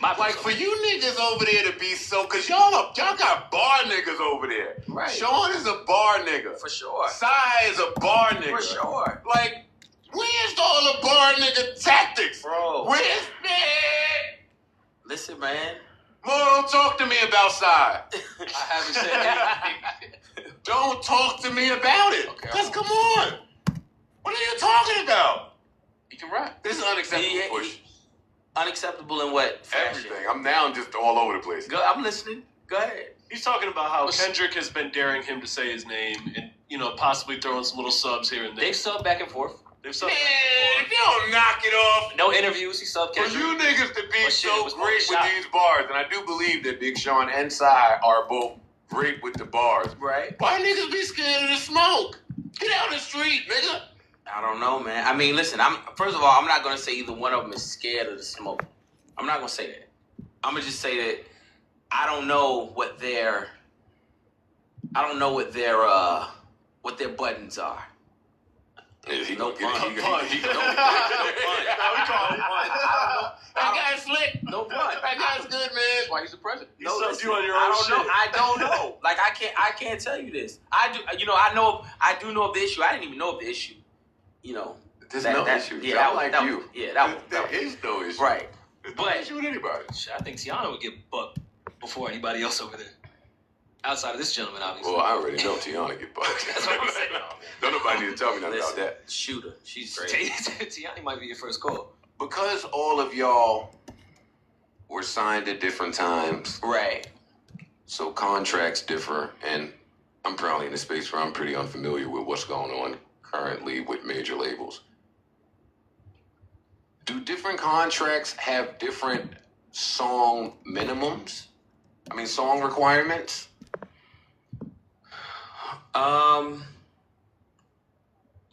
Like for you niggas over there to be so, cause y'all got bar niggas over there. Right. Sean is a bar nigga. For sure. Sai is a bar nigga. For sure. Like, where's all the bar nigga tactics? Bro. Where's that? Listen, man. Mo, don't talk to me about Sai. I haven't said anything. Don't talk to me about it. Okay. Cause come on. What are you talking about? He can rap. This is unacceptable, Push. Unacceptable in what fashion? Everything. I'm now just all over the place. I'm listening. Go ahead. He's talking about how Kendrick has been daring him to say his name and, possibly throwing some little subs here and there. They've subbed back and forth. Man, if you don't knock it off. No interviews. He subbed For Kendrick. you niggas to be so great with these bars, and I do believe that Big Sean and Sai are both great with the bars. Right. Why niggas be scared of the smoke? Get out the street, nigga. I don't know, man. I mean, listen. First of all, I'm not gonna say either one of them is scared of the smoke. I'm not gonna say that. I'm gonna just say that I don't know what their buttons are. Yeah, No pun. That guy's slick. No pun. That guy's good, man. That's why he's the president. He subbed you on your own shit. I don't know. Like I can't tell you this. I do know of the issue. I didn't even know of the issue. There's no issue. Yeah, There is no issue. Right. There's no issue with anybody. I think Tiana would get bucked before anybody else over there. Outside of this gentleman, obviously. Well, I already know Tiana get bucked. That's what I'm saying. Don't nobody need to tell me nothing about that. Shoot her. She's great. Tiana might be your first call. Because all of y'all were signed at different times. Right. So contracts differ, and I'm probably in a space where I'm pretty unfamiliar with what's going on currently with major labels. Do different contracts have different song minimums? I mean, song requirements?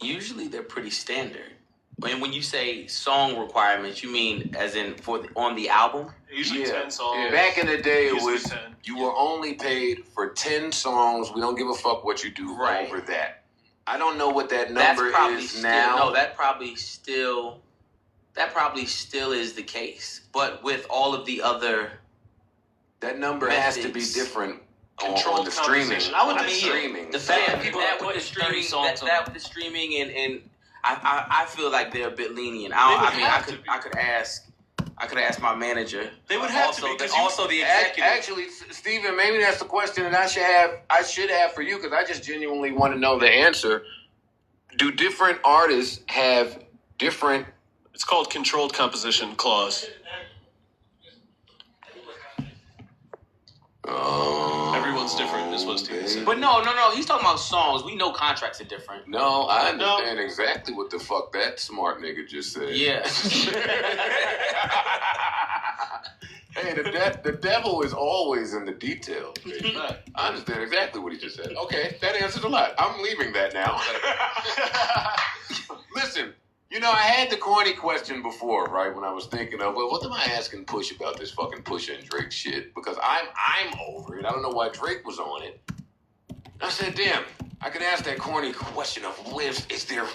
Usually they're pretty standard. And when you say song requirements, you mean as in on the album? Usually 10 songs. Yeah. Back in the day, it Usually was 10. you were only paid for 10 songs. We don't give a fuck what you do over that. I don't know what that number is now. No, that probably still is the case. But with all of the other that number has to be different on the streaming. Streaming. The fact that people with the streaming, that with the streaming, and I feel like they're a bit lenient. I could ask my manager. They would have also, to be. Also the executive. Actually, Steven, maybe that's the question that I should have for you, because I just genuinely want to know the answer. Do different artists have different? It's called controlled composition clause. everyone's different. Is what Steven said. But no. He's talking about songs. We know contracts are different. No, I understand exactly what the fuck that smart nigga just said. Yeah. Hey, the devil is always in the details. I understand exactly what he just said. Okay, that answers a lot. I'm leaving that now. Listen, I had the corny question before, right? When I was thinking of, well, what am I asking Push about this fucking Pusha and Drake shit? Because I'm over it. I don't know why Drake was on it. I said, damn, I could ask that corny question of, is there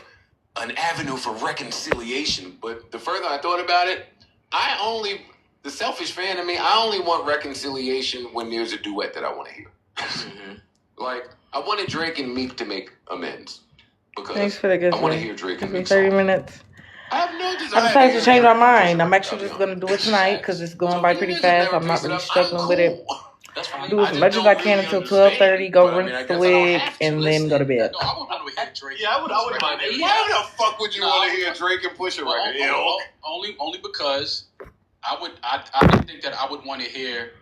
an avenue for reconciliation? But the further I thought about it, the selfish fan of me, I only want reconciliation when there's a duet that I want to hear. Like, I wanted Drake and Meek to make amends. Because Thanks for the good I want to hear Drake and Meek 30 minutes. I have no desire. I decided to change my mind. I'm actually just going to do it tonight because it's going by pretty fast. I'm not really struggling with it. Do as much as I can until 12:30, go rinse the wig, and then go to bed. No, I would want to hear Drake. Yeah, I would mind it. Why the fuck would you want to hear Drake and Pusha record? Only because I didn't think that I would want to hear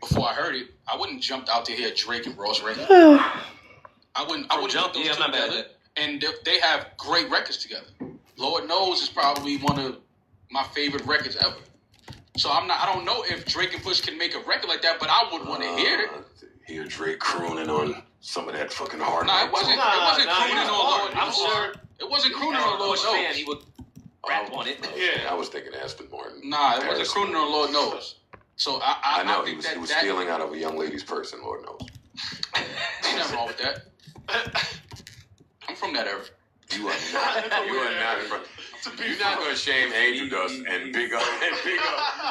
before I heard it. I wouldn't jump out to hear Drake and Ross record. I wouldn't jump those two together. And they have great records together. Lord Knows is probably one of my favorite records ever. So I don't know if Drake and Push can make a record like that, but I would want to hear it. Hear Drake crooning on some of that fucking hard. Nah, it wasn't crooning on Lord. I'm sure it wasn't crooning on Lord Knows. He would rap on it. Yeah, I was thinking Aspen Martin. Nah, it wasn't crooning on Lord Knows. So I know he was stealing out of a young lady's purse, and Lord knows. Ain't nothing wrong with that. I'm from that era. You are not from. You're not going to shame Angel Dust and big up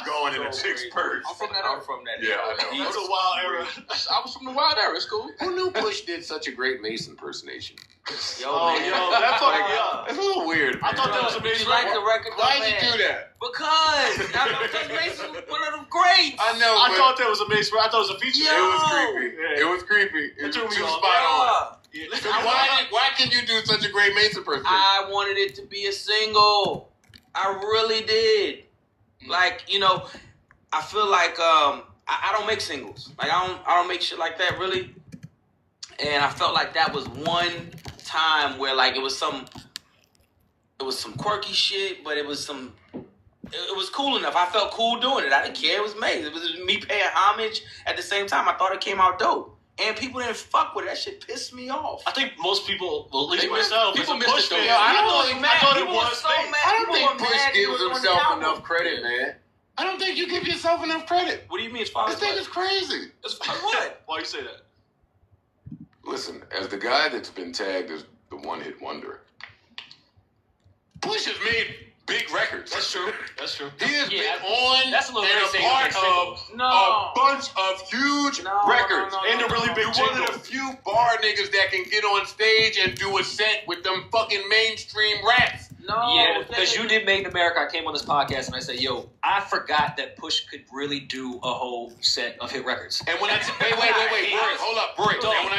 going in a chick's purse. I'm from that era. Yeah, I know. That's a wild era. I was from the wild era. It's cool. Who knew Push did such a great Mason impersonation? That fucked me up. It's a little weird. I thought that was amazing. You like the record? Why'd you do that? Because Mason was one of the greats. I know. I thought that was amazing. I thought it was a feature. It was creepy. It was too spot on. Yeah. Listen, why can you do such a great Mason person? I wanted it to be a single. I really did. Like, I feel like I don't make singles. Like I don't make shit like that really. And I felt like that was one time where like it was some quirky shit, but it was cool enough. I felt cool doing it. I didn't care. It was amazing. It was me paying homage. At the same time, I thought it came out dope. And people didn't fuck with it. That shit pissed me off. I think most people, well, at least myself, people as a Push fan, I thought it was fake. I don't think Push gives himself enough credit, man. I don't think you give yourself enough credit. What do you mean as far as this thing is crazy. As far as what? Why you say that? Listen, as the guy that's been tagged as the one-hit wonder, Push has made big records. That's true. That's true. He has been on that's a little and a part of a bunch of huge records. And a really big You're one of the few bar niggas that can get on stage and do a set with them fucking mainstream raps. No. Yeah, because you did Made in America. I came on this podcast and I said, yo, I forgot that Push could really do a whole set of hit records. And when I wait, hold up, break. And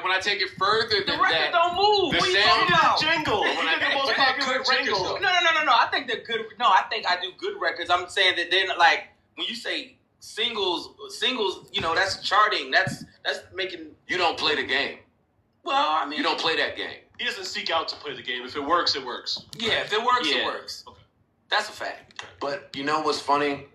when I take it further than the record that, don't move. The what are you sound talking about? Jingle. When I The most popular jingle. No. I think they're good. No, I think I do good records. I'm saying that they're not like when you say singles. That's charting. That's making. You don't play the game. Well, I mean, you don't play that game. He doesn't seek out to play the game. If it works, it works. Yeah, if it works, Yeah. it works. Okay. That's a fact. But you know what's funny?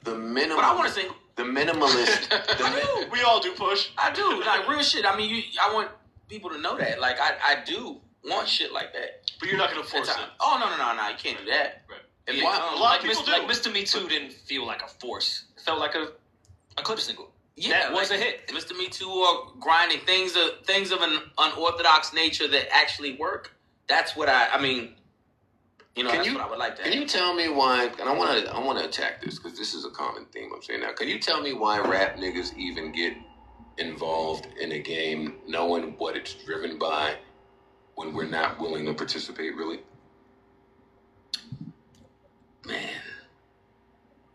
The minimum. But I want to sing. The minimalist. We all do Push. I do. Like real shit. I mean, I want people to know that. Like I do want shit like that. But you're not gonna force it. Oh no! You can't do that. Right. If Yeah, it, a lot of people do. Like Mr. Me Too didn't feel like a force. It felt like a clip single. Yeah, that was a hit. Mr. Me Too or grinding things of an unorthodox nature that actually work. That's what I mean. What I would like to have. Can you tell me why? And I want to attack this because this is a common theme I'm saying now. Can you tell me why rap niggas even get involved in a game, knowing what it's driven by, when we're not willing to participate? Really, man.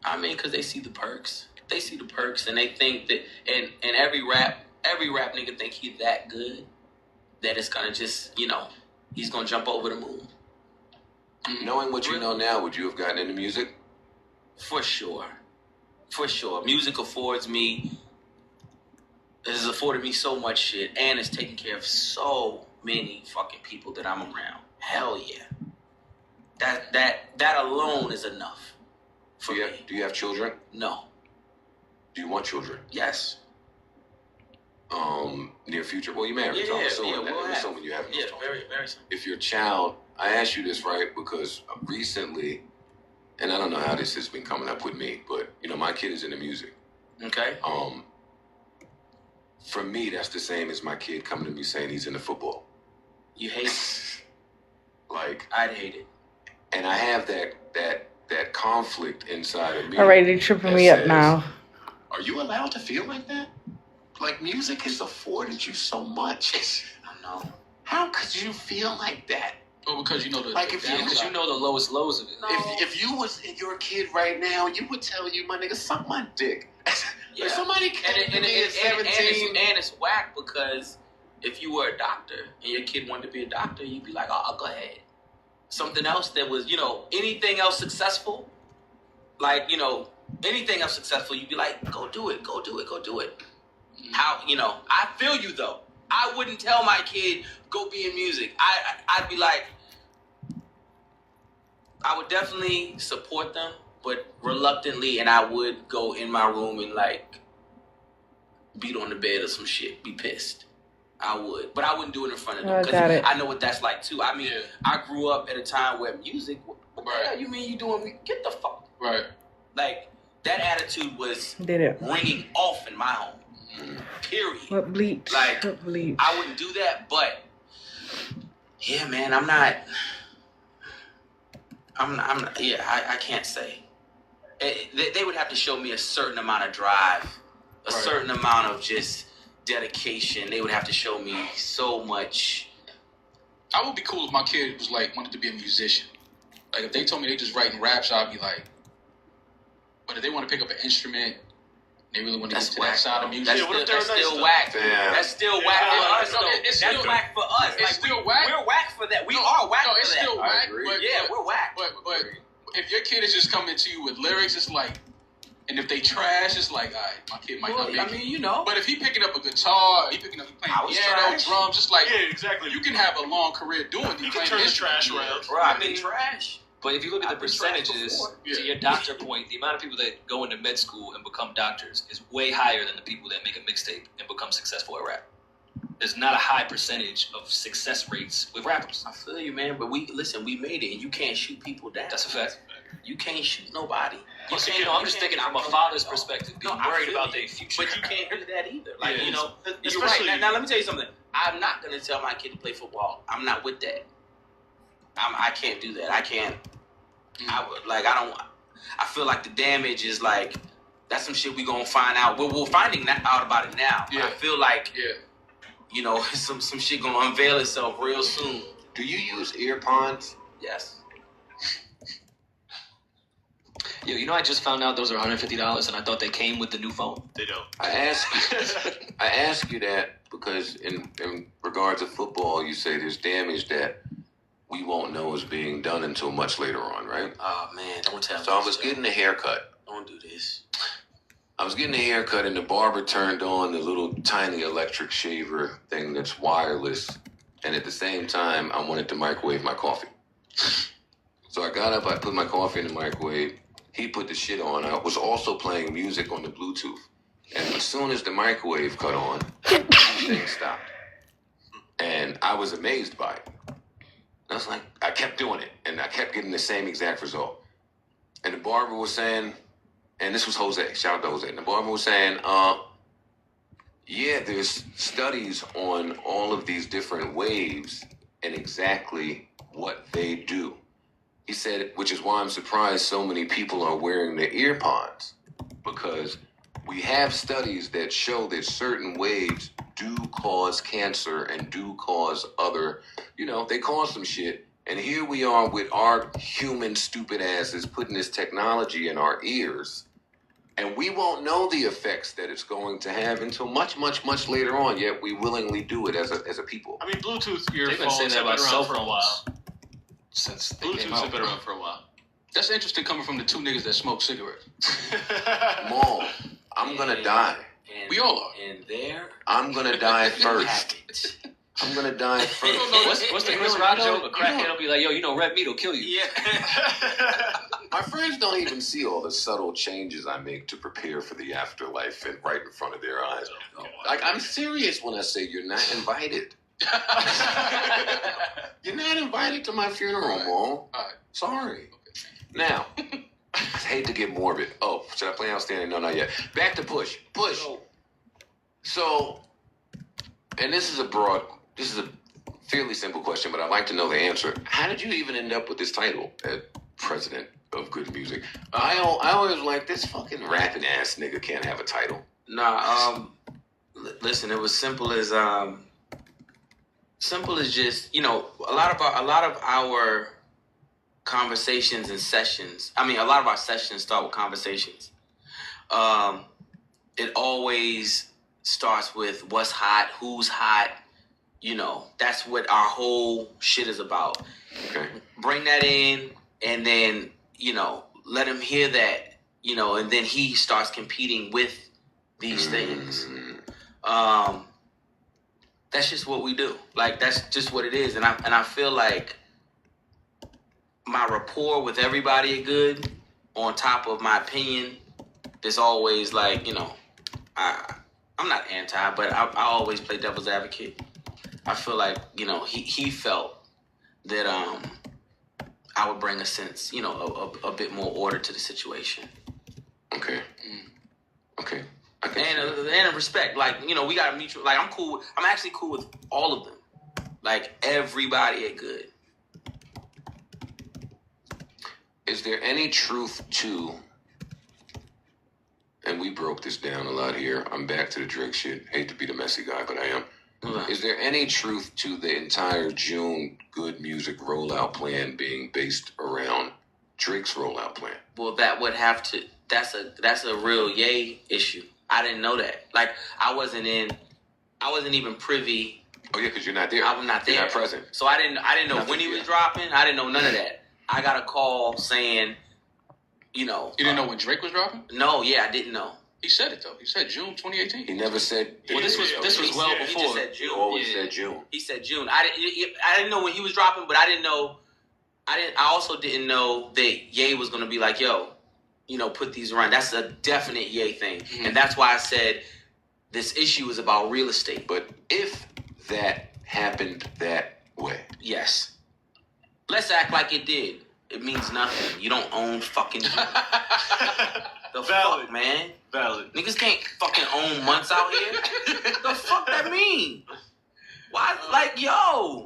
I mean, because they see the perks. They see the perks, and they think that, and every rap nigga think he that good that it's gonna just, he's gonna jump over the moon. Knowing what you know now, would you have gotten into music? For sure. Music affords me This has afforded me so much shit, and it's taking care of so many fucking people that I'm around. Hell yeah. That alone is enough for me. Do you have children? No. Do you want children? Yes. Near future? Well, you married. Yeah, so I'm yeah, assuming, we'll I'm have. assuming you have. Yeah, very, very soon. If your child, I asked you this, right? Because recently, and I don't know how this has been coming up with me, but you know, my kid is into music. Okay. For me, that's the same as my kid coming to me saying he's into football. You hate it? Like, I'd hate it. And I have that conflict inside of me. All right, they're tripping me up now. Are you allowed to feel like that? Like, music has afforded you so much. I know. How could you feel like that? Well, because you know because you know the lowest lows of it. No. If you was your kid right now, you would tell you, my nigga, suck my dick. Yeah. If somebody came to me at 17. And it's whack because if you were a doctor and your kid wanted to be a doctor, you'd be like, oh, go ahead. Something else that was, you know, anything else successful, like, you know, anything else successful, you'd be like, go do it, go do it, go do it. How, you know, I feel you though. I wouldn't tell my kid, go be in music. I'd be like, I would definitely support them, but reluctantly, and I would go in my room and like beat on the bed or some shit, be pissed. I would, but I wouldn't do it in front of them because I know what that's like too. I mean, I grew up at a time where music, what the hell you mean you doing? Get the fuck. Right. Like, that attitude was Did ringing off in my home. Period. What bleach? Like, What bleach? I wouldn't do that, but yeah, man, I'm not, yeah, I can't say. They would have to show me a certain amount of drive, a certain amount of just dedication. They would have to show me so much. I would be cool if my kid was like wanted to be a musician. Like if they told me they just writing raps, I'd be like. But if they want to pick up an instrument, they really want to get to that side of music. That's still whack. That's still whack for us. It's That's still whack for us. It's still whack. We're whack for that. We are whack for that. It's still whack. Yeah, we're whack. But if your kid is just coming to you with lyrics, it's like, and if they trash, it's like, all right, my kid might not be. I mean, you know. But if he picking up a guitar, he playing piano, drums, just like, yeah, exactly. You can have a long career doing it. You can turn the trash around. Bro, I've been trash. But if you look at the percentages, to your doctor point, the amount of people that go into med school and become doctors is way higher than the people that make a mixtape and become successful at rap. There's not a high percentage of success rates with rappers. I feel you, man, but we made it, and you can't shoot people down. That's a fact. You can't shoot nobody. I'm just thinking from a father's perspective, being worried about their future. But you can't do that either. Like, you know, you're right. Now, let me tell you something. I'm not going to tell my kid to play football. I'm not with that. I can't do that. I can't. I feel like the damage is like, that's some shit we gonna find out. We're finding out about it now. Yeah. I feel like, you know, some shit gonna unveil itself real soon. Do you use ear pods? Yes. Yo, you know, I just found out those are $150, and I thought they came with the new phone. They don't. I ask you that because in regards to football, you say there's damage that we won't know is being done until much later on, right? Oh, man, don't tell me. So I was getting a haircut. Don't do this. I was getting a haircut, and the barber turned on the little tiny electric shaver thing that's wireless. And at the same time, I wanted to microwave my coffee. So I got up, I put my coffee in the microwave. He put the shit on. I was also playing music on the Bluetooth. And as soon as the microwave cut on, everything stopped. And I was amazed by it. I was like, I kept doing it, and I kept getting the same exact result. And the barber was saying, and this was Jose, shout out to Jose. And the barber was saying, yeah, there's studies on all of these different waves and exactly what they do. He said, which is why I'm surprised so many people are wearing their ear pods, because we have studies that show that certain waves do cause cancer and do cause other, you know, they cause some shit. And here we are with our human stupid asses putting this technology in our ears. And we won't know the effects that it's going to have until much, much, much later on. Yet we willingly do it as a people. I mean, Bluetooth earphones They've been saying that have been about around cell for a while. Since they Bluetooths came out. have been around for a while. That's interesting coming from the two niggas that smoke cigarettes. Maul, I'm gonna die. And, we all are. And there, I'm gonna die first. I'm gonna die first. What's the Chris Rock joke? A crackhead will be like, yo, red meat will kill you. Yeah. My friends don't even see all the subtle changes I make to prepare for the afterlife and right in front of their eyes. Like, I'm serious when I say you're not invited. You're not invited to my funeral, Mo. All right. Sorry. Now, I hate to get morbid. Oh, should I play Outstanding? No, not yet. Back to Push. Push. So, and this is a fairly simple question, but I'd like to know the answer. How did you even end up with this title, President of Good Music? I always like, this fucking rapping ass nigga can't have a title. Nah, listen, it was simple as just, a lot of our conversations and sessions. I mean, a lot of our sessions start with conversations. It always starts with what's hot, who's hot. That's what our whole shit is about. Okay. Bring that in, and then, let him hear that, and then he starts competing with these things. That's just what we do. Like, that's just what it is. And I feel like my rapport with everybody is good, on top of my opinion. There's always, like, I'm not anti, but I always play devil's advocate. I feel like, he felt that I would bring a sense, a bit more order to the situation. Okay. Okay. And respect. Like, we got a mutual, like, I'm actually cool with all of them. Like, everybody is good. Is there any truth to, and we broke this down a lot here, I'm back to the Drake shit. Hate to be the messy guy, but I am. Is there any truth to the entire June Good Music rollout plan being based around Drake's rollout plan? Well, that would have to, that's a real Ye issue. I didn't know that. Like, I wasn't even privy. Oh yeah, because you're not there. I'm not there. You're not present. So I didn't know when he was dropping. I didn't know none of that. I got a call saying, You didn't know when Drake was dropping? No, yeah, I didn't know. He said it though. He said June 2018. He never said. Well, this was well before. He just said June. He always said June. He said June. I didn't know when he was dropping, but I didn't know. I also didn't know that Ye was gonna be like, yo, put these around. That's a definite Ye thing, and that's why I said this issue is about real estate. But if that happened that way, yes, let's act like it did. It means nothing. You don't own fucking. The Valid. fuck, man. Valid. Niggas can't fucking own months out here. The fuck that mean? Why? Like, yo.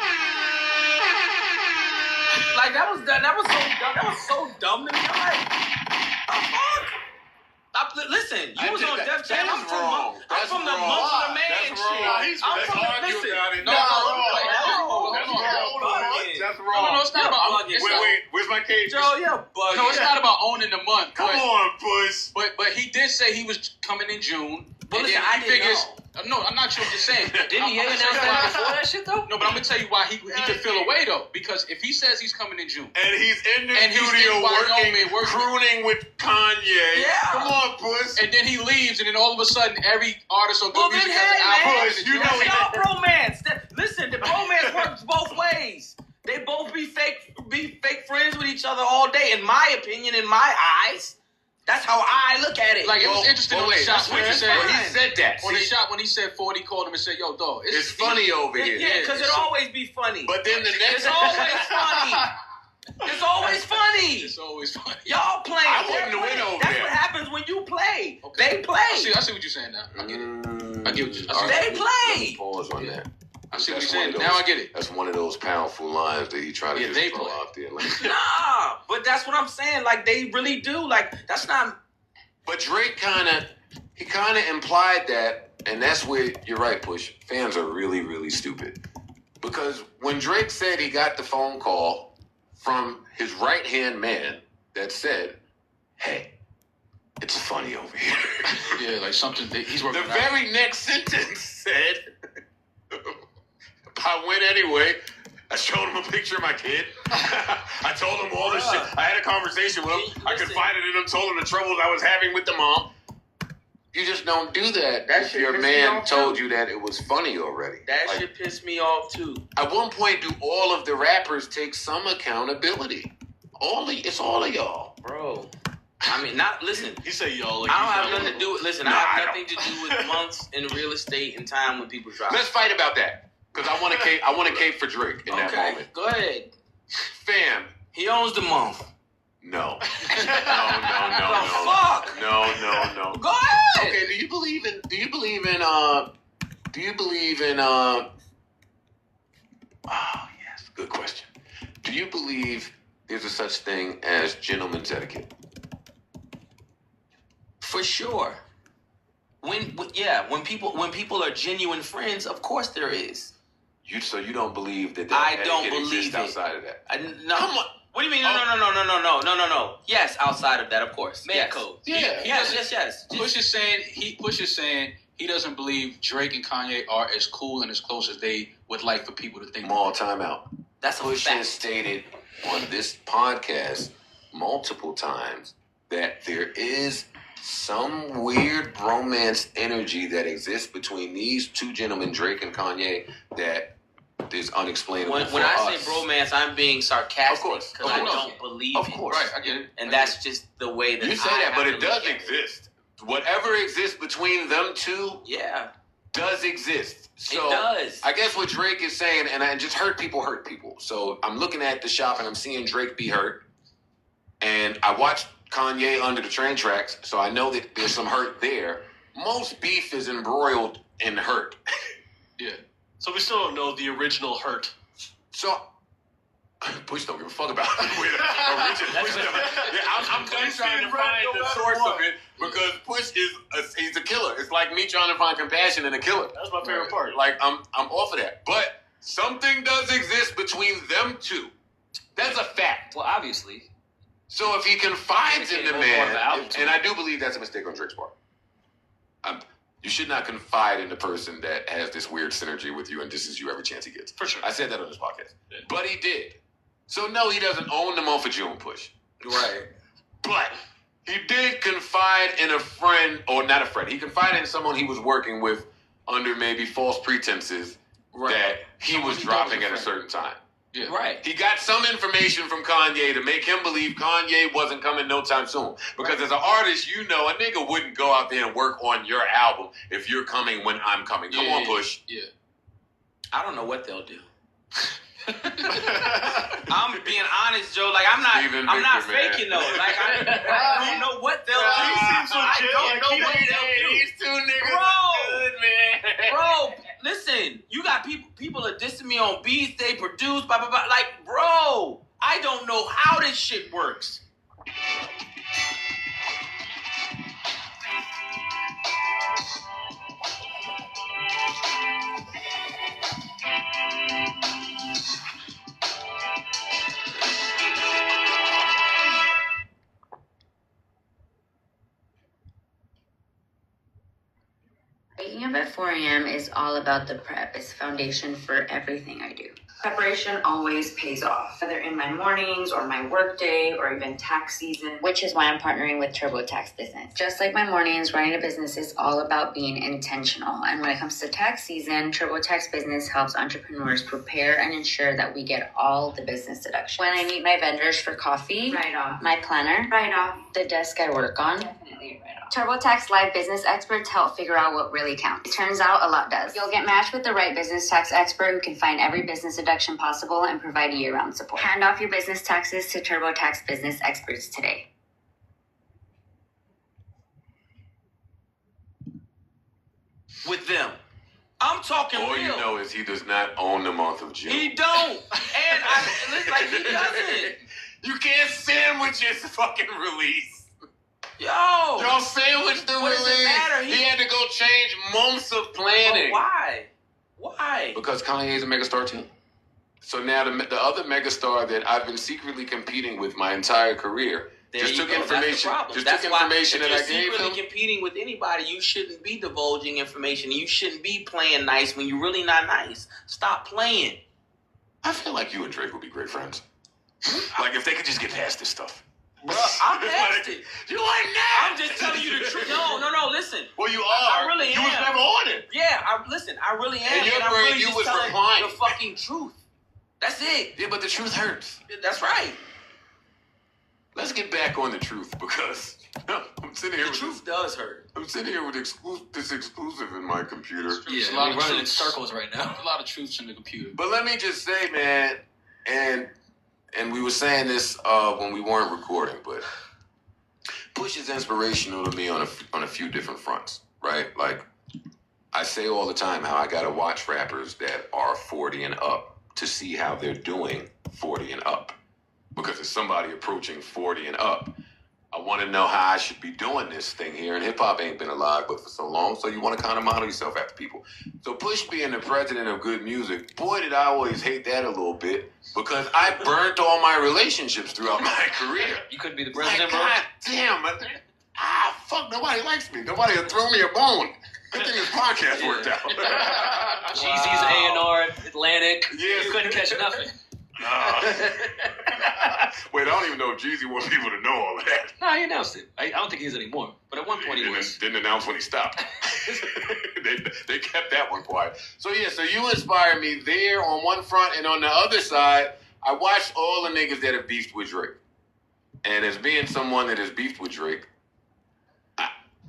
Like, that was so dumb. That was so dumb to me. I'm like, the fuck? Listen, you was on Def Jam. I'm from the month of the man shit. I'm from the, listen. That's wrong. No, it's not about. Wait, where's my cage? Joe, yeah, bugging. No, it's not about owning the month. Come on, puss. But he did say he was coming in June. But and listen, then he figures. know. No, I'm not sure what you're saying. Didn't he announce that before that shit though? No, but I'm gonna tell you why he could feel away though. Because if he says he's coming in June, and he's in the and studio working, crooning with Kanye. Yeah. Come on, puss. and then he leaves, and then all of a sudden every artist on Good Music has an album. Puss, you That's know y'all bromance. Listen, the bromance works both ways. They both be fake friends with each other all day. In my opinion, in my eyes, that's how I look at it. Like, it was interesting on the shot when he said that. On the shot when he said 40, called him and said, "Yo, dog, It's funny over here." Yeah, because it'll always be funny. But then the next. It's always funny. It's always funny. It's always funny. Y'all playing. I wouldn't win over That's there. what happens when you play. Okay. They play. I see what you're saying now. I get it. I get what you're All saying. right. They play. Pause on that. I see what you're That's saying. one of Now those- I get it. That's one of those powerful lines that he tried to Yeah, just they throw play. out there. Like, Nah, but that's what I'm saying. Like, they really do. Like, that's not. but Drake kind of implied that, and that's where you're right, Push. Fans are really, really stupid. Because when Drake said he got the phone call from his right-hand man that said, "Hey, it's funny over here." Yeah, like something that he's working The out. very next sentence said, I went anyway. I showed him a picture of my kid. I told him all this shit. I had a conversation with him. I confided in him, told him the troubles I was having with the mom. You just don't do that. That if shit your pissed me man off, told too. you that it was funny already. That Like, shit pissed me off too. At one point, do all of the rappers take some accountability? It's all of y'all. Bro. I mean, listen. He said y'all. Like I don't have nothing to do with. Listen, No, I I have don't. nothing to do with months in real estate and time when people drop. Let's fight about that. Because I want a cape for Drake in that moment. Go ahead. Fam. He owns the month. No. The No. fuck? No. Go ahead. Okay, do you believe in yes, good question. Do you believe there's a such thing as gentleman's etiquette? For sure. When people are genuine friends, of course there is. So you don't believe that I don't etiquette believe exists it. outside of that? No. Come on. What do you mean? No. Yes, outside of that, of course. Man yes. code. Yeah. Yes. Push is saying he doesn't believe Drake and Kanye are as cool and as close as they would like for people to think. Small timeout. That's a Push fact. has stated on this podcast multiple times that there is some weird bromance energy that exists between these two gentlemen, Drake and Kanye, that is unexplainable. When I say bromance, I'm being sarcastic because I don't believe it. Of course. Right, I get it. And that's just the way that You say I that, have but to it does look at exist. Whatever exists between them two does exist. So it does. I guess what Drake is saying, and I just hurt people. So I'm looking at the shop and I'm seeing Drake be hurt. And I watched Kanye under the train tracks, so I know that there's some hurt there. Most beef is embroiled in hurt. Yeah. So we still don't know the original hurt. So Push don't give a fuck about it. I'm done trying to find the source of it because Push he's a killer. It's like me trying to find compassion in a killer. That's my favorite part. Like I'm off of that. But something does exist between them two. That's a fact. Well, obviously. So if he confides in the More man, of the album, too. and I do believe that's a mistake on Drake's part. You should not confide in the person that has this weird synergy with you and disses you every chance he gets. For sure. I said that on this podcast. Yeah. But he did. So no, he doesn't own the month of June, Push. Right. But he did confide in a friend, or not a friend. He confided in someone he was working with under maybe false pretenses that he was dropping at a certain time. Yeah. Right. He got some information from Kanye to make him believe Kanye wasn't coming no time soon. Because as an artist, you know, a nigga wouldn't go out there and work on your album if you're coming when I'm coming. Come on, Push. Yeah. I don't know what they'll do. I'm being honest, Joe. Like I'm not faking though. Like I don't know what they'll do. I don't know what they'll do. These two niggas good, man. Bro, listen. You got people are dissing me on beats they produce, blah blah blah. Like, bro, I don't know how this shit works. Waking up at 4 a.m. is all about the prep. It's the foundation for everything I do. Preparation always pays off, whether in my mornings or my work day or even tax season, which is why I'm partnering with TurboTax Business. Just like my mornings, running a business is all about being intentional. And when it comes to tax season, TurboTax Business helps entrepreneurs prepare and ensure that we get all the business deductions. When I meet my vendors for coffee, write off. My planner, write off. The desk I work on, definitely write off. TurboTax Live business experts help figure out what really counts. It turns out a lot does. You'll get matched with the right business tax expert who can find every business deduction possible and provide year-round support. Hand off your business taxes to TurboTax business experts today. With them. I'm talking All real. you know is he does not own the month of June. He don't. And it's like he doesn't. You can't sandwich his fucking release. Y'all sandwiched the what release. Does it matter? He had to go change months of planning. But why? Because Kanye's a megastar too. So now the other megastar that I've been secretly competing with my entire career took information. Took information that I gave him. If you're secretly competing with anybody, you shouldn't be divulging information. You shouldn't be playing nice when you're really not nice. Stop playing. I feel like you and Drake would be great friends. Like if they could just get past this stuff. Bro, I passed it. You ain't now. I'm just telling you the truth. No, listen. Well, you are. I really am. You was never on it. Yeah, I really am. And I'm really you just was telling reclined. the fucking truth. That's it. Yeah, but the truth hurts. That's right. Let's get back on the truth because I'm sitting here. The truth does hurt. I'm sitting here with this exclusive in my computer. Yeah, a we're lot of running in truths. circles right now. A lot of truths in the computer. But let me just say, man, and we were saying this when we weren't recording, but Push is inspirational to me on a few different fronts, right? Like I say all the time how I gotta watch rappers that are 40 and up to see how they're doing 40 and up. Because as somebody approaching 40 and up, I want to know how I should be doing this thing here. And hip-hop ain't been alive but for so long, so you want to kind of model yourself after people. So Push being the president of good music, boy, did I always hate that a little bit because I burnt all my relationships throughout my career. You couldn't be the president, bro? God damn. Fuck, nobody likes me. Nobody will throw me a bone. Good thing this podcast worked out. Jeezy's A&R, Atlantic. Yes. You couldn't catch nothing. Wait, I don't even know if Jeezy wants people to know all of that. No, he announced it. I don't think he is anymore. But at one point he was. Didn't announce when he stopped. they kept that one quiet. So yeah, so you inspired me there on one front, and on the other side, I watched all the niggas that have beefed with Drake. And as being someone that has beefed with Drake,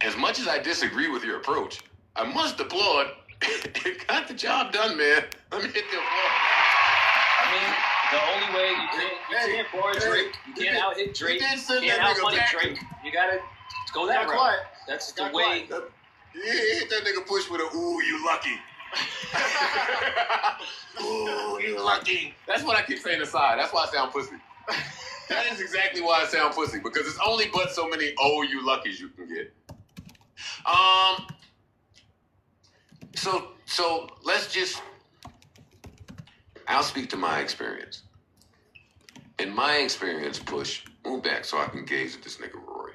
as much as I disagree with your approach, I must applaud. It got the job done, man. Let me hit the applause. I mean, the only way you can't bar Drake, you can't out-hit Drake, you can't out-money Drake. You gotta go that route. That's the way. Yeah, hit that nigga Push with a ooh, you lucky. Ooh, you lucky. That's what I keep saying aside. That's why I sound pussy. That is exactly why I sound pussy, because it's only but so many oh, you luckies you can get. So let's just, I'll speak to my experience. In my experience, Push, move back so I can gaze at this nigga Rory.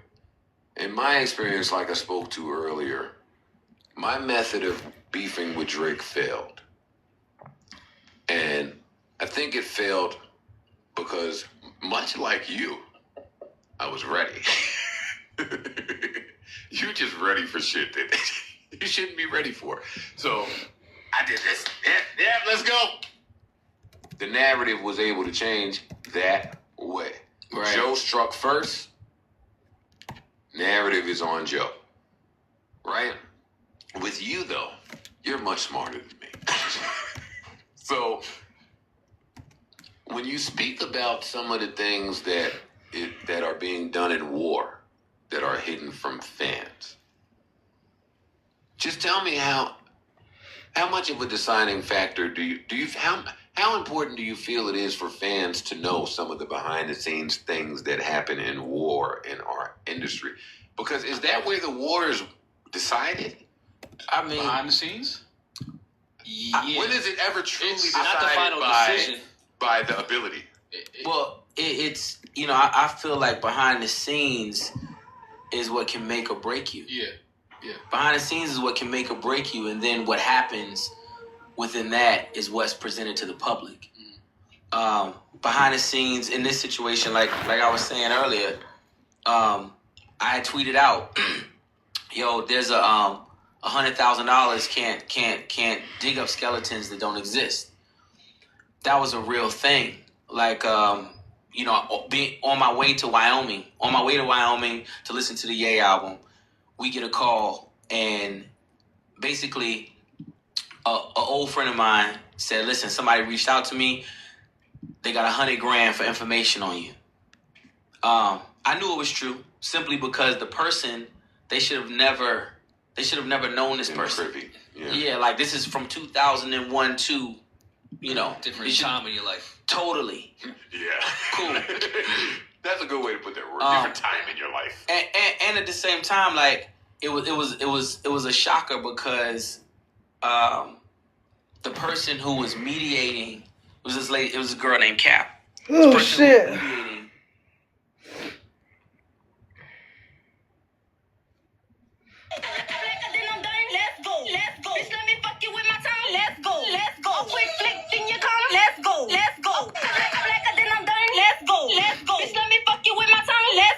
In my experience, like I spoke to earlier, my method of beefing with Drake failed. And I think it failed because, much like you, I was ready. You just ready for shit that you shouldn't be ready for. So I did this. Yeah, let's go. The narrative was able to change that way. Right. Joe struck first. Narrative is on Joe. Right? With you, though, you're much smarter than me. So when you speak about some of the things that are being done in war that are hidden from fans, just tell me how much of a deciding factor how important do you feel it is for fans to know some of the behind the scenes things that happen in war in our industry? Because is that where the war is decided? I mean, behind the scenes? Yeah. When is it ever truly It's decided not the final decision. by the ability? Well, it's, I feel like behind the scenes is what can make or break you. Yeah. Behind the scenes is what can make or break you, and then what happens within that is what's presented to the public. Behind the scenes in this situation, like I was saying earlier, I had tweeted out, "Yo, there's $100,000 can't dig up skeletons that don't exist." That was a real thing. Like, being on my way to Wyoming to listen to the Ye album, we get a call, and basically, a old friend of mine said, "Listen, somebody reached out to me. They got $100,000 for information on you." I knew it was true simply because the person, they should have never known this person. Privy. Yeah, like this is from 2001 to, different time in your life. Totally. Yeah. Cool. That's a good way to put that word. Different time in your life. And at the same time, like it was a shocker because the person who was mediating was this lady. It was a girl named Cap. Oh shit. Let's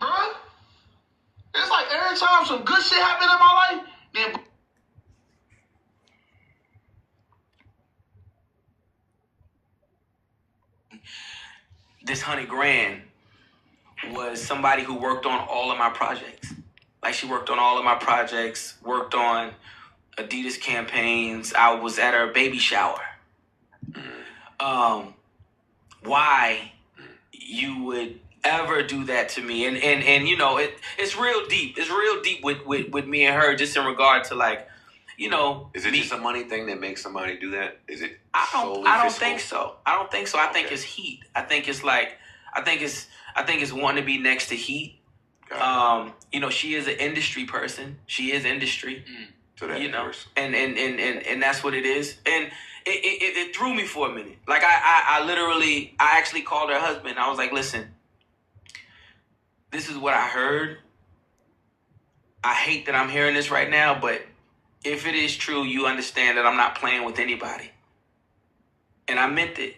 Bruh, it's like every time some good shit happen in my life, then this $100,000 was somebody who worked on all of my projects. Like, she worked on all of my projects, worked on Adidas campaigns. I was at her baby shower. Why you would ever do that to me? And you know, it's real deep. It's real deep with me and her, just in regard to, like, you know. Is it just a money thing that makes somebody do that? Is it? I solely don't fiscal? think so. I don't think so. I think it's heat. I think it's wanting to be next to heat. You know, she is an industry person. She is industry. So that, you know, and that's what it is. And it threw me for a minute. Like, I actually called her husband. I was like, listen, this is what I heard. I hate that I'm hearing this right now, but if it is true, you understand that I'm not playing with anybody. And I meant it.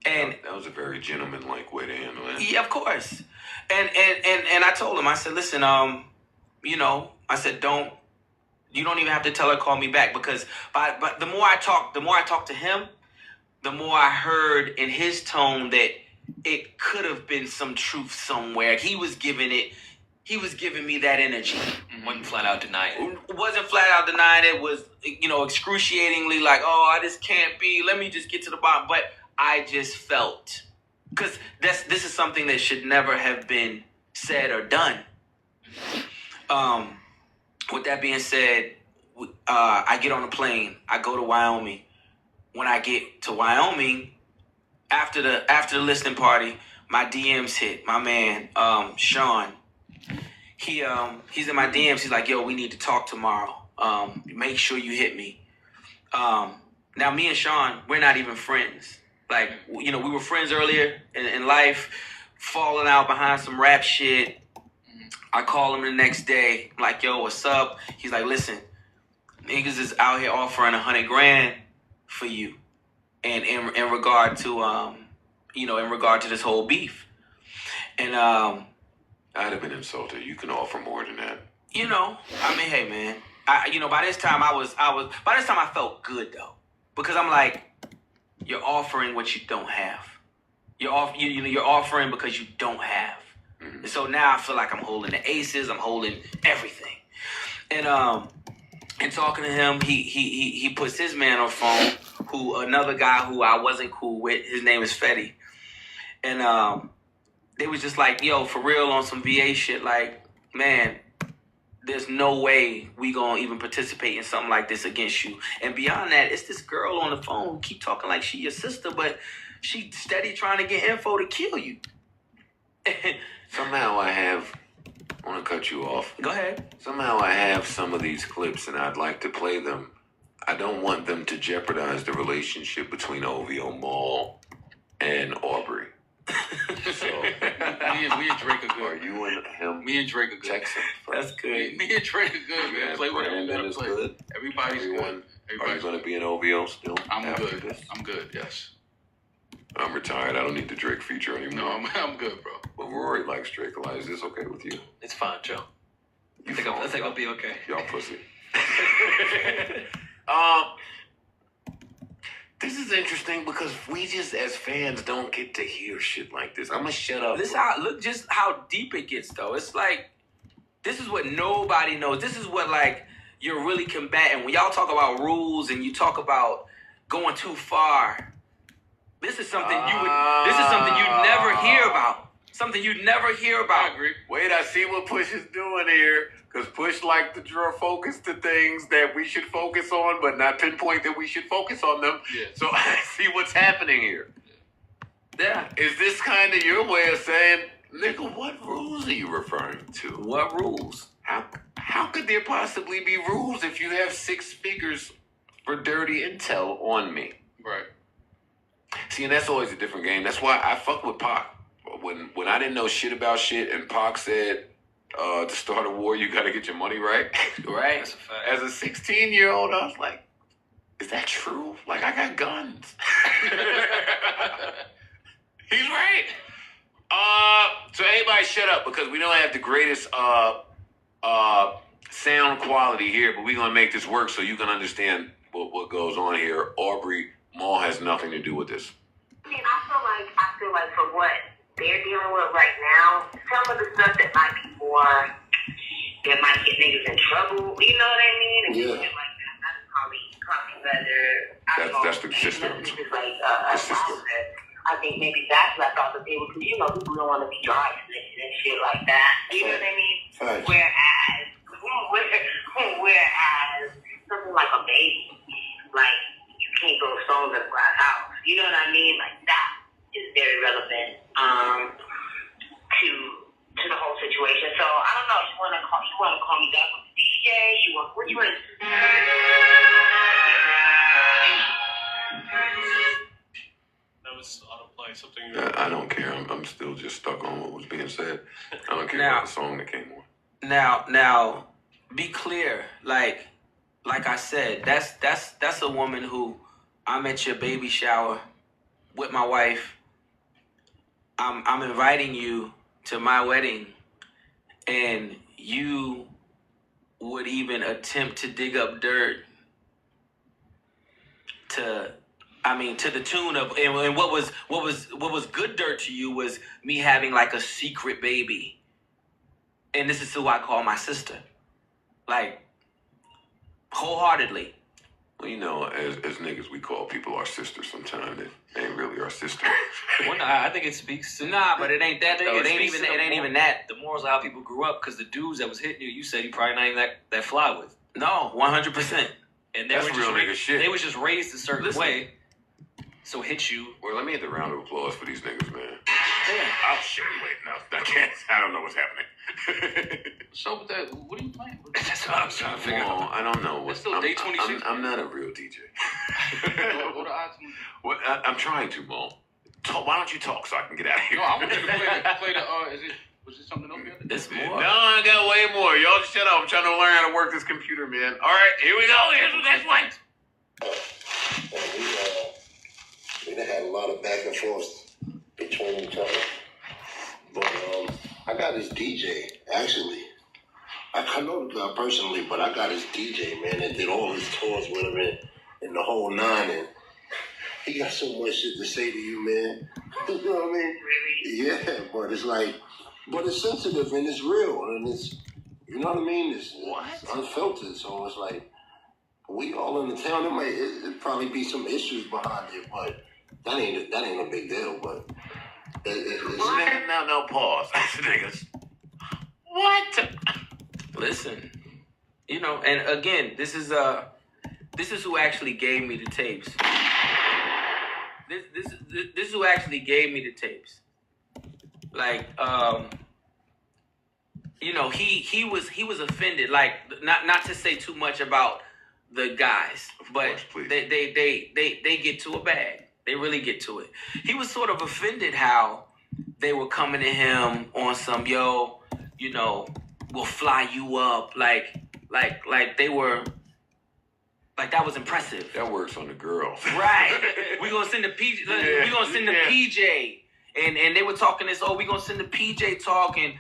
And that was a very gentlemanlike way to handle it. yeah, of course. And I told him, I said, listen, you know, I said, you don't even have to tell her, call me back, because but the more I talked to him, the more I heard in his tone that it could have been some truth somewhere. He was giving me that energy. Wasn't flat out denying it. Wasn't flat out denying it. Was, you know, excruciatingly like, oh, I just can't be. Let me just get to the bottom. But I just felt, because this is something that should never have been said or done. With that being said, I get on a plane. I go to Wyoming. When I get to Wyoming, after the listening party, my DMs hit. My man, Sean. He's in my DMs. He's like, yo, we need to talk tomorrow. Make sure you hit me. Now, me and Sean, we're not even friends. Like, you know, we were friends earlier in life, falling out behind some rap shit. I call him the next day. I'm like, yo, what's up? He's like, listen, niggas is out here offering $100,000 for you. And in regard to, you know, in regard to this whole beef. And, I'd have been insulted. You can offer more than that. You know, I mean, hey, man. You know, by this time I felt good, though. Because I'm like, you're offering what you don't have. You're offering because you don't have. Mm-hmm. And so now I feel like I'm holding the aces. I'm holding everything. And talking to him, he puts his man on phone, another guy who I wasn't cool with. His name is Fetty. And they was just like, yo, for real, on some VA shit, like, man, there's no way we gonna even participate in something like this against you. And beyond that, it's this girl on the phone who keep talking like she your sister, but she steady trying to get info to kill you. Somehow I want to cut you off. Go ahead. Somehow I have some of these clips and I'd like to play them. I don't want them to jeopardize the relationship between OVO Mall and Aubrey. So, me and Drake are good. Are you and him? Me and Drake are good. Texan. That's good. Me and Drake are good, man. Play whatever you Brandon want is to play. good. Everybody's good. Are you going to be an OVO still? I'm good. This? I'm good, yes. I'm retired. I don't need the Drake feature anymore. No, I'm good, bro. But Rory likes Drake a lot. Is this okay with you? It's fine, Joe. I think I'll be okay. Y'all pussy. This is interesting because we just, as fans, don't get to hear shit like this. I'm gonna shut up. Look just how deep it gets, though. It's like, this is what nobody knows. This is what, like, you're really combating. When y'all talk about rules and you talk about going too far, this is something you'd never hear about. Something you'd never hear about. I agree. Wait, I see what Push is doing here. Because Push like to draw focus to things that we should focus on, but not pinpoint that we should focus on them. Yeah. So I see what's happening here. Yeah. Is this kind of your way of saying, nigga, what rules are you referring to? What rules? How could there possibly be rules if you have 6 figures for dirty intel on me? Right. See, and that's always a different game. That's why I fuck with Pac. When I didn't know shit about shit and Pac said, to start a war, you gotta get your money right. Right. That's a fact. As a 16-year-old, I was like, is that true? Like, I got guns. He's right. So everybody shut up because we don't have the greatest sound quality here, but we're gonna make this work so you can understand what goes on here. Aubrey Mall has nothing to do with this. I mean, I feel like for what they're dealing with right now, some of the stuff that might be more that might get niggas in trouble, you know what I mean? And Yeah. shit like that. That's probably better. That's the system. It's just like a process. I think maybe that's left off the table because you know people don't want to be dry snitching and shit like that. You know what I mean? Right. Whereas something like a baby, like you can't throw stones at a glass house. You know what I mean? Like that is very relevant to the whole situation. So I don't know. You want to call me back with the DJ? Which one? That was autoplay. Something. I don't care. I'm still just stuck on what was being said. I don't care about the song that came on. Now, be clear. Like I said, that's a woman who I'm at your baby shower with my wife. I'm inviting you to my wedding, and you would even attempt to dig up dirt to the tune of, and what was good dirt to you was me having like a secret baby, and this is who I call my sister, like wholeheartedly. Well, you know, as niggas, we call people our sisters sometimes. They ain't really our sister. Well, no, I think it speaks to... Nah, but it ain't that, though. It ain't even that. The morals of how people grew up, because the dudes that was hitting you said he probably not even that fly with. No, 100%. And they That's were real just nigga shit. They was just raised a certain Listen. way, so hit you. Well, let me get the round of applause for these niggas, man. Yeah. Oh, shit, wait, no, I can't. I don't know what's happening. So what are you playing? That's what I was trying to figure out. I don't know. It's still day 26. I'm not a real DJ. What are odds? What, I'm trying to, Mo. Why don't you talk so I can get out of here? No, I want you to play the was it something else? It's more. No, I got way more. Y'all just shut up. I'm trying to learn how to work this computer, man. All right, here we go. Here's the next one. We done had a lot of back and forth between each other. But I got his DJ, actually. I know the guy personally, but I got his DJ, man, and did all his tours with him and the whole nine. And he got so much shit to say to you, man. You know what I mean? Yeah, but it's like, but it's sensitive and it's real. And it's, you know what I mean? It's unfiltered. So it's like, we all in the town. It probably be some issues behind it, but that ain't a big deal. But No, pause. Niggas. What? Listen, you know, and again, this is who actually gave me the tapes. This is who actually gave me the tapes. Like, you know, he was offended. Like, not to say too much about the guys, but they get to a bag. They really get to it. He was sort of offended how they were coming to him on some, yo, you know, we'll fly you up, like they were, like that was impressive. That works on the girl. Right. We gonna send the PJ. We gonna send the PJ, and they were talking this. Oh, we gonna send the PJ talking.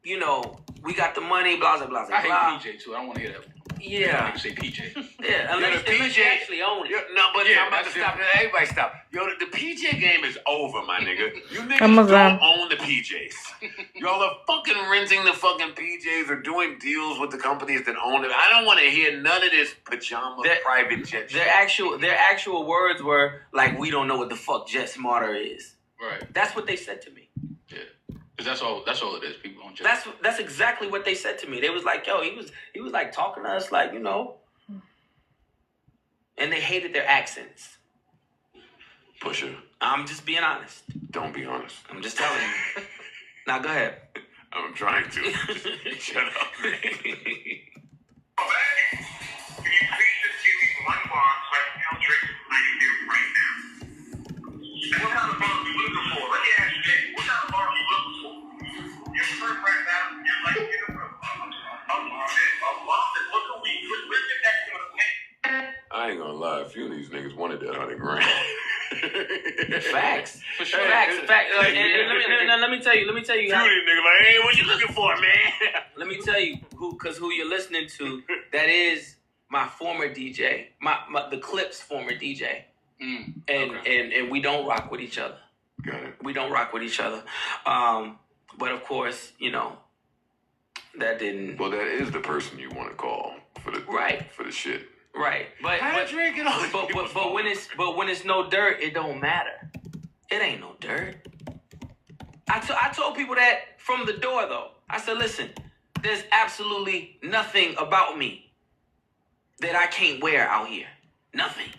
You know, we got the money. Blah blah blah. I hate PJ too. I don't want to hear that. Yeah. You say PJ. Yeah, unless you actually own it. No, but Yeah, I'm about to that's stop. Everybody stop. Yo, the PJ game is over, my nigga. You niggas Amazon. don't own the PJs. Y'all are fucking renting the fucking PJs or doing deals with the companies that own it. I don't want to hear none of this pajama private jet shit. Their actual words were like, "We don't know what the fuck Jet Smarter is." Right. That's what they said to me. Yeah. Because that's all it is. People don't just. That's exactly what they said to me. They was like, "Yo, he was like talking to us like, you know," and they hated their accents. Pusher. I'm just being honest. Don't be honest. I'm just telling you. Now go ahead. I'm trying to. Shut up. What kind of bomb you looking for? Let me ask you that. What kind of bomb you looking for? You're first right now. You're like, a bomb that what can we? We're connecting with a I ain't gonna lie. A few of these niggas wanted that $100 grand. Facts. For sure. Facts. And let me tell you. How, nigga like, hey, what you looking for, man? let me tell you who you're listening to. That is my former DJ, the Clips former DJ, and we don't rock with each other. Got it. We don't rock with each other. But of course, that didn't. Well, that is the person you want to call for the shit. Right, but when it's no dirt, it don't matter. It ain't no dirt. I told people that from the door though. I said, listen, there's absolutely nothing about me that I can't wear out here. Nothing.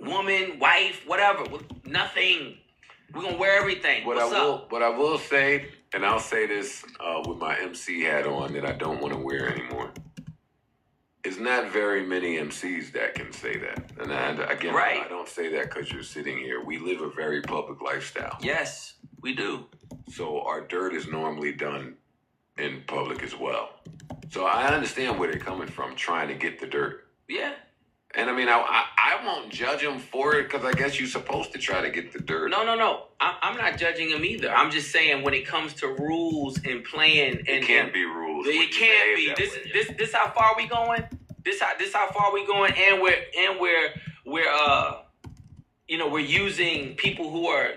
Woman, wife, whatever. Nothing. We're gonna wear everything. What I will say, and I'll say this with my MC hat on that I don't want to wear anymore. It's not very many MCs that can say that. And I don't say that because you're sitting here. We live a very public lifestyle. Yes, we do. So our dirt is normally done in public as well. So I understand where they're coming from, trying to get the dirt. Yeah. And I mean, I won't judge them for it because I guess you're supposed to try to get the dirt. No. I'm not judging them either. I'm just saying when it comes to rules and playing, and it can't be rules. It can't be. This how far we going. This how far we going, and we're using people who are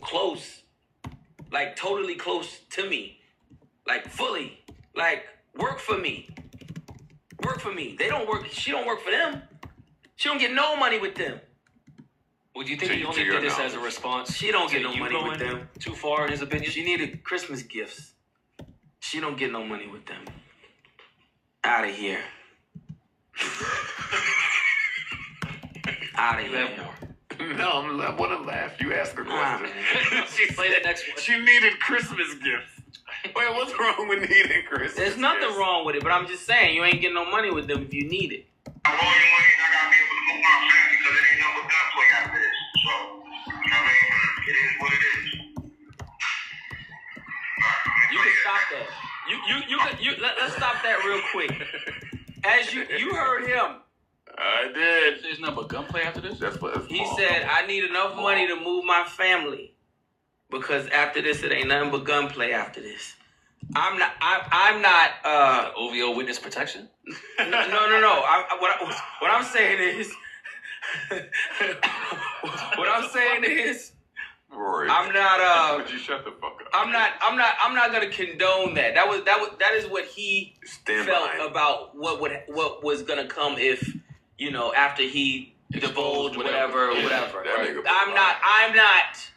close, like totally close to me, like fully, like work for me. They don't work. She don't work for them. She don't get no money with them. Well, do you think he only did this as a response? She don't get no money with them. Too far in his opinion? She needed Christmas gifts. She don't get no money with them. Out of here. Out of here. No, I want to laugh. You asked the question. She played the next one. She needed Christmas gifts. Wait, what's wrong with needing Christmas? There's nothing wrong with it, but I'm just saying you ain't getting no money with them if you need it. I want your money and I gotta be able to move my family because it ain't no gunplay after this. So, you know what I mean? It is what it is. You can stop that. Let's stop that real quick. As you heard him. I did. There's nothing but gunplay after this? He said, I need enough money to move my family. Because after this, it ain't nothing but gunplay after this. I'm not OVO witness protection? No. What I'm saying is Rory, I'm not would you shut the fuck up? I'm not gonna condone that. That is what he felt about what was gonna come if, after he divulged whatever. I'm not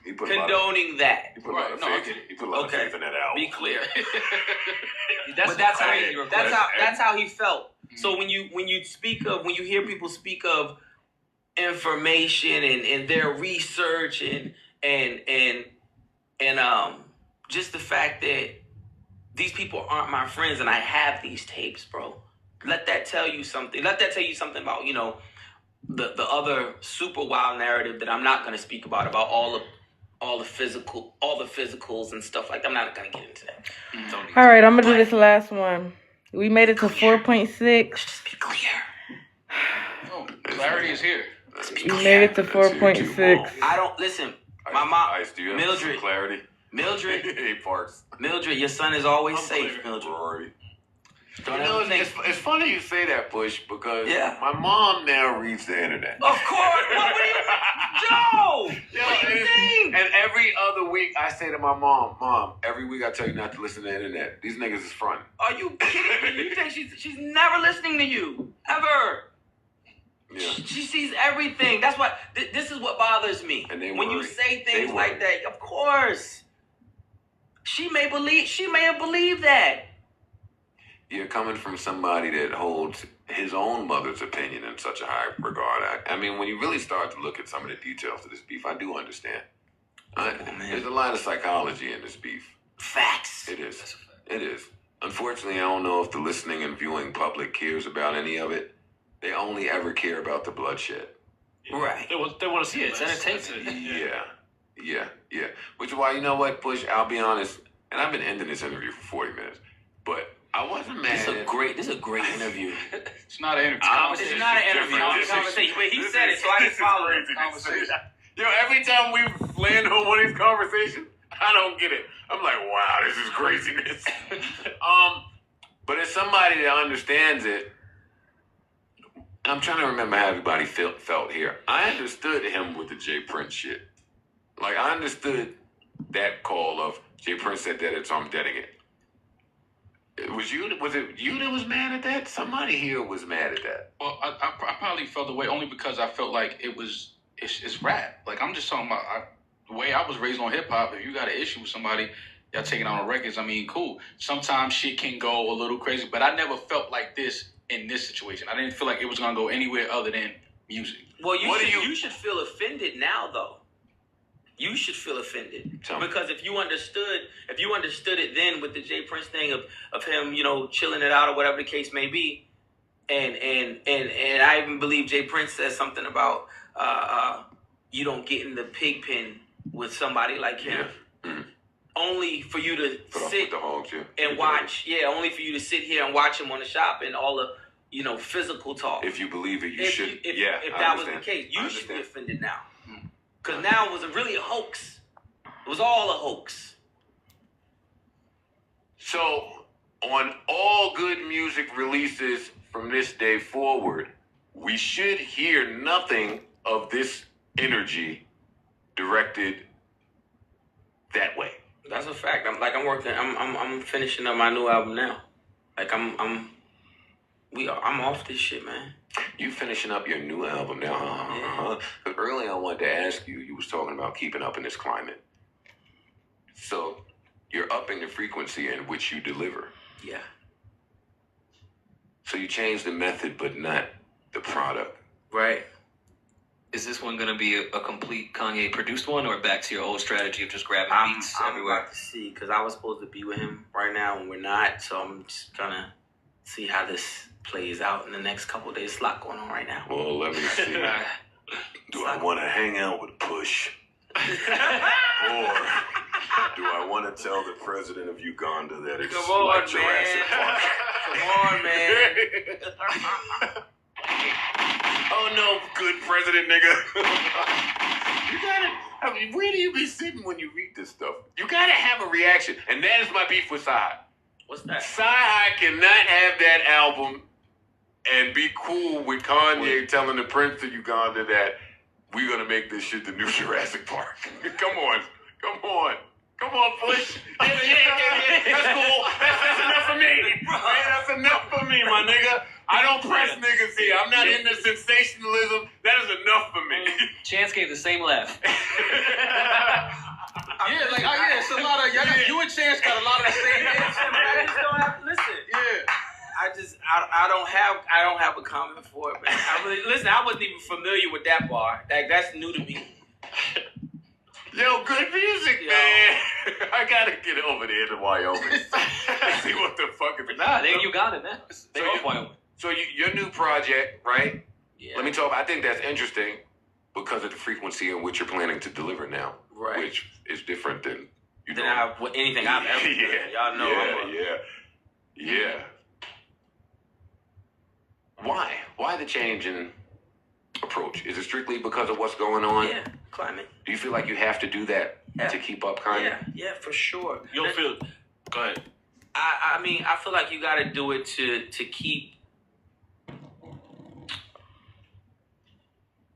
condoning that. He put a lot of faith in that album. Be clear. That's how he felt. So when you hear people speak of information and their research and just the fact that these people aren't my friends and I have these tapes, bro. Let that tell you something. Let that tell you something about, the other super wild narrative that I'm not going to speak about all the physicals and stuff like that. I'm not going to get into that. All right, I'm going to do this last one. We made it to 4.6. Just be clear. Oh, clarity is here. We made it to 4.6. I don't listen. My mom, Ice, do you have Mildred. some clarity? Mildred. Hey, Parks. Mildred, your son is always safe, Mildred. Rory. Don't You know, ever think. it's funny you say that, Bush, because Yeah. my mom now reads the internet. Of course. What do you, Joe? What do you think? And every other week I say to my mom, every week I tell you not to listen to the internet. These niggas is fronting. Are you kidding me? You think she's never listening to you ever? Yeah. She sees everything. That's what. This is what bothers me. And they when you worry. say They things worry. like that, of course. She may have believed that. You're coming from somebody that holds his own mother's opinion in such a high regard. I mean, when you really start to look at some of the details of this beef, I do understand. There's a lot of psychology in this beef. Facts. It is. It is. Unfortunately, I don't know if the listening and viewing public cares about any of it. They only ever care about the bloodshed. Right. They want to see It's entertainment. Yeah. Which is why, you know what, Bush, I'll be honest, and I've been ending this interview for 40 minutes, but I wasn't mad. This is a great interview. It's not an interview. This is not an interview. It's a conversation. But he said it, so I just followed it. Conversation. Yo, every time we land on one of these conversations, I don't get it. I'm like, wow, this is craziness. But as somebody that understands it, I'm trying to remember how everybody felt here. I understood him with the Jay Prince shit. Like, I understood that call of Jay Prince said that, so I'm deading it. Was it you that was mad at that? Somebody here was mad at that. Well, I probably felt the way only because I felt like it's rap. Like, I'm just talking about the way I was raised on hip hop. If you got an issue with somebody, y'all taking on the records. I mean, cool. Sometimes shit can go a little crazy, but I never felt like this in this situation. I didn't feel like it was gonna go anywhere other than music. Well, you should feel offended now, though. You should feel offended because if you understood it then with the Jay Prince thing of him, chilling it out or whatever the case may be, and I even believe Jay Prince says something about you don't get in the pig pen with somebody like him. Yeah. Mm-hmm. Only for you to sit hogs, and watch. Yeah, only for you to sit here and watch him on the shop and all the physical talk. If you believe it, you should. If that was the case, you should be offended now. Because now it was really a hoax. It was all a hoax. So, on all good music releases from this day forward, we should hear nothing of this energy directed that way. That's a fact. I'm finishing up my new album now. Like I'm off this shit, man. You finishing up your new album now, huh? Yeah. But earlier I wanted to ask you, you was talking about keeping up in this climate. So you're upping the frequency in which you deliver. Yeah. So you changed the method, but not the product. Right. Is this one going to be a complete Kanye produced one, or back to your old strategy of just grabbing beats everywhere? I'm about to see, because I was supposed to be with him right now and we're not, so I'm just gonna see how this plays out in the next couple of days. There's a lot going on right now. Well, let me see. Do I want to hang out with Push? Or do I want to tell the president of Uganda that it's like Jurassic Park? Come on, man. Oh no, good president, nigga. You gotta, where do you be sitting when you read this stuff? You gotta have a reaction. And that is my beef with Sci. What's that? Sci cannot have that album and be cool with Kanye telling the prince of Uganda that we're gonna make this shit the new Jurassic Park. Come on, Push. Yeah. That's cool. That's enough for me. That's enough for me, my nigga. I don't press niggas here. I'm not into sensationalism. That is enough for me. Chance gave the same laugh. It's a lot of you and Chance got a lot of the same. I just don't have to listen. Yeah. I don't have a comment for it, man. I wasn't even familiar with that bar. Like, that's new to me. Yo, good music, man. I gotta get over there to Wyoming. See what the fuck is it. Nah, they're in Uganda now. They're off Wyoming. So your new project, right? Yeah. Let me talk. I think that's interesting because of the frequency in which you're planning to deliver now, right? Which is different than anything I've ever done. Y'all know. Yeah. Why the change in approach? Is it strictly because of what's going on? Yeah, climate. Do you feel like you have to do that to keep up, Kanye? Yeah, for sure. You don't feel. Go ahead. I mean, I feel like you got to do it to keep.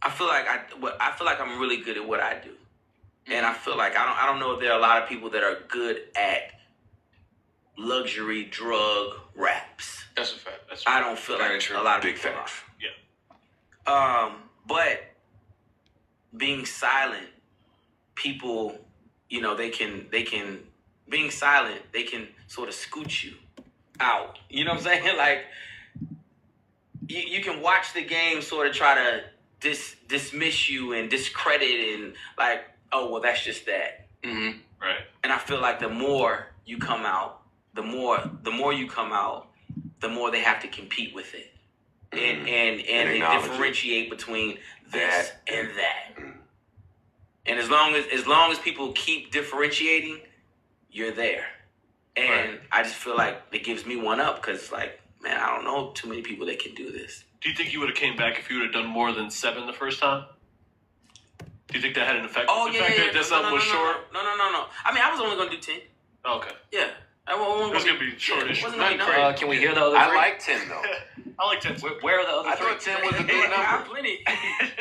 I feel like I'm really good at what I do, and I feel like I don't know if there are a lot of people that are good at luxury drug raps. That's a fact. I don't feel like a lot of big people facts. Yeah. But being silent, people, they can being silent, they can sort of scoot you out. You know what I'm saying? Like, you can watch the game sort of try to dismiss you and discredit and like, oh, well, that's just that. Mm-hmm. Right. And I feel like the more you come out, the more you come out, the more they have to compete with it. And they differentiate between this and that. And as long as people keep differentiating, you're there. And I just feel like it gives me one up because, like, man, I don't know too many people that can do this. Do you think you would have came back if you would have done more than 7 the first time? Do you think that had an effect? Oh, the yeah, fact yeah. that something was short? No. I mean, I was only going to do 10. Oh, okay. Yeah. It was going to be shortish. Can we hear the other I three? like 10, though. I like 10. Where are the other I three? thought 10 was a good number.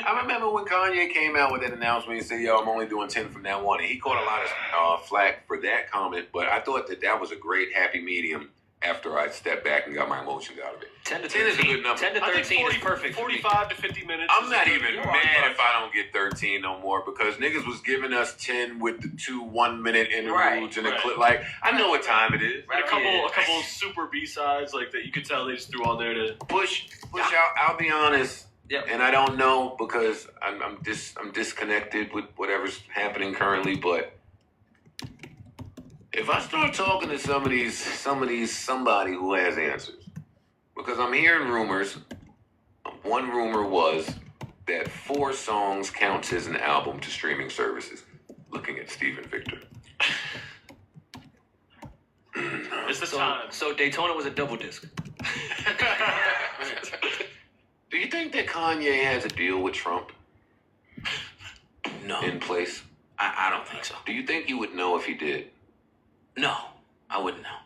I remember when Kanye came out with that announcement, he said, yo, I'm only doing 10 from now on. And he caught a lot of flack for that comment, but I thought that was a great happy medium after I stepped back and got my emotions out of it. 10 to 10 is a 13. good number. 10 to 13 is perfect. 45 to 50 minutes. I'm not even mad if I don't get 13 no more because niggas was giving us 10 with the 2 1-minute interludes and a clip. Like, I know what time it is. And a couple super B-sides like that you could tell they just threw on there to push out. I'll be honest. Yep. And I don't know because I'm disconnected with whatever's happening currently, but if I start talking to somebody who has answers, because I'm hearing rumors. One rumor was that 4 songs counts as an album to streaming services. Looking at Stephen Victor. It's the time. So Daytona was a double disc. Do you think that Kanye has a deal with Trump? No. In place? I don't think so. Do you think you would know if he did? No, I wouldn't know.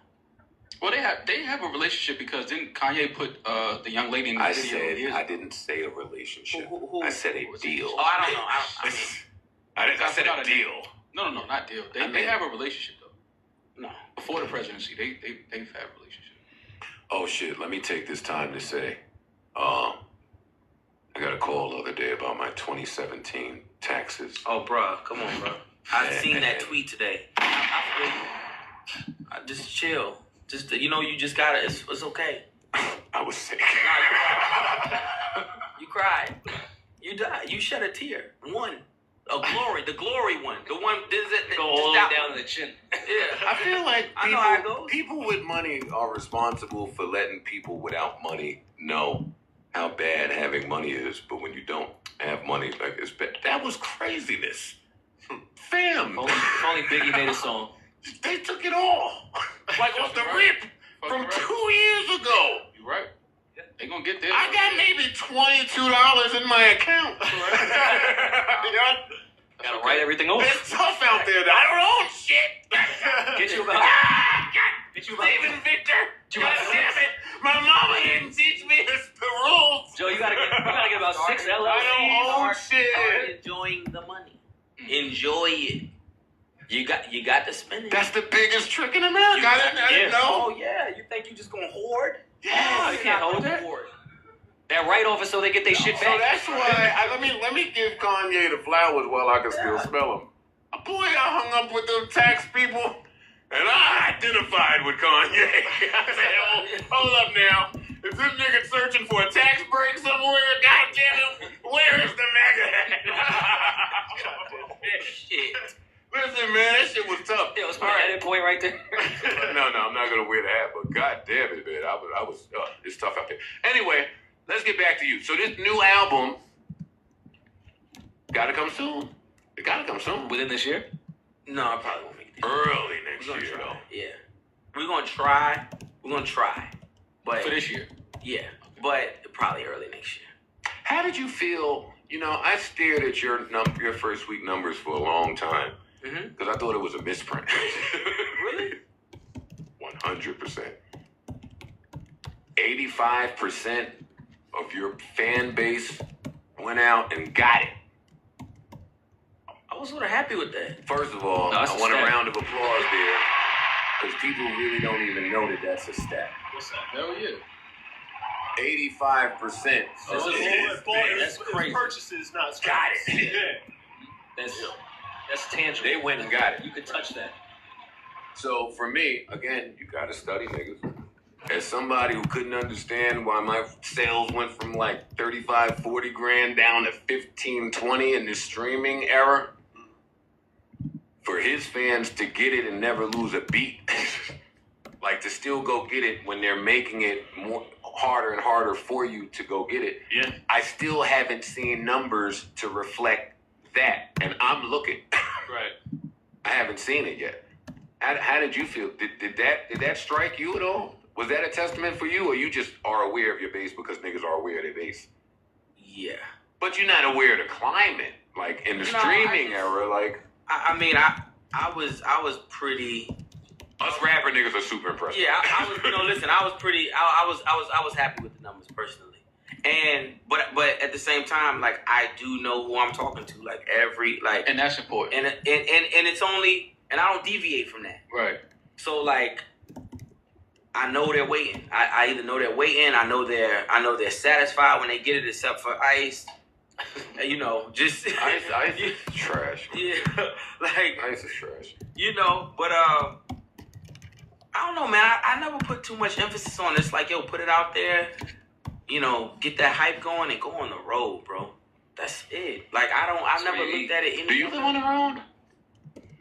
Well, they have a relationship because didn't Kanye put the young lady in the video? I didn't say a relationship. I said a deal. Oh, I don't know. I said a deal. No, not deal. They have a relationship though. No, before the presidency, they've had a relationship. Oh shit! Let me take this time to say, I got a call the other day about my 2017 taxes. Oh, bruh, come on, bruh. I seen that tweet today. I just chill. Just you just gotta. It's okay. I was sick. You cried. You died. You shed a tear. One. The glory one. The one that go all the way down to the chin. Yeah. I feel like I know how it goes. people with money are responsible for letting people without money know how bad having money is. But when you don't have money, like it's bad. That was craziness. Fam. If only Biggie made a song. They took it all. Like off the rip from 2 years ago. You right. Yeah. They gonna get there. I got maybe $22 in my account. Gotta write everything off. It's tough out there. I don't own shit. Get you about. Get you about. Stephen Victor. God damn it. My mama didn't teach me the rules. Joe, you gotta get about 6 LLCs. I don't own shit. Enjoying the money. Enjoy it. You got to spend it. That's the biggest trick in America. I didn't know. Oh yeah. You think you just gonna hoard? Yeah, you can't hold that. That write-off is so they get their shit back. So that's why let me give Kanye the flowers while I can still smell them. Boy, I hung up with them tax people, and I identified with Kanye. I said, hold up now. If this nigga searching for a tax break somewhere, goddamn him, where is the mega? Shit. Listen, man, that shit was tough. Yeah, it was my edit point right there. No, I'm not gonna wear the hat, but god damn it, man, I was it's tough out there. Anyway, let's get back to you. So this new album gotta come soon. It gotta come soon. Within this year? No, I probably won't make it. Early next year, though. Yeah, we're gonna try, but for this year. Yeah, but probably early next year. How did you feel? I stared at your first week numbers for a long time. Because I thought it was a misprint. Really? 100%. 85% of your fan base went out and got it. I was sort of happy with that. First of all, I want a round of applause there. Because people really don't even know that that's a stat. What's that? Hell yeah. 85%. That's crazy. Purchases, not got it. Yeah. That's tangible. They went and got it. You could touch that. So for me, again, you gotta study niggas. As somebody who couldn't understand why my sales went from like 35, 40 grand down to 15, 20 in this streaming era, for his fans to get it and never lose a beat, like to still go get it when they're making it more harder and harder for you to go get it. Yeah. I still haven't seen numbers to reflect that, and I'm looking. Right. I haven't seen it yet. How did you feel? Did that strike you at all? Was that a testament for you, or you just are aware of your base because niggas are aware of their base? Yeah. But you're not aware of the climate, like in the streaming era. Like, I mean, I was pretty. Us rapper niggas are super impressive. Yeah, I was. Listen, I was pretty. I was happy with the numbers personally, but at the same time, like I do know who I'm talking to. Like and that's important. And it's only, and I don't deviate from that. Right. So like, I know they're waiting. I either know they're waiting. I know they're satisfied when they get it, except for Ice. Just Ice is trash. Yeah, like Ice is trash. But I don't know, man. I never put too much emphasis on this. Like, yo, put it out there. Get that hype going and go on the road, bro. That's it. Like, I never looked at it. Do you live on the road?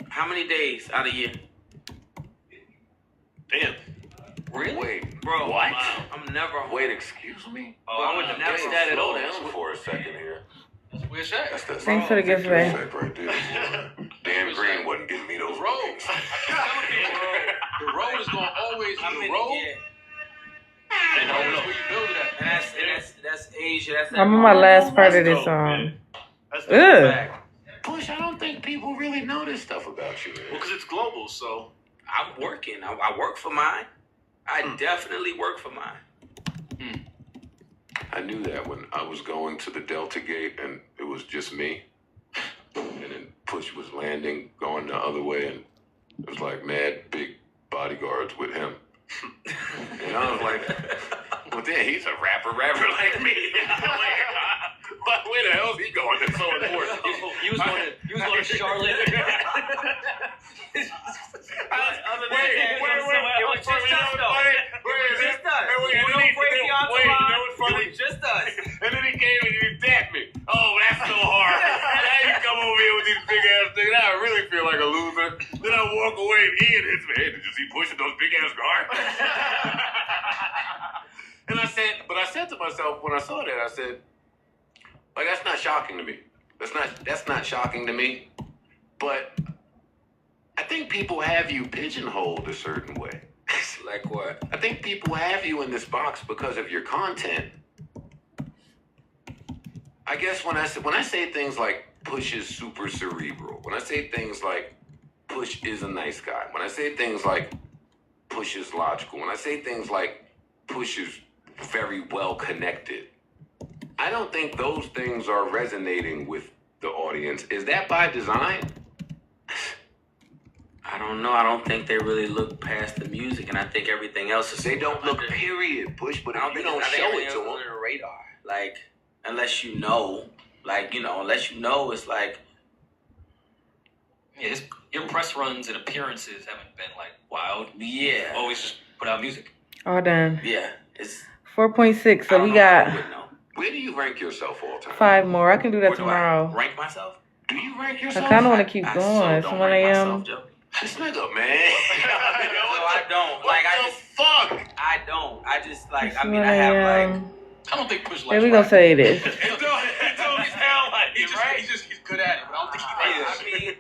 How many days out of the year? Damn. Really? Wait, bro. What? Wow. I'm never home. Wait, excuse me? Oh, I wouldn't have Never that at all. down for a second here. That's weird shit. That's Thanks for the gift, man. right there. Dan Green wasn't getting me those Road. bookings. I keep telling people, the road is gonna always be the road. Yeah. And the road is where you build it at. And that's Asia. That's I'm on my last part of this song. fact. Push, I don't think people really know this stuff about you. Well, because it's global, so. I'm working. I work for mine. I definitely work for mine. I knew that when I was going to the Delta Gate and it was just me. And then Push was landing, going the other way, and it was like mad big bodyguards with him. And I was like, well, then he's a rapper like me. Like, where the hell is he going? That's so important. You was going to Charlotte. Just us. And then he came and he tapped me. Oh, that's so hard. Now you come over here with these big ass things. I really feel like a loser. Then I walk away and Ian hits me. Hey, did you see pushing those big ass guards? And I said to myself when I saw that, I said, like, that's not shocking to me. That's not shocking to me. But I think people have you pigeonholed a certain way. Like what? I think people have you in this box because of your content. I guess when I say things like Push is super cerebral, when I say things like Push is a nice guy, when I say things like Push is logical, when I say things like Push is very well connected, I don't think those things are resonating with the audience. Is that by design? I don't know. I don't think they really look past the music, and I think everything else is. They don't look period, Push, but if you don't show it to them, under the radar. Like, unless you know, it's like. Yeah, your press runs and appearances haven't been like wild. Yeah. Always just put out music. All done. Yeah, it's 4.6. So we got where do you rank yourself all time? 5 more. I can do that Where do tomorrow. I rank myself? Do you rank I yourself? kind of want to keep going. So It's don't 1 rank a.m. myself, Joe. This nigga, man. No, I don't. Like, fuck? I don't. I just like. It's I mean, 1 I have a.m. like. I don't think Push Hey, likes we gonna rap. say this. It don't sound like it, right? He's good at it, but I don't think he likes it. I mean,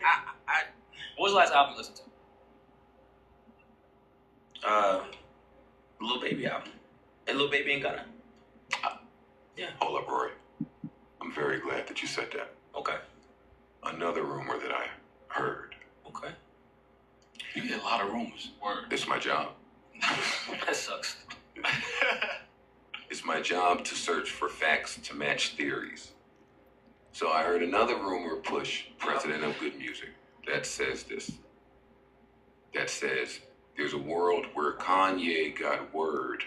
What was the last album you listened to? Lil Baby album, and Lil Baby and Gunna. Yeah. Hold up, Rory. I'm very glad that you said that. Okay. Another rumor that I heard. Okay. You get a lot of rumors. Word. It's my job. That sucks. It's my job to search for facts to match theories. So I heard another rumor Push, president of good music, that says this. That says there's a world where Kanye got word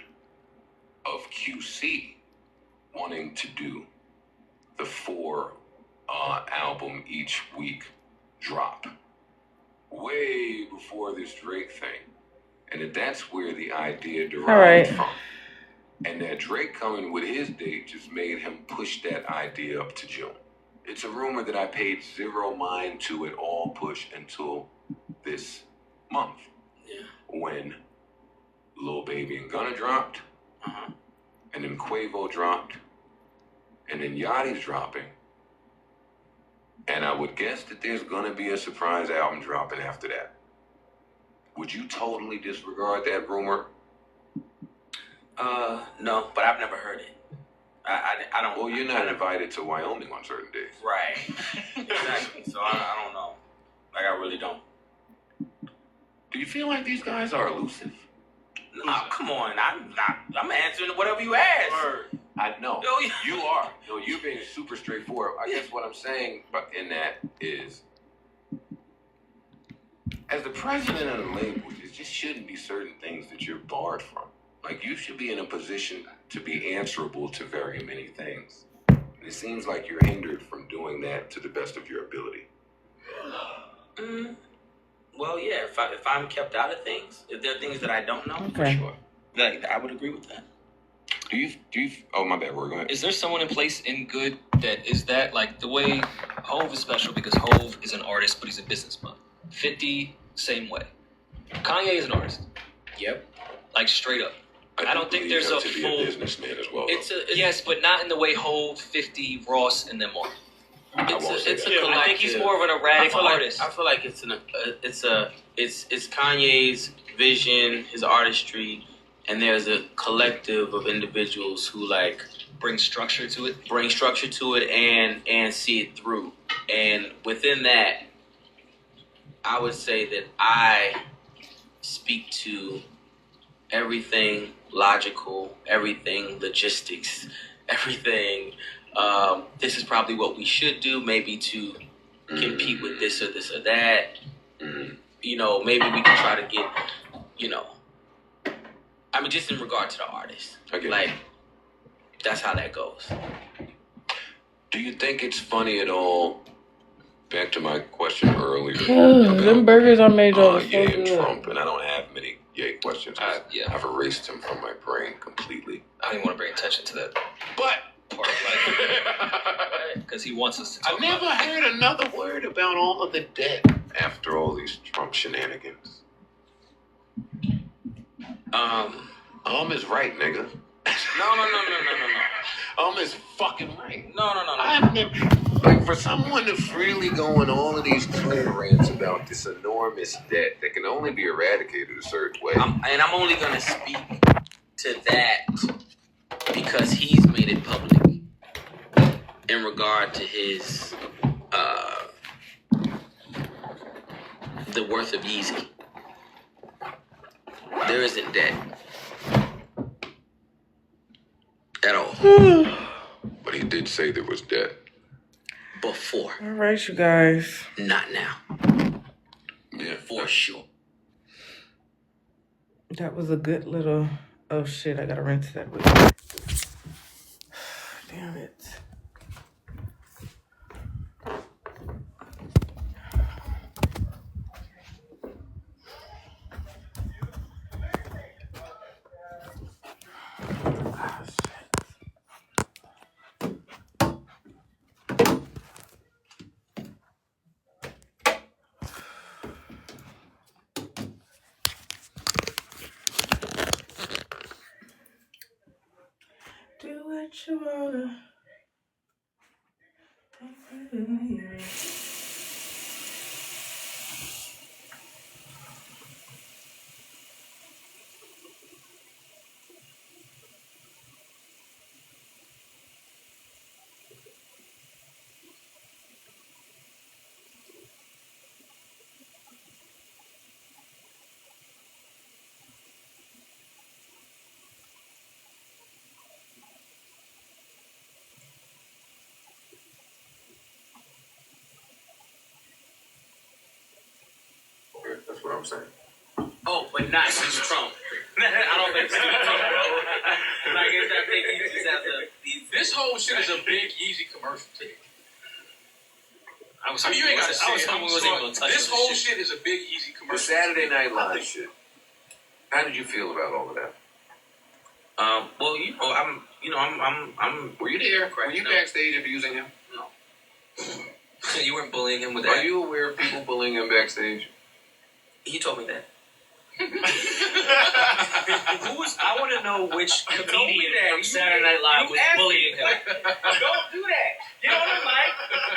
of QC wanting to do the 4 album each week drop way before this Drake thing. And that's where the idea derived from. And that Drake coming with his date just made him push that idea up to June. It's a rumor that I paid zero mind to at all, Push, until this month. Yeah. When Lil Baby and Gunna dropped, and then Quavo dropped, and then Yachty's dropping. And I would guess that there's gonna be a surprise album dropping after that. would you totally disregard that rumor? No, but I've never heard it. I don't. Well, you're not invited to Wyoming on certain days. Right. Exactly. So I don't know. Like, I really don't. Do you feel like these guys are elusive? Nah, come on. I'm answering whatever you ask. I know. Yo, you are. No, you're being super straightforward. I guess what I'm saying in that is, as the president of the label, there just shouldn't be certain things that you're barred from. Like, you should be in a position to be answerable to very many things. It seems like you're hindered from doing that to the best of your ability. Well, yeah. If I'm kept out of things, if there are things that I don't know, for Okay. sure, like, I would agree with that. Do you? Oh, my bad. We're going. Is there someone in place in good that is that like the way Hove is special because Hove is an artist, but he's a businessman. 50, same way. Kanye is an artist. Yep. Like straight up. I don't think there's a to be full a businessman as well. yes, but not in the way Hove, 50, Ross, and them are. It's a collective. I think he's more of an erratic artist. I feel like it's Kanye's vision, his artistry, and there's a collective of individuals who like bring structure to it, and see it through. And within that, I would say that I speak to everything logical, everything logistics, everything. This is probably what we should do, maybe to compete with this or that. You know, maybe we can try to get, you know, I mean, just in regard to the artist. Okay. Like, that's how that goes. Do you think it's funny at all? Back to my question earlier. Them burgers I made y'all so Ye and good. Trump, and I don't have many Ye questions. I've erased him from my brain completely. I don't even want to bring attention to that But part of life because he wants us to talk I never about it. heard another word about all of the debt after all these Trump shenanigans. Is right, nigga. No. Is fucking right. No. I've never, like, for someone to freely go on all of these Twitter rants about this enormous debt that can only be eradicated a certain way. And I'm only going to speak to that because he's made it public in regard to his, the worth of Yeezy. There isn't debt. At all. But he did say there was debt. Before. All right, you guys. Not now. Yeah. For sure. That was a good little... Oh, shit. I gotta rinse that with Damn it. Do what you wanna. That's what I'm saying. Oh, but not since Trump. I don't think Trump, bro. Like, I think he just has This whole shit is a big Yeezy commercial to me. You ain't gotta say it. This whole shit is a big Yeezy The commercial. Saturday Night Live shit. How did you feel about all of that? Well, I'm. Were you there? Were you backstage abusing him? No. You weren't bullying him with Are that? you aware of people bullying him backstage? He told me that. I want to know which comedian from Saturday Night Live was bullying him. Don't do that. Get on the mic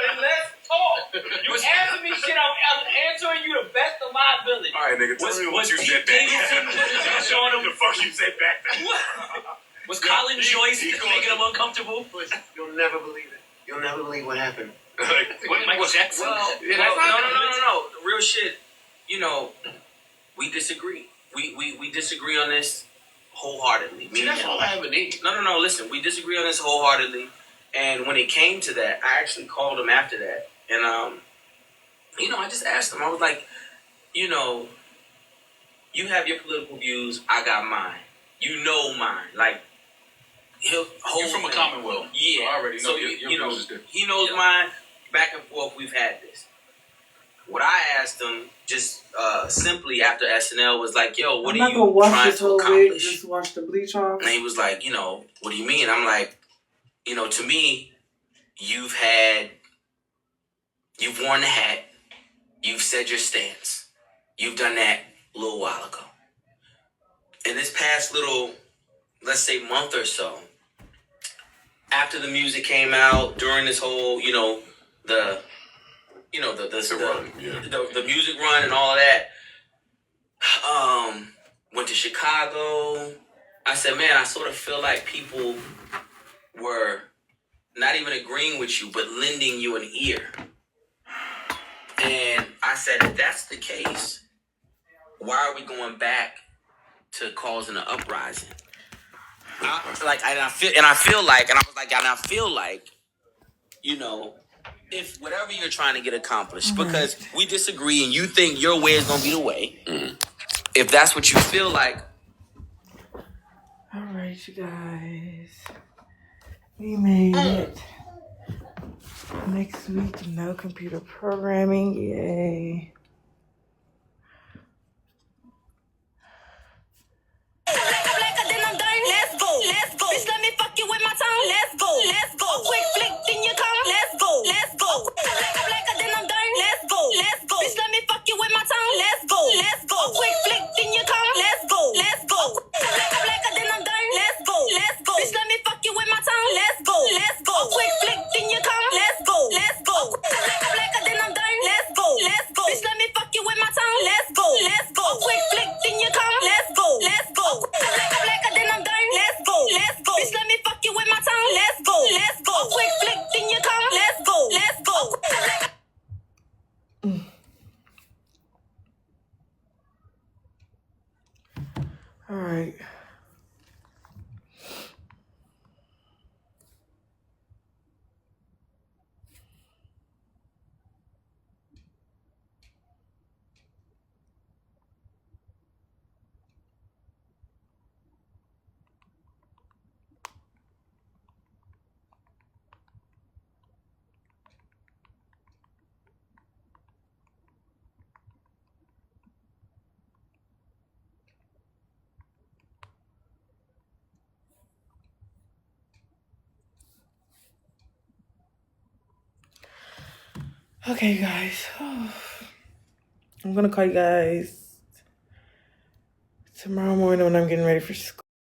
and let's talk. You asking me shit, I'm answering you the best of my liability. All right, nigga, tell me what you said back. Showing him the fuck you said back then. Was Colin Joyce making him uncomfortable? You'll never believe it. You'll never believe what happened. What, Michael Jackson? Well, no. Real shit. You know, we disagree. We disagree on this wholeheartedly. See, that's all I ever need. No. Listen, we disagree on this wholeheartedly. And when it came to that, I actually called him after that. And, you know, I just asked him. I was like, you know, you have your political views. I got mine. You know mine. Like, he'll hold. You're from a Commonwealth. Yeah. So I already know so your you know, views is different. he knows mine. Back and forth, we've had this. What I asked him just simply after SNL was like, yo, what are you trying to accomplish? Just watch the bleach off. And he was like, you know, what do you mean? I'm like, you know, to me, you've worn the hat. You've said your stance. You've done that a little while ago. In this past little, let's say, month or so, after the music came out, during this whole, you know, the music run and all of that, went to Chicago. I said, man, I sort of feel like people were not even agreeing with you, but lending you an ear. And I said, if that's the case, why are we going back to causing an uprising? I feel like, you know, if whatever you're trying to get accomplished, because we disagree and you think your way is going to be the way, if that's what you feel like. All right, you guys. We made it. Next week, no computer programming. Yay. Let's go. Bitch, let me fuck you with my tongue. Let's go. A quick flick, then you come. Let's go. Blacker than I'm done. Let's go. Bitch, let me fuck you with my tongue. Let's go. A quick flick, then you come. Let's go. Blacker than I'm done. Let's go. Bitch, let me fuck you with my tongue. Let's go. A quick flick, then you come. Let's go. Blacker than I'm done. Let's go. Bitch, let me fuck you with my tongue. Let's go. A quick flick, then you come. Let's go. Blacker than I'm done. Let's go. Bitch, let me fuck you with my tongue. Let's go. A quick flick, then you come. Let's go. All right. Okay, guys. I'm going to call you guys tomorrow morning when I'm getting ready for school.